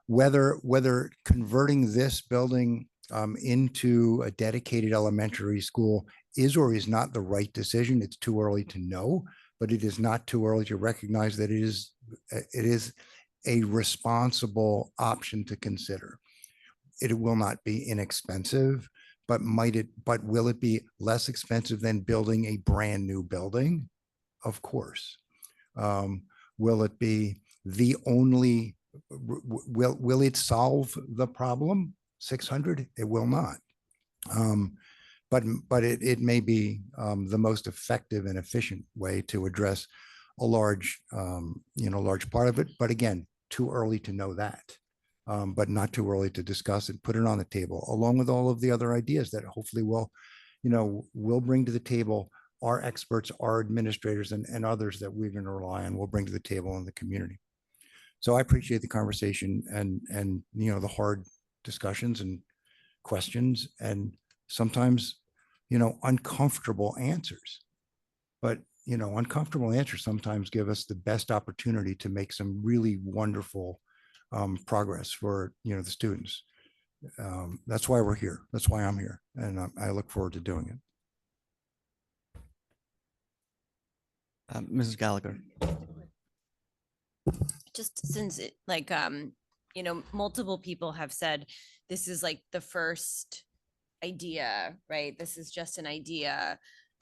Whether converting this building into a dedicated elementary school is or is not the right decision, it's too early to know, but it is not too early to recognize that it is a responsible option to consider. It will not be inexpensive, but will it be less expensive than building a brand new building? Of course. Will it be the only, will it solve the problem? 600? It will not. But it may be the most effective and efficient way to address a large part of it. But again, too early to know that. But not too early to discuss and put it on the table, along with all of the other ideas that hopefully we'll bring to the table. Our experts, our administrators, and others that we're going to rely on will bring to the table in the community. So I appreciate the conversation and the hard discussions and questions and sometimes uncomfortable answers. But uncomfortable answers sometimes give us the best opportunity to make some really wonderful progress for the students. That's why we're here. That's why I'm here, and I look forward to doing it. Mrs. Gallagher. Just since multiple people have said this is like the first idea, right? This is just an idea.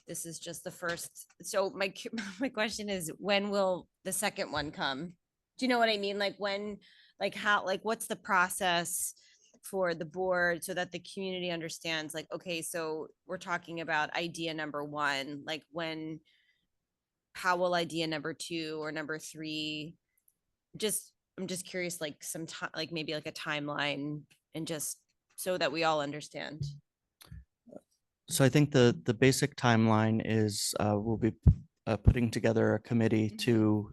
This is just the first. So my question is, when will the second one come? Do you know what I mean? Like when, like how, like what's the process for the board so that the community understands, like, okay, so we're talking about idea number 1, like when, how will idea number 2 or number 3, I'm just curious, like some time, like maybe like a timeline, and just so that we all understand. So I think the basic timeline is we'll be putting together a committee to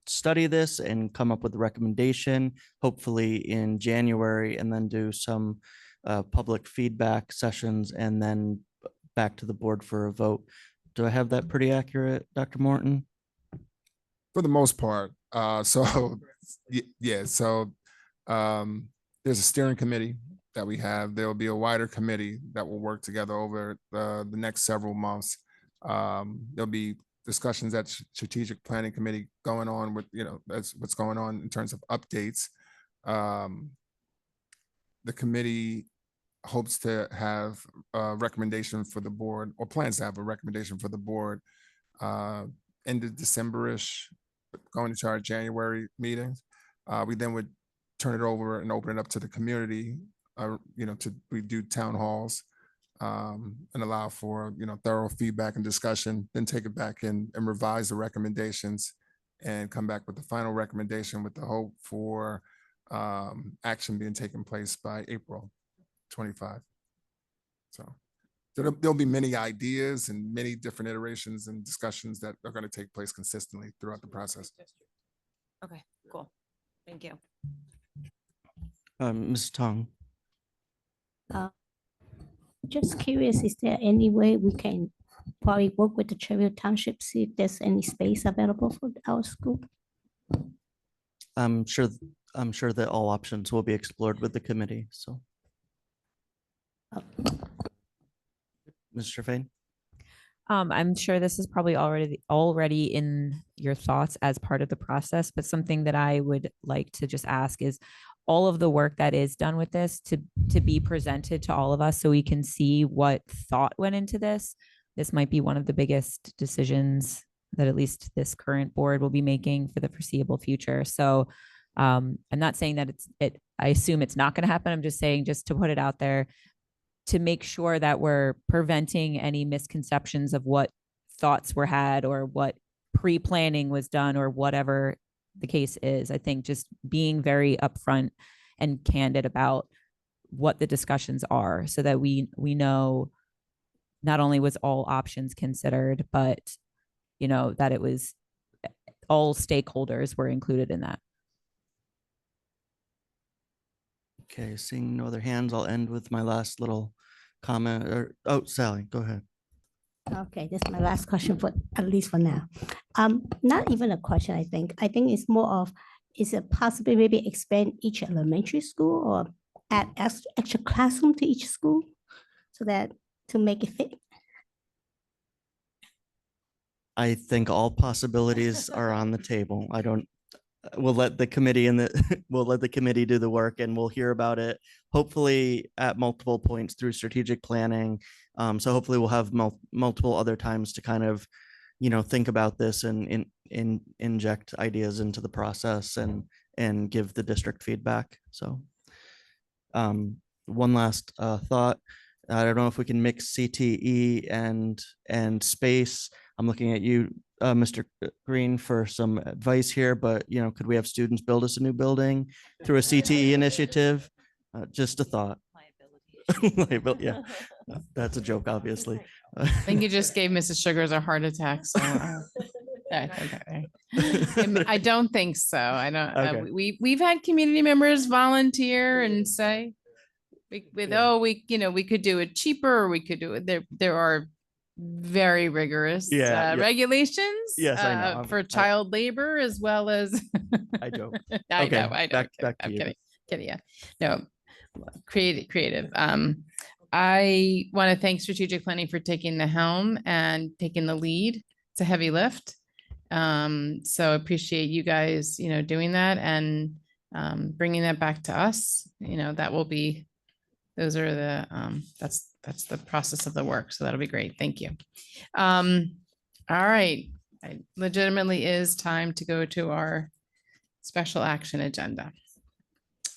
study this and come up with a recommendation, hopefully in January, and then do some public feedback sessions and then back to the board for a vote. Do I have that pretty accurate, Dr. Morton? For the most part. So yeah, so there's a steering committee that we have. There will be a wider committee that will work together over the next several months. There'll be discussions at strategic planning committee going on with, that's what's going on in terms of updates. The committee hopes to have a recommendation for the board, or plans to have a recommendation for the board end of December-ish, going into our January meetings. We then would turn it over and open it up to the community, we do town halls and allow for, thorough feedback and discussion, then take it back in and revise the recommendations and come back with the final recommendation with the hope for action being taken place by April 25. So there'll be many ideas and many different iterations and discussions that are going to take place consistently throughout the process. Okay, cool. Thank you. Ms. Tong. Just curious, is there any way we can probably work with the Cherry Township, see if there's any space available for our school? I'm sure that all options will be explored with the committee, so. Mr. Fain? I'm sure this is probably already in your thoughts as part of the process, but something that I would like to just ask is all of the work that is done with this to be presented to all of us so we can see what thought went into this. This might be one of the biggest decisions that at least this current board will be making for the foreseeable future. So I'm not saying that I assume it's not going to happen. I'm just saying, just to put it out there, to make sure that we're preventing any misconceptions of what thoughts were had or what pre-planning was done or whatever the case is. I think just being very upfront and candid about what the discussions are so that we know not only was all options considered, but that it was all stakeholders were included in that. Okay, seeing no other hands, I'll end with my last little comment. Sally, go ahead. Okay, this is my last question for at least for now. Not even a question, I think. I think it's more of, is it possible maybe expand each elementary school or add extra classroom to each school so that to make it fit? I think all possibilities are on the table. We'll let the committee we'll let the committee do the work, and we'll hear about it hopefully at multiple points through strategic planning. So hopefully we'll have multiple other times to kind of, think about this and inject ideas into the process and give the district feedback. So one last thought. I don't know if we can mix CTE and space. I'm looking at you, Mr. Green, for some advice here, but could we have students build us a new building through a CTE initiative? Just a thought. Liability, yeah, that's a joke, obviously. I think you just gave Mrs. Sugars a heart attack. So I don't think so. I don't. Okay. We've had community members volunteer and say, we could do it cheaper, or we could do it. There are very rigorous regulations Yes, I know. for child labor as well as. I joke. I Okay, know. back to I'm you. kidding. Yeah. No, creative. I want to thank strategic planning for taking the helm and taking the lead. It's a heavy lift. So I appreciate you guys, doing that and bringing that back to us. That will be, those are the, that's the process of the work. So that'll be great. Thank you. All right. It legitimately is time to go to our special action agenda.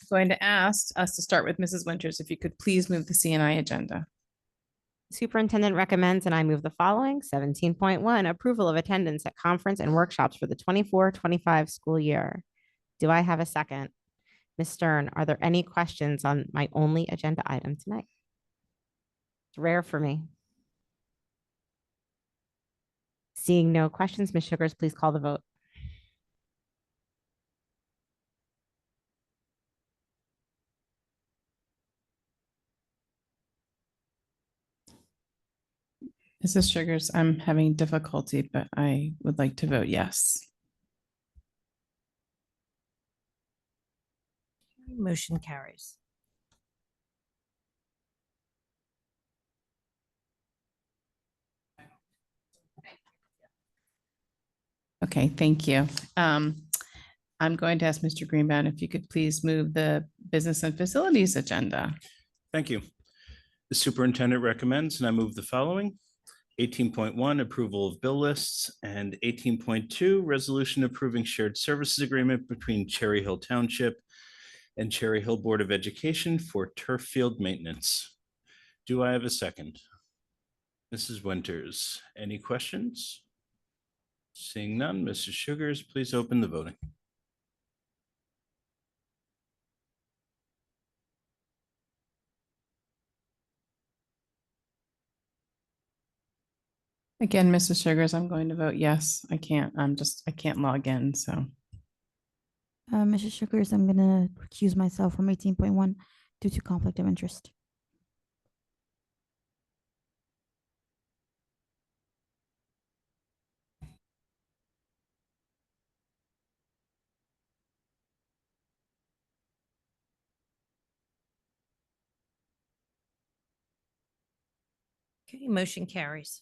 Going to ask us to start with Mrs. Winters, if you could please move the CNI agenda. Superintendent recommends, and I move the following. 17.1, approval of attendance at conference and workshops for the 24-25 school year. Do I have a second? Ms. Stern, are there any questions on my only agenda item tonight? It's rare for me. Seeing no questions, Ms. Sugars, please call the vote. Mrs. Sugars, I'm having difficulty, but I would like to vote yes. Motion carries. Okay, thank you. I'm going to ask Mr. Greenbaum if you could please move the business and facilities agenda. Thank you. The superintendent recommends, and I move the following. 18.1, approval of bill lists, and 18.2, resolution approving shared services agreement between Cherry Hill Township and Cherry Hill Board of Education for turf field maintenance. Do I have a second? Mrs. Winters, any questions? Seeing none, Mrs. Sugars, please open the voting. Again, Mrs. Sugars, I'm going to vote yes. I can't log in, so. Mrs. Sugars, I'm gonna recuse myself from 18.1 due to conflict of interest. Okay, motion carries.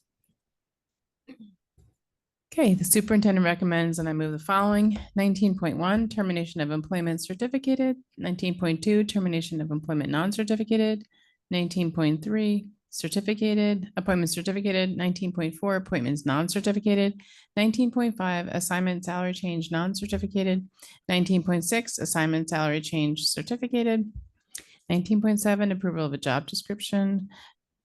Okay, the superintendent recommends, and I move the following. 19.1, termination of employment certificated. 19.2, termination of employment non-certificated. 19.3, certificated, appointment certificated. 19.4, appointments non-certificated. 19.5, assignment salary change non-certificated. 19.6, assignment salary change certificated. 19.7, approval of a job description.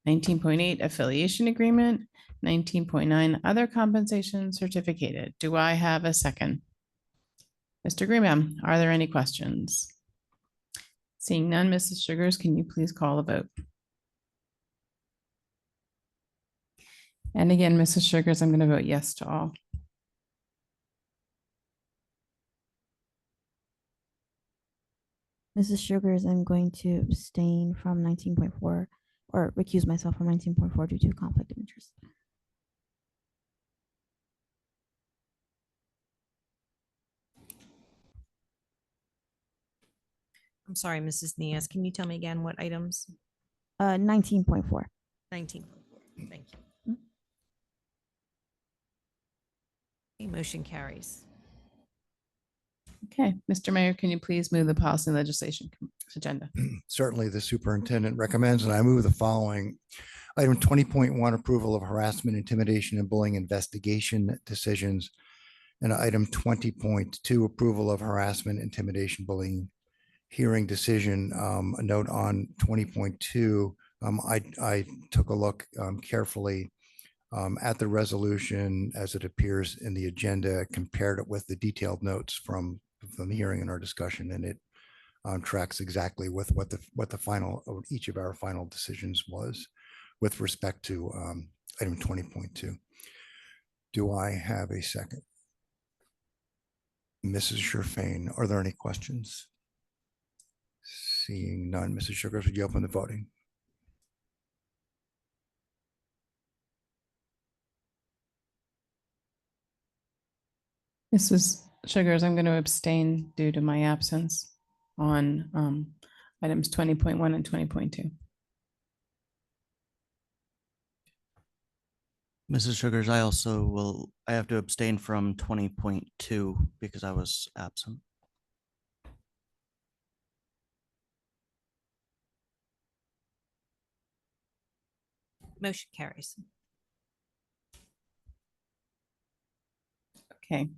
19.8, affiliation agreement. 19.9, other compensation certificated. Do I have a second? Mr. Greenbaum, are there any questions? Seeing none, Mrs. Sugars, can you please call the vote? And again, Mrs. Sugars, I'm going to vote yes to all. Mrs. Sugars, I'm going to abstain from 19.4 or recuse myself from 19.4 due to conflict of interest. I'm sorry, Mrs. Nias. Can you tell me again what items? 19.4. 19. Thank you. Okay, motion carries. Okay, Mr. Mayor, can you please move the policy and legislation agenda? Certainly, the superintendent recommends, and I move the following. Item 20.1, approval of harassment, intimidation, and bullying investigation decisions. And item 20.2, approval of harassment, intimidation, bullying hearing decision. A note on 20.2, I took a look carefully at the resolution as it appears in the agenda, compared it with the detailed notes from the hearing and our discussion, and it tracks exactly with what the final of each of our final decisions was with respect to item 20.2. Do I have a second? Mrs. Sherfain, are there any questions? Seeing none, Mrs. Sugars, would you open the voting? Mrs. Sugars, I'm going to abstain due to my absence on items 20.1 and 20.2. Mrs. Sugars, I have to abstain from 20.2 because I was absent. Motion carries. Okay.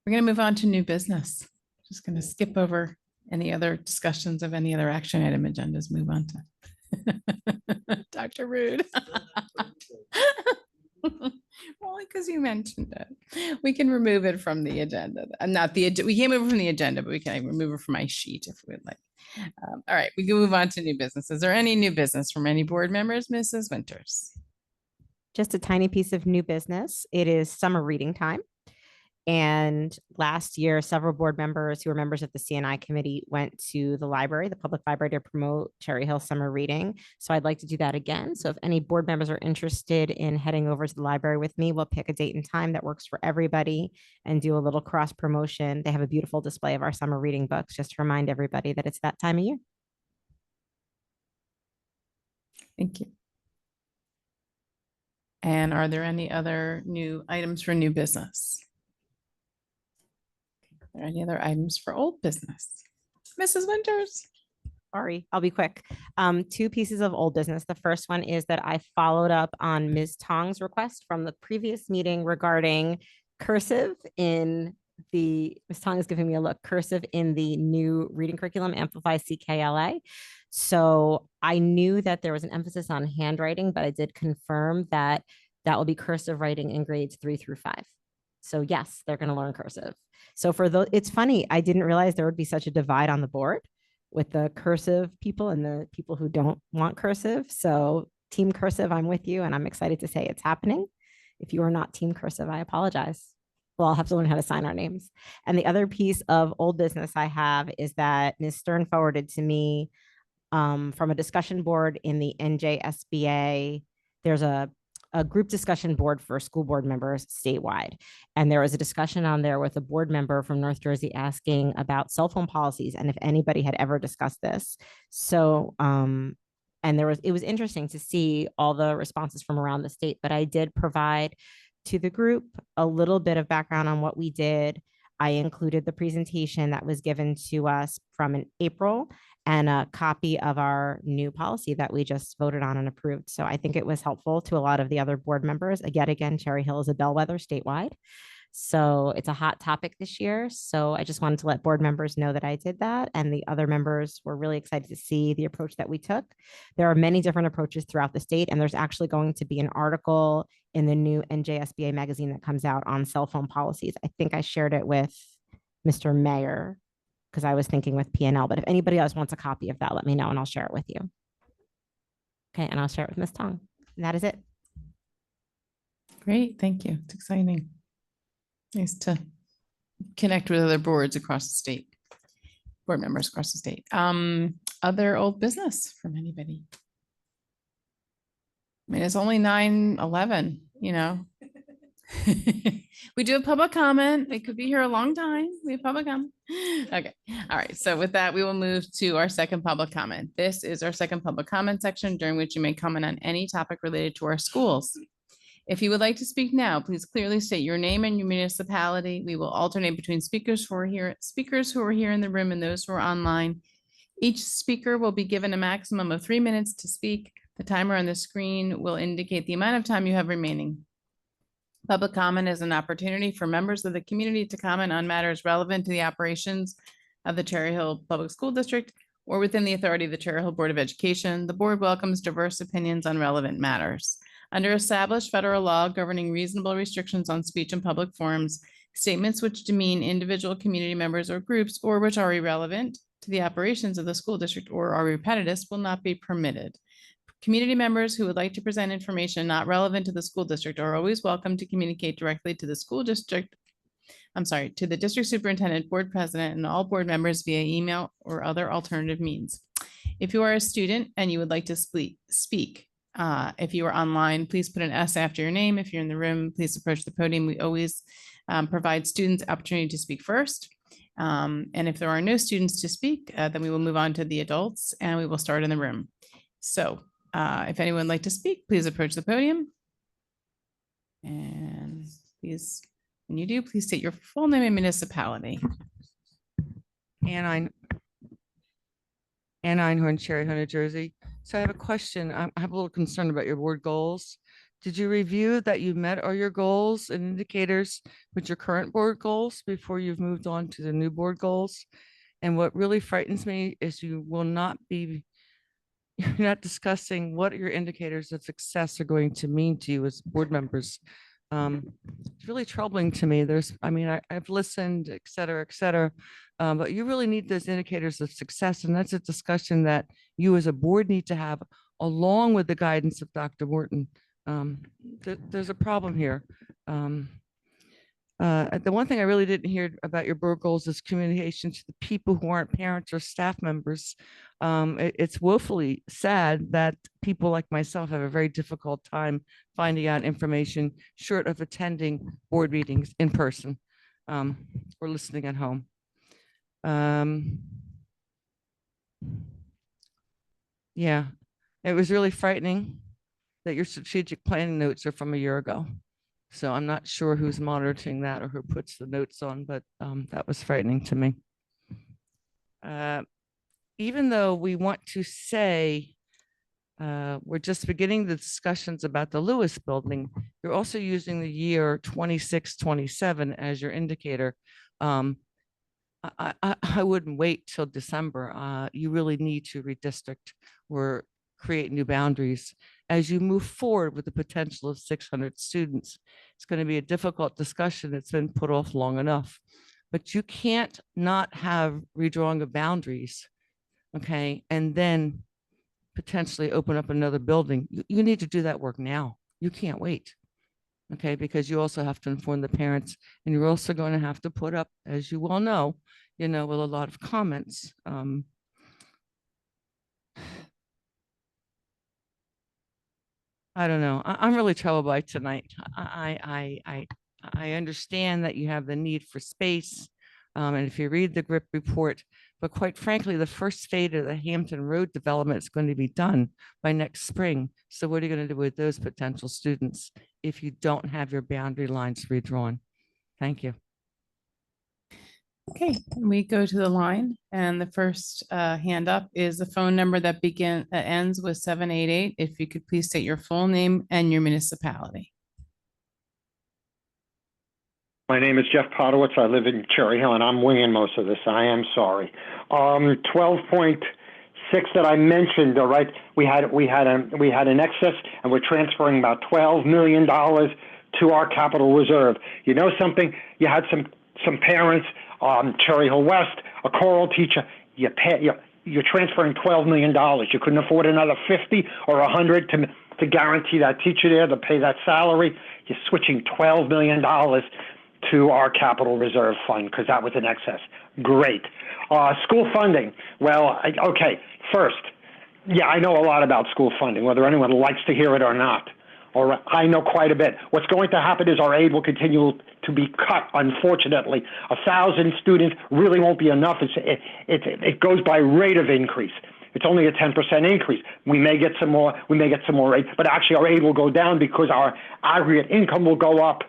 We're going to move on to new business. Just going to skip over any other discussions of any other action item agendas, move on to Dr. Rude. Only because you mentioned it. We can remove it from the agenda. We can't move it from the agenda, but we can remove it from my sheet if we would like. All right, we can move on to new business. Is there any new business from any board members, Mrs. Winters? Just a tiny piece of new business. It is summer reading time. And last year, several board members who were members of the CNI committee went to the library, the public library, to promote Cherry Hill summer reading. So I'd like to do that again. So if any board members are interested in heading over to the library with me, we'll pick a date and time that works for everybody and do a little cross promotion. They have a beautiful display of our summer reading books, just to remind everybody that it's that time of year. Thank you. And are there any other new items for new business? Are there any other items for old business? Mrs. Winters? Sorry, I'll be quick. Two pieces of old business. The first one is that I followed up on Ms. Tong's request from the previous meeting regarding cursive in Ms. Tong is giving me a look, cursive in the new reading curriculum, Amplify CKLA. So I knew that there was an emphasis on handwriting, but I did confirm that that will be cursive writing in grades 3 through 5. So yes, they're going to learn cursive. So for those, it's funny, I didn't realize there would be such a divide on the board with the cursive people and the people who don't want cursive. So team cursive, I'm with you, and I'm excited to say it's happening. If you are not team cursive, I apologize. We'll all have to learn how to sign our names. And the other piece of old business I have is that Ms. Stern forwarded to me from a discussion board in the NJSBA. There's a group discussion board for school board members statewide. And there was a discussion on there with a board member from North Jersey asking about cell phone policies and if anybody had ever discussed this. So, and it was interesting to see all the responses from around the state, but I did provide to the group a little bit of background on what we did. I included the presentation that was given to us from in April and a copy of our new policy that we just voted on and approved. So I think it was helpful to a lot of the other board members. Again, Cherry Hill is a bellwether statewide. So it's a hot topic this year. So I just wanted to let board members know that I did that. And the other members were really excited to see the approach that we took. There are many different approaches throughout the state. And there's actually going to be an article in the new NJSBA magazine that comes out on cell phone policies. I think I shared it with Mr. Mayor because I was thinking with PNL, but if anybody else wants a copy of that, let me know and I'll share it with you. Okay, and I'll share it with Ms. Tong. And that is it. Great, thank you. It's exciting. Nice to connect with other boards across the state, board members across the state. Other old business from anybody? I mean, it's only 9:11, you know. We do have public comment. They could be here a long time. We have public comment. Okay. All right. So with that, we will move to our second public comment. This is our second public comment section during which you may comment on any topic related to our schools. If you would like to speak now, please clearly state your name and your municipality. We will alternate between speakers who are here in the room and those who are online. Each speaker will be given a maximum of 3 minutes to speak. The timer on the screen will indicate the amount of time you have remaining. Public comment is an opportunity for members of the community to comment on matters relevant to the operations of the Cherry Hill Public School District or within the authority of the Cherry Hill Board of Education. The board welcomes diverse opinions on relevant matters. Under established federal law governing reasonable restrictions on speech in public forums, statements which demean individual community members or groups or which are irrelevant to the operations of the school district or are repetitive will not be permitted. Community members who would like to present information not relevant to the school district are always welcome to communicate directly to the to the district superintendent, board president, and all board members via email or other alternative means. If you are a student and you would like to speak, if you are online, please put an S after your name. If you're in the room, please approach the podium. We always provide students opportunity to speak first. And if there are no students to speak, then we will move on to the adults and we will start in the room. So if anyone would like to speak, please approach the podium. And please, when you do, please state your full name and municipality. Ann Einhorn, Cherry Hill, New Jersey. So I have a question. I have a little concern about your board goals. Did you review that you met all your goals and indicators with your current board goals before you've moved on to the new board goals? And what really frightens me is you're not discussing what your indicators of success are going to mean to you as board members. It's really troubling to me. I've listened, et cetera, but you really need those indicators of success. And that's a discussion that you as a board need to have along with the guidance of Dr. Morton There's a problem here. The one thing I really didn't hear about your board goals is communication to the people who aren't parents or staff members. It's woefully sad that people like myself have a very difficult time finding out information short of attending board meetings in person or listening at home. Yeah, it was really frightening that your strategic planning notes are from a year ago. So I'm not sure who's monitoring that or who puts the notes on, but that was frightening to me. Even though we want to say we're just beginning the discussions about the Lewis building, you're also using the year 26-27 as your indicator. I wouldn't wait till December. You really need to redistrict or create new boundaries as you move forward with the potential of 600 students. It's going to be a difficult discussion. It's been put off long enough, but you can't not have redrawing of boundaries, okay, and then potentially open up another building. You need to do that work now. You can't wait, okay, because you also have to inform the parents, and you're also going to have to put up, as you well know, with a lot of comments. I don't know. I'm really troubled by tonight. I understand that you have the need for space. And if you read the GRIP report, but quite frankly, the first phase of the Hampton Road development is going to be done by next spring. So what are you going to do with those potential students if you don't have your boundary lines redrawn? Thank you. Okay, we go to the line, and the first hand up is the phone number that ends with 788. If you could please state your full name and your municipality. My name is Jeff Podowitz. I live in Cherry Hill, and I'm winging most of this. I am sorry. 12.6 that I mentioned. All right, we had an excess, and we're transferring about $12 million to our capital reserve. You know something? You had some parents. Cherry Hill West, a choral teacher, you're transferring $12 million. You couldn't afford another 50 or 100 to guarantee that teacher there, to pay that salary. You're switching $12 million to our capital reserve fund because that was an excess. Great. School funding. Well, okay, first, yeah, I know a lot about school funding, whether anyone likes to hear it or not. All right, I know quite a bit. What's going to happen is our aid will continue to be cut, unfortunately. 1,000 students really won't be enough. It goes by rate of increase. It's only a 10% increase. We may get some more aid, but actually our aid will go down because our aggregate income will go up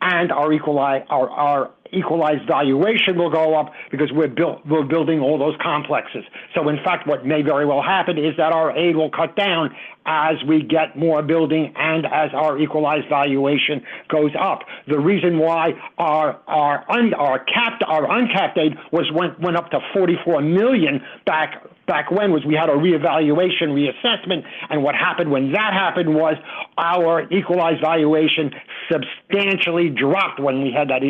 and our equalized valuation will go up because we're building all those complexes. So in fact, what may very well happen is that our aid will cut down as we get more building and as our equalized valuation goes up. The reason why our uncapped aid went up to 44 million back when was we had a reevaluation, reassessment, and what happened when that happened was our equalized valuation substantially dropped when we had that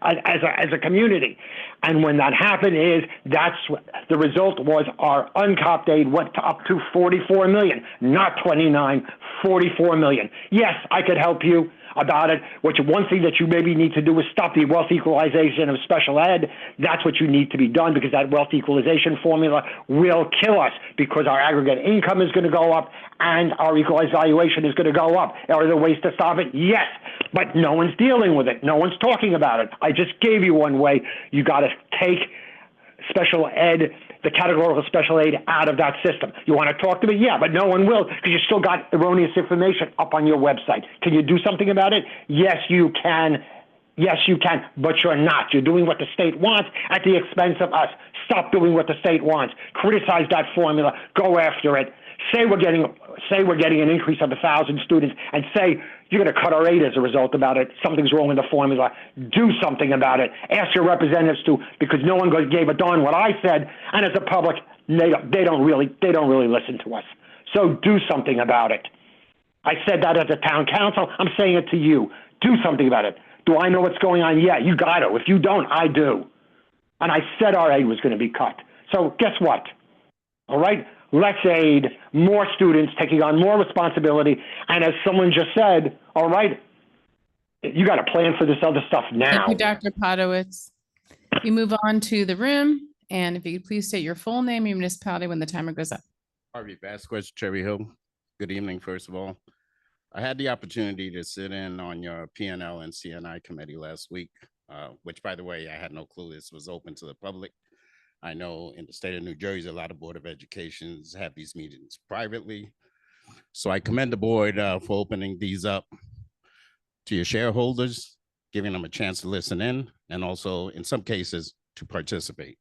as a community. And when that happened the result was our uncapped aid went up to 44 million, not 29, 44 million. Yes, I could help you about it, which one thing that you maybe need to do is stop the wealth equalization of special ed. That's what you need to be done because that wealth equalization formula will kill us because our aggregate income is going to go up and our equalized valuation is going to go up. Are there ways to stop it? Yes, but no one's dealing with it. No one's talking about it. I just gave you one way. You got to take special ed, the categorical special aid out of that system. You want to talk to me? Yeah, but no one will because you still got erroneous information up on your website. Can you do something about it? Yes, you can. Yes, you can, but you're not. You're doing what the state wants at the expense of us. Stop doing what the state wants. Criticize that formula. Go after it. Say we're getting an increase of 1,000 students and say you're going to cut our aid as a result about it. Something's wrong with the formula. Do something about it. Ask your representatives to, because no one gave a darn what I said, and as a public, they don't really listen to us. So do something about it. I said that at the town council. I'm saying it to you. Do something about it. Do I know what's going on? Yeah, you got to. If you don't, I do. And I said our aid was going to be cut. So guess what? All right? less aid, more students taking on more responsibility. And as someone just said, all right, you got to plan for this other stuff now. Thank you, Dr. Podowitz. We move on to the room, and if you could please state your full name, your municipality when the timer goes up. Harvey Vasquez, Cherry Hill. Good evening, first of all. I had the opportunity to sit in on your P&L and CNI committee last week, which, by the way, I had no clue this was open to the public. I know in the state of New Jersey, a lot of Board of Educations have these meetings privately. So I commend the board for opening these up to your shareholders, giving them a chance to listen in, and also in some cases to participate.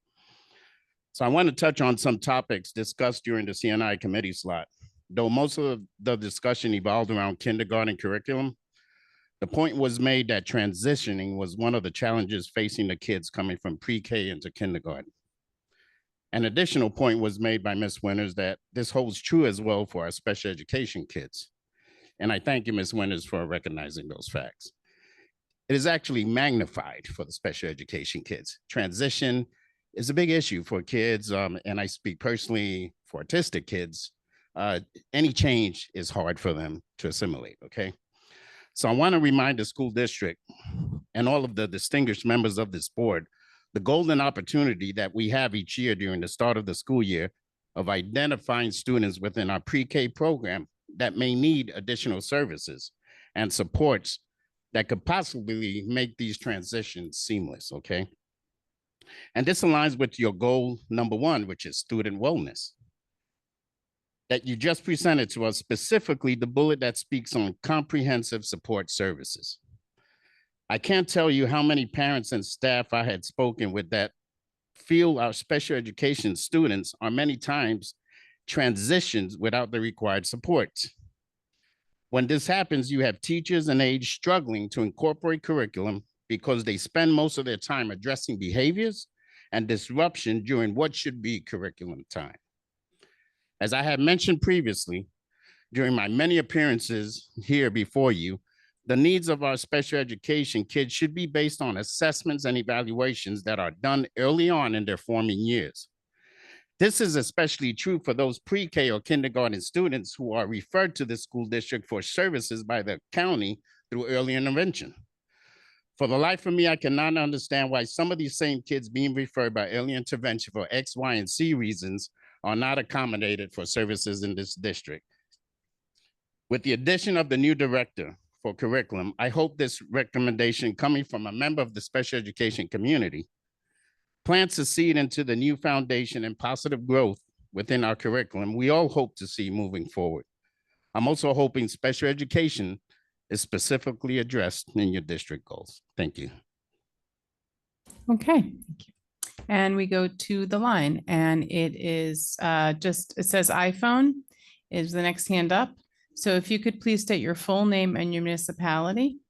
So I want to touch on some topics discussed during the CNI committee slot. Though most of the discussion evolved around kindergarten curriculum, the point was made that transitioning was one of the challenges facing the kids coming from pre-K into kindergarten. An additional point was made by Ms. Winters that this holds true as well for our special education kids. And I thank you, Ms. Winters, for recognizing those facts. It is actually magnified for the special education kids. Transition is a big issue for kids, and I speak personally for autistic kids. Any change is hard for them to assimilate, okay? So I want to remind the school district and all of the distinguished members of this board the golden opportunity that we have each year during the start of the school year of identifying students within our pre-K program that may need additional services and supports that could possibly make these transitions seamless, okay? And this aligns with your goal number one, which is student wellness, that you just presented to us, specifically the bullet that speaks on comprehensive support services. I can't tell you how many parents and staff I had spoken with that feel our special education students are many times transitions without the required supports. When this happens, you have teachers and aides struggling to incorporate curriculum because they spend most of their time addressing behaviors and disruption during what should be curriculum time. As I have mentioned previously, during my many appearances here before you, the needs of our special education kids should be based on assessments and evaluations that are done early on in their forming years. This is especially true for those pre-K or kindergarten students who are referred to the school district for services by the county through early intervention. For the life of me, I cannot understand why some of these same kids being referred by early intervention for X, Y, and Z reasons are not accommodated for services in this district. With the addition of the new director for curriculum, I hope this recommendation coming from a member of the special education community plants a seed into the new foundation and positive growth within our curriculum we all hope to see moving forward. I'm also hoping special education is specifically addressed in your district goals. Thank you. Okay, thank you. And we go to the line, and it is it says iPhone is the next hand up. So if you could please state your full name and your municipality.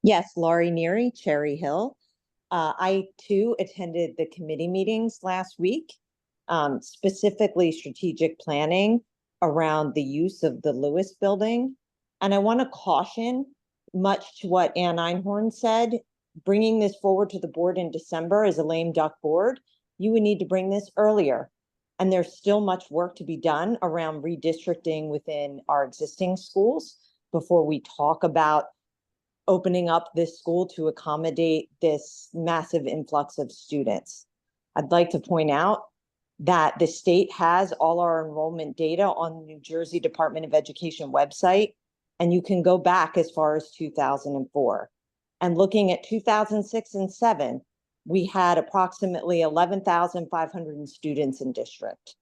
Yes, Laurie Neary, Cherry Hill. I too attended the committee meetings last week, specifically strategic planning around the use of the Lewis building. And I want to caution, much to what Ann Einhorn said, bringing this forward to the board in December as a lame duck board, you would need to bring this earlier. And there's still much work to be done around redistricting within our existing schools before we talk about opening up this school to accommodate this massive influx of students. I'd like to point out that the state has all our enrollment data on the New Jersey Department of Education website, and you can go back as far as 2004. And looking at 2006 and 7, we had approximately 11,500 students in district.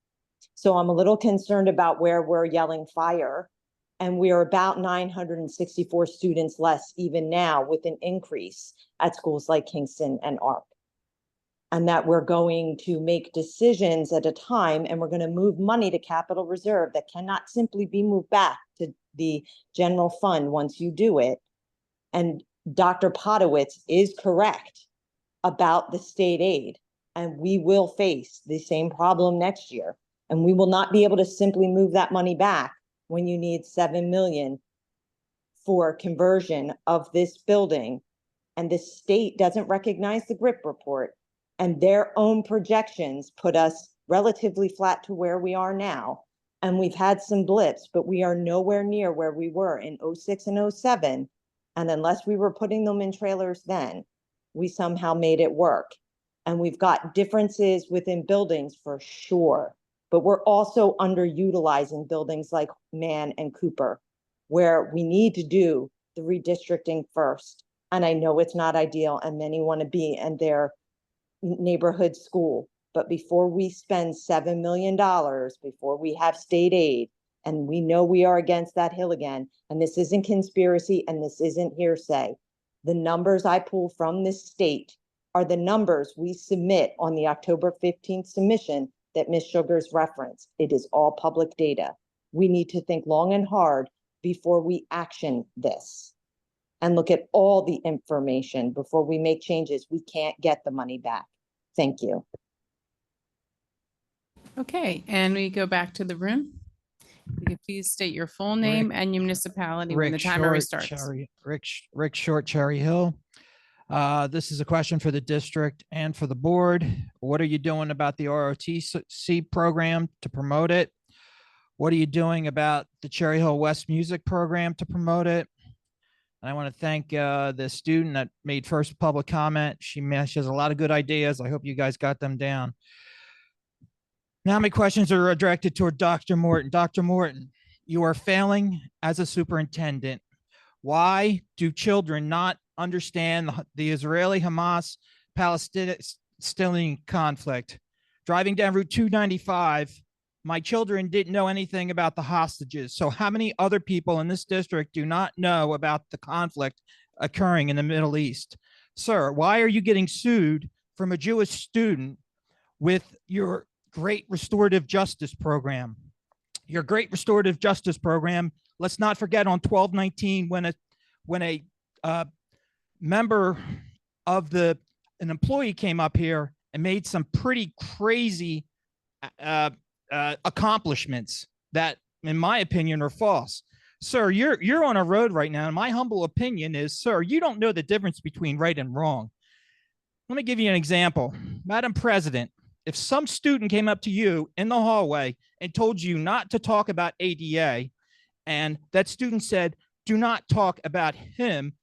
So I'm a little concerned about where we're yelling fire. And we're about 964 students less even now with an increase at schools like Kingston and ARP. And that we're going to make decisions at a time, and we're going to move money to capital reserve that cannot simply be moved back to the general fund once you do it. And Dr. Podowitz is correct about the state aid, and we will face the same problem next year. And we will not be able to simply move that money back when you need $7 million for conversion of this building. And the state doesn't recognize the GRIP report, and their own projections put us relatively flat to where we are now. And we've had some blips, but we are nowhere near where we were in 06 and 07. And unless we were putting them in trailers then, we somehow made it work. And we've got differences within buildings for sure, but we're also underutilizing buildings like Mann and Cooper, where we need to do the redistricting first. And I know it's not ideal and many want to be in their neighborhood school, but before we spend $7 million, before we have state aid, and we know we are against that hill again, and this isn't conspiracy and this isn't hearsay, the numbers I pull from this state are the numbers we submit on the October 15th submission that Ms. Sugars referenced. It is all public data. We need to think long and hard before we action this and look at all the information before we make changes. We can't get the money back. Thank you. Okay, and we go back to the room. You could please state your full name and your municipality when the Rick timer Short, restarts. Rick Short, Cherry Hill. This is a question for the district and for the board. What are you doing about the ROTC program to promote it? What are you doing about the Cherry Hill West Music program to promote it? And I want to thank the student that made first public comment. She has a lot of good ideas. I hope you guys got them down. Now my questions are directed toward Dr. Morton. Dr. Morton, you are failing as a superintendent. Why do children not understand the Israeli-Hamas-Palestinian conflict? Driving down Route 295, my children didn't know anything about the hostages. So how many other people in this district do not know about the conflict occurring in the Middle East? Sir, why are you getting sued from a Jewish student with your great restorative justice program? Your great restorative justice program, let's not forget on 12/19 when a member of an employee came up here and made some pretty crazy accomplishments that, in my opinion, are false. Sir, you're on a road right now, and my humble opinion is, sir, you don't know the difference between right and wrong. Let me give you an example. Madam President, if some student came up to you in the hallway and told you not to talk about ADA, and that student said, do not talk about him,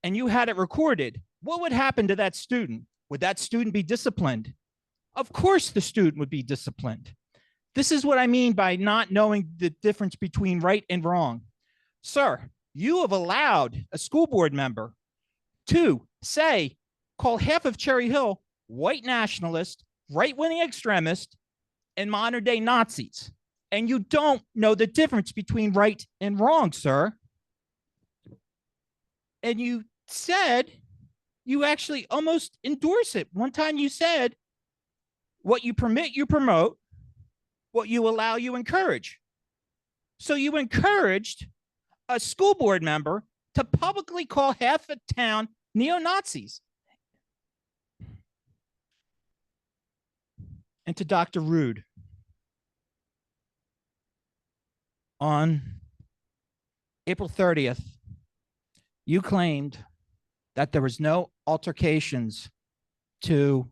and you had it recorded, what would happen to that student? Would that student be disciplined? Of course the student would be disciplined. This is what I mean by not knowing the difference between right and wrong. Sir, you have allowed a school board member to call half of Cherry Hill white nationalist, right-wing extremist, and modern-day Nazis. And you don't know the difference between right and wrong, sir. And you said, you actually almost endorse it. One time you said, what you permit, you promote. What you allow, you encourage. So you encouraged a school board member to publicly call half a town neo-Nazis. And to Dr. Rude, on April 30th, you claimed that there was no altercations to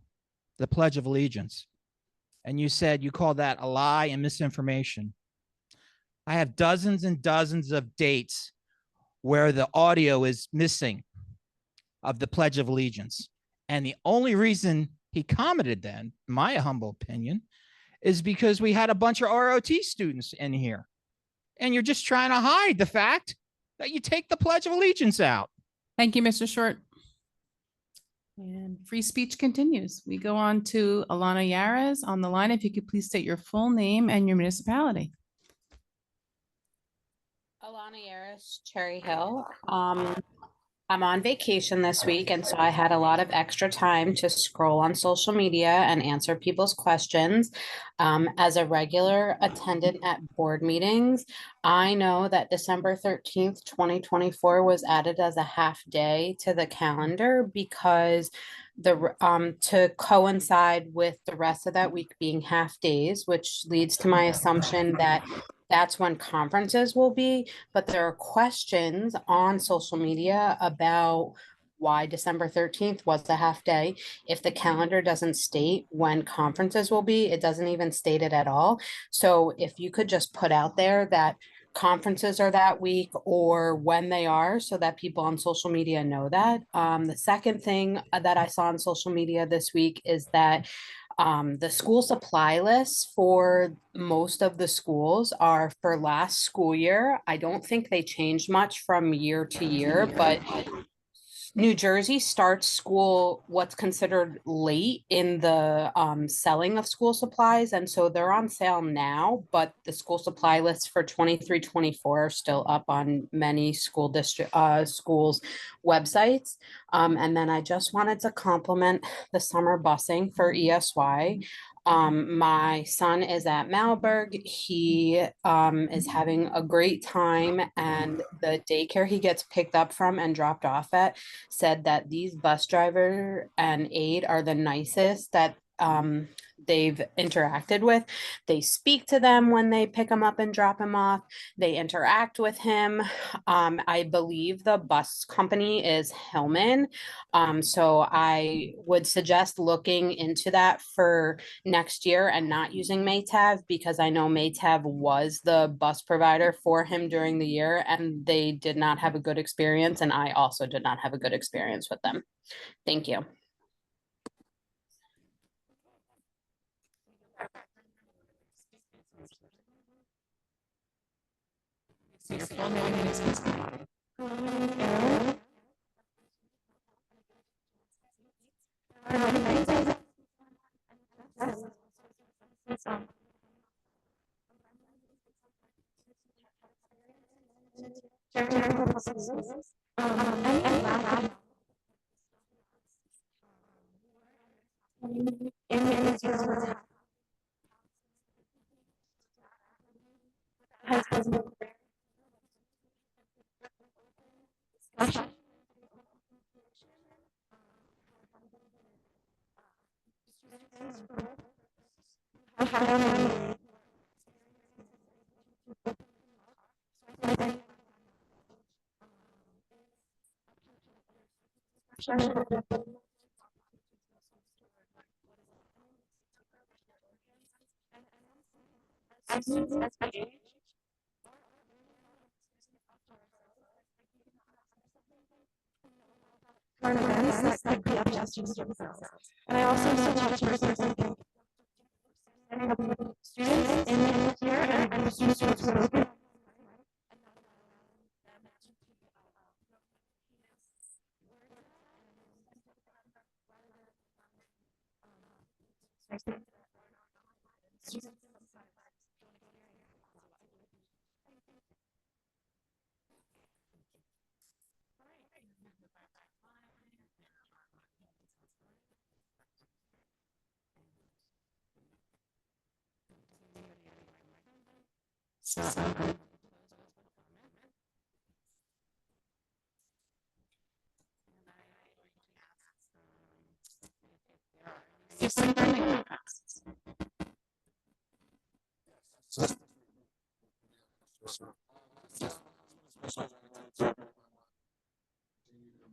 the Pledge of Allegiance. And you said you called that a lie and misinformation. I have dozens and dozens of dates where the audio is missing of the Pledge of Allegiance. And the only reason he commented then, my humble opinion, is because we had a bunch of ROT students in here. And you're just trying to hide the fact that you take the Pledge of Allegiance out. Thank you, Mr. Short. And free speech continues. We go on to Alana Yaras on the line. If you could please state your full name and your municipality. Alana Yaris, Cherry Hill. I'm on vacation this week, and so I had a lot of extra time to scroll on social media and answer people's questions. As a regular attendant at board meetings, I know that December 13th, 2024 was added as a half day to the calendar because to coincide with the rest of that week being half days, which leads to my assumption that that's when conferences will be, but there are questions on social media about why December 13th was a half day. If the calendar doesn't state when conferences will be, it doesn't even state it at all. So if you could just put out there that conferences are that week or when they are, so that people on social media know that. The second thing that I saw on social media this week is that the school supply lists for most of the schools are for last school year. I don't think they changed much from year to year, but New Jersey starts school what's considered late in the selling of school supplies. And so they're on sale now, but the school supply lists for 23-24 are still up on many school district schools websites. And then I just wanted to compliment the summer busing for ESY. My son is at Malberg. He is having a great time, and the daycare he gets picked up from and dropped off at said that these bus driver and aide are the nicest that they've interacted with. They speak to them when they pick him up and drop him off. They interact with him. I believe the bus company is Hillman. So I would suggest looking into that for next year and not using Maytav, because I know Maytav was the bus provider for him during the year and they did not have a good experience. And I also did not have a good experience with them. Thank you. And I also suggest students in here and the students who are open.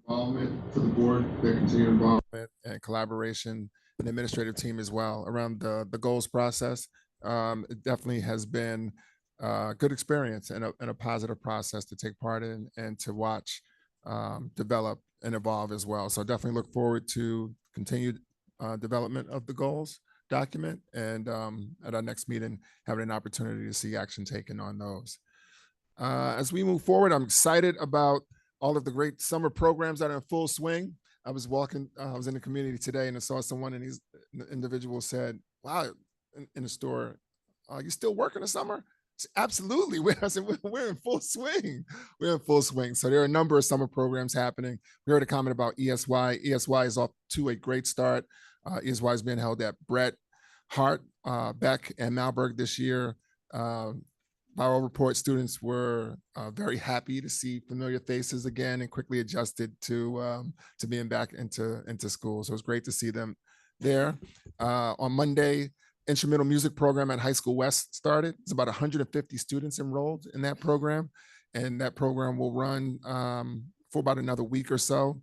Involvement to the board, their continued involvement and collaboration, and administrative team as well around the goals process. It definitely has been a good experience and a positive process to take part in and to watch develop and evolve as well. So definitely look forward to continued development of the goals document, and at our next meeting, having an opportunity to see action taken on those. As we move forward, I'm excited about all of the great summer programs that are in full swing. I was in the community today and I saw someone, and the individual said, wow, in the store, you still work in the summer? Absolutely. I said, we're in full swing. We're in full swing. So there are a number of summer programs happening. We heard a comment about ESY. ESY is off to a great start. ESY is being held at Brett Hart, Beck, and Malberg this year. By all reports, students were very happy to see familiar faces again and quickly adjusted to being back into school. So it was great to see them there. On Monday, instrumental music program at High School West started. It's about 150 students enrolled in that program, and that program will run for about another week or so.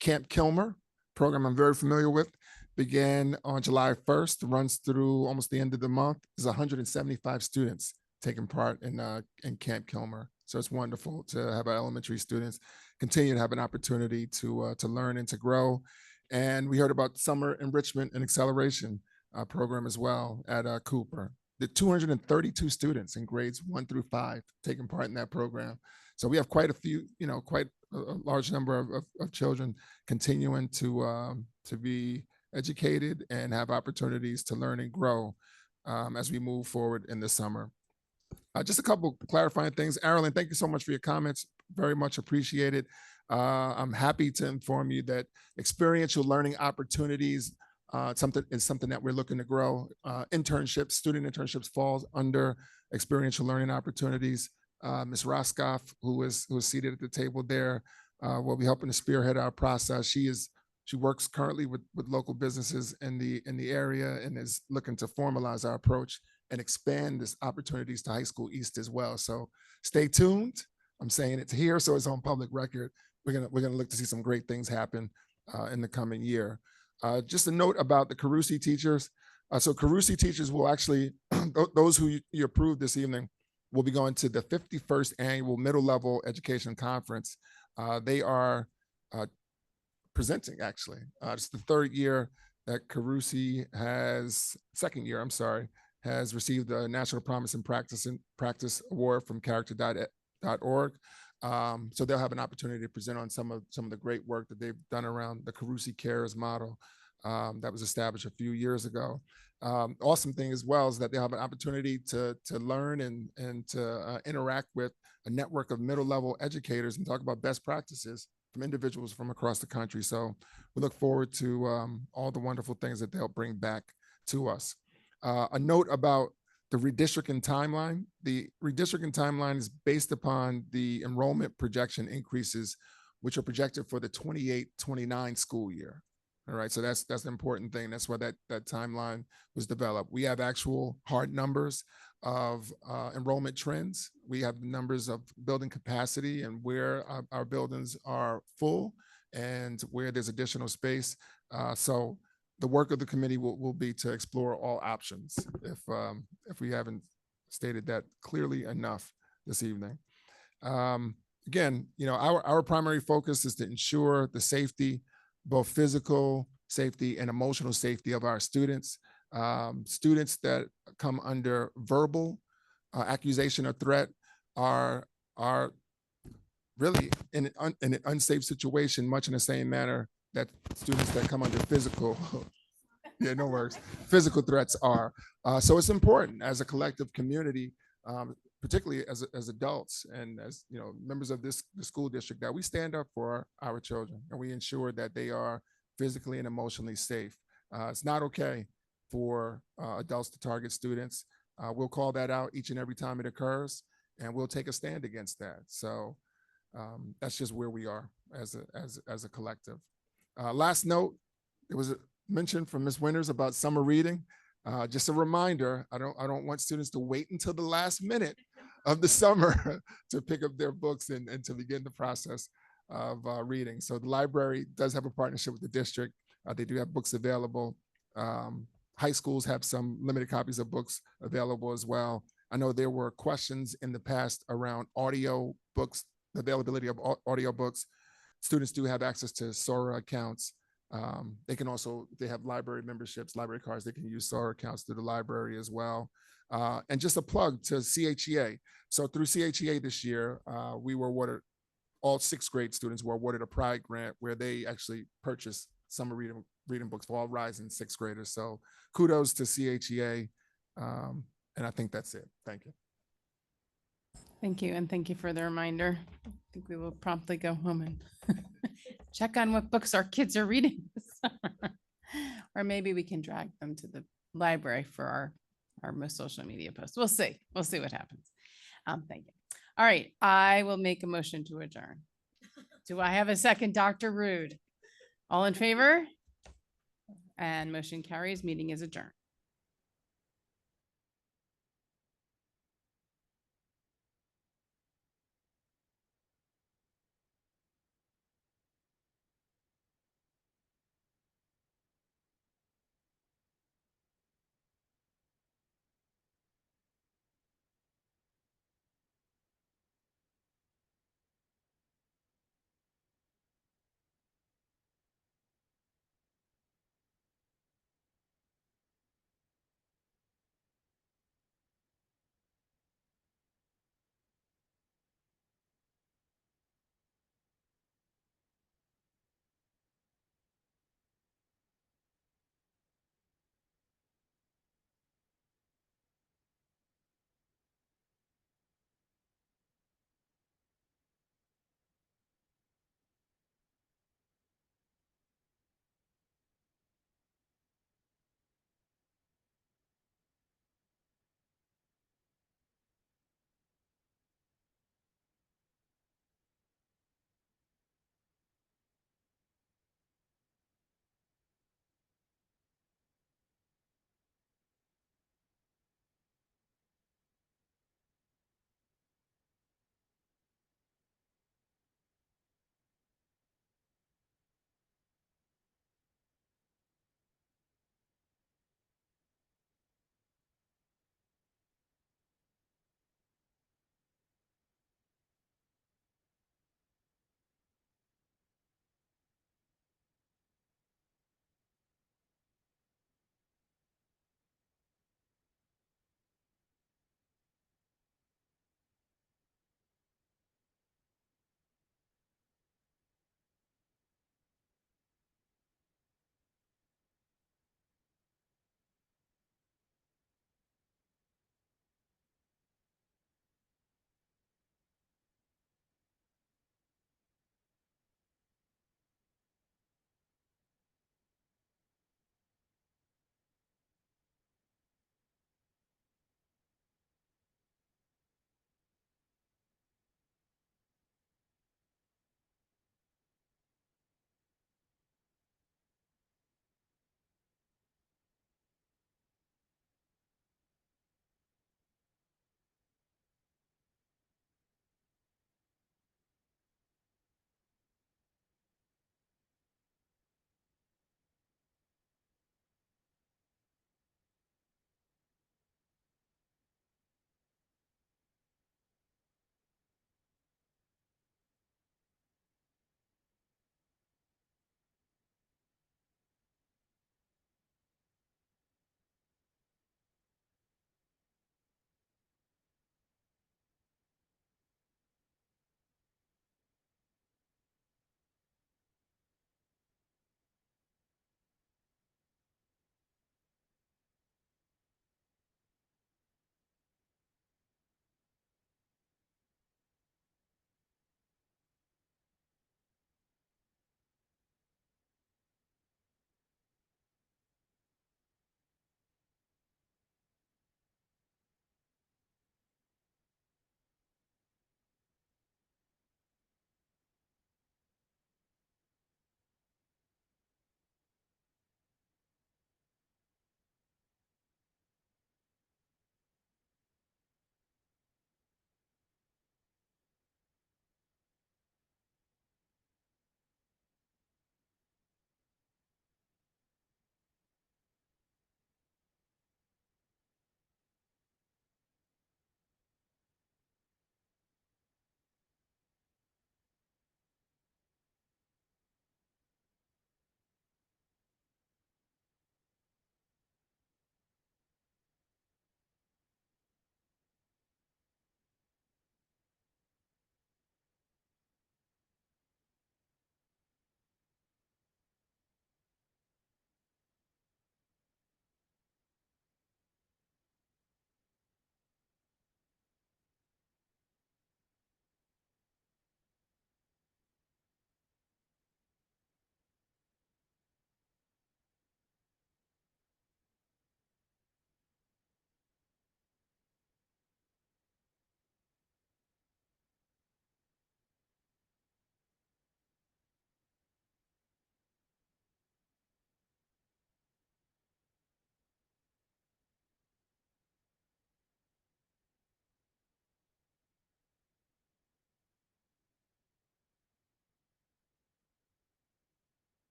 Camp Kilmer program I'm very familiar with, began on July 1st, runs through almost the end of the month. There's 175 students taking part in Camp Kilmer. So it's wonderful to have our elementary students continue to have an opportunity to learn and to grow. And we heard about summer enrichment and acceleration program as well at Cooper. The 232 students in grades 1 through 5 taking part in that program. So we have quite a few, quite a large number of children continuing to be educated and have opportunities to learn and grow as we move forward in the summer. Just a couple clarifying things. Arlen, thank you so much for your comments. Very much appreciated. I'm happy to inform you that experiential learning opportunities is something that we're looking to grow. Internships, student internships falls under experiential learning opportunities. Ms. Roskoff, who is seated at the table there, will be helping to spearhead our process. She works currently with local businesses in the area and is looking to formalize our approach and expand this opportunities to High School East as well. So stay tuned. I'm saying it here, so it's on public record. We're gonna look to see some great things happen in the coming year. Just a note about the Carusi teachers. So Carusi teachers will actually, those who you approved this evening, will be going to the 51st annual Middle Level Education Conference. They are presenting actually. It's the third year that Carusi second year, I'm sorry, has received the National Promise and Practice Award from character.org. So they'll have an opportunity to present on some of the great work that they've done around the Carusi Cares model that was established a few years ago. Awesome thing as well is that they'll have an opportunity to learn and to interact with a network of middle level educators and talk about best practices from individuals from across the country. So we look forward to all the wonderful things that they'll bring back to us. A note about the redistricting timeline. The redistricting timeline is based upon the enrollment projection increases, which are projected for the 28-29 school year. All right, so that's the important thing. That's why that timeline was developed. We have actual hard numbers of enrollment trends. We have numbers of building capacity and where our buildings are full and where there's additional space. So the work of the committee will be to explore all options if we haven't stated that clearly enough this evening. Again, our primary focus is to ensure the safety, both physical safety and emotional safety of our students. Students that come under verbal accusation or threat are really in an unsafe situation, much in the same manner that students that come under physical, physical threats are. So it's important as a collective community, particularly as adults and as members of the school district, that we stand up for our children and we ensure that they are physically and emotionally safe. It's not okay for adults to target students. We'll call that out each and every time it occurs, and we'll take a stand against that. So that's just where we are as a collective. Last note, it was mentioned from Ms. Winters about summer reading. Just a reminder, I don't want students to wait until the last minute of the summer to pick up their books and to begin the process of reading. So the library does have a partnership with the district. They do have books available. High schools have some limited copies of books available as well. I know there were questions in the past around audio books, the availability of audio books. Students do have access to Sora accounts. They can also, they have library memberships, library cards, they can use Sora accounts through the library as well. And just a plug to CHEA. So through CHEA this year, we were awarded, all 6th grade students were awarded a Pride grant where they actually purchased summer reading books for all rising 6th graders. So kudos to CHEA. And I think that's it. Thank you. Thank you. And thank you for the reminder. I think we will promptly go home and check on what books our kids are reading this summer. Or maybe we can drag them to the library for our most social media posts. We'll see. We'll see what happens. Thank you. All right. I will make a motion to adjourn. Do I have a second, Dr. Rude? All in favor? And motion carries. Meeting is adjourned.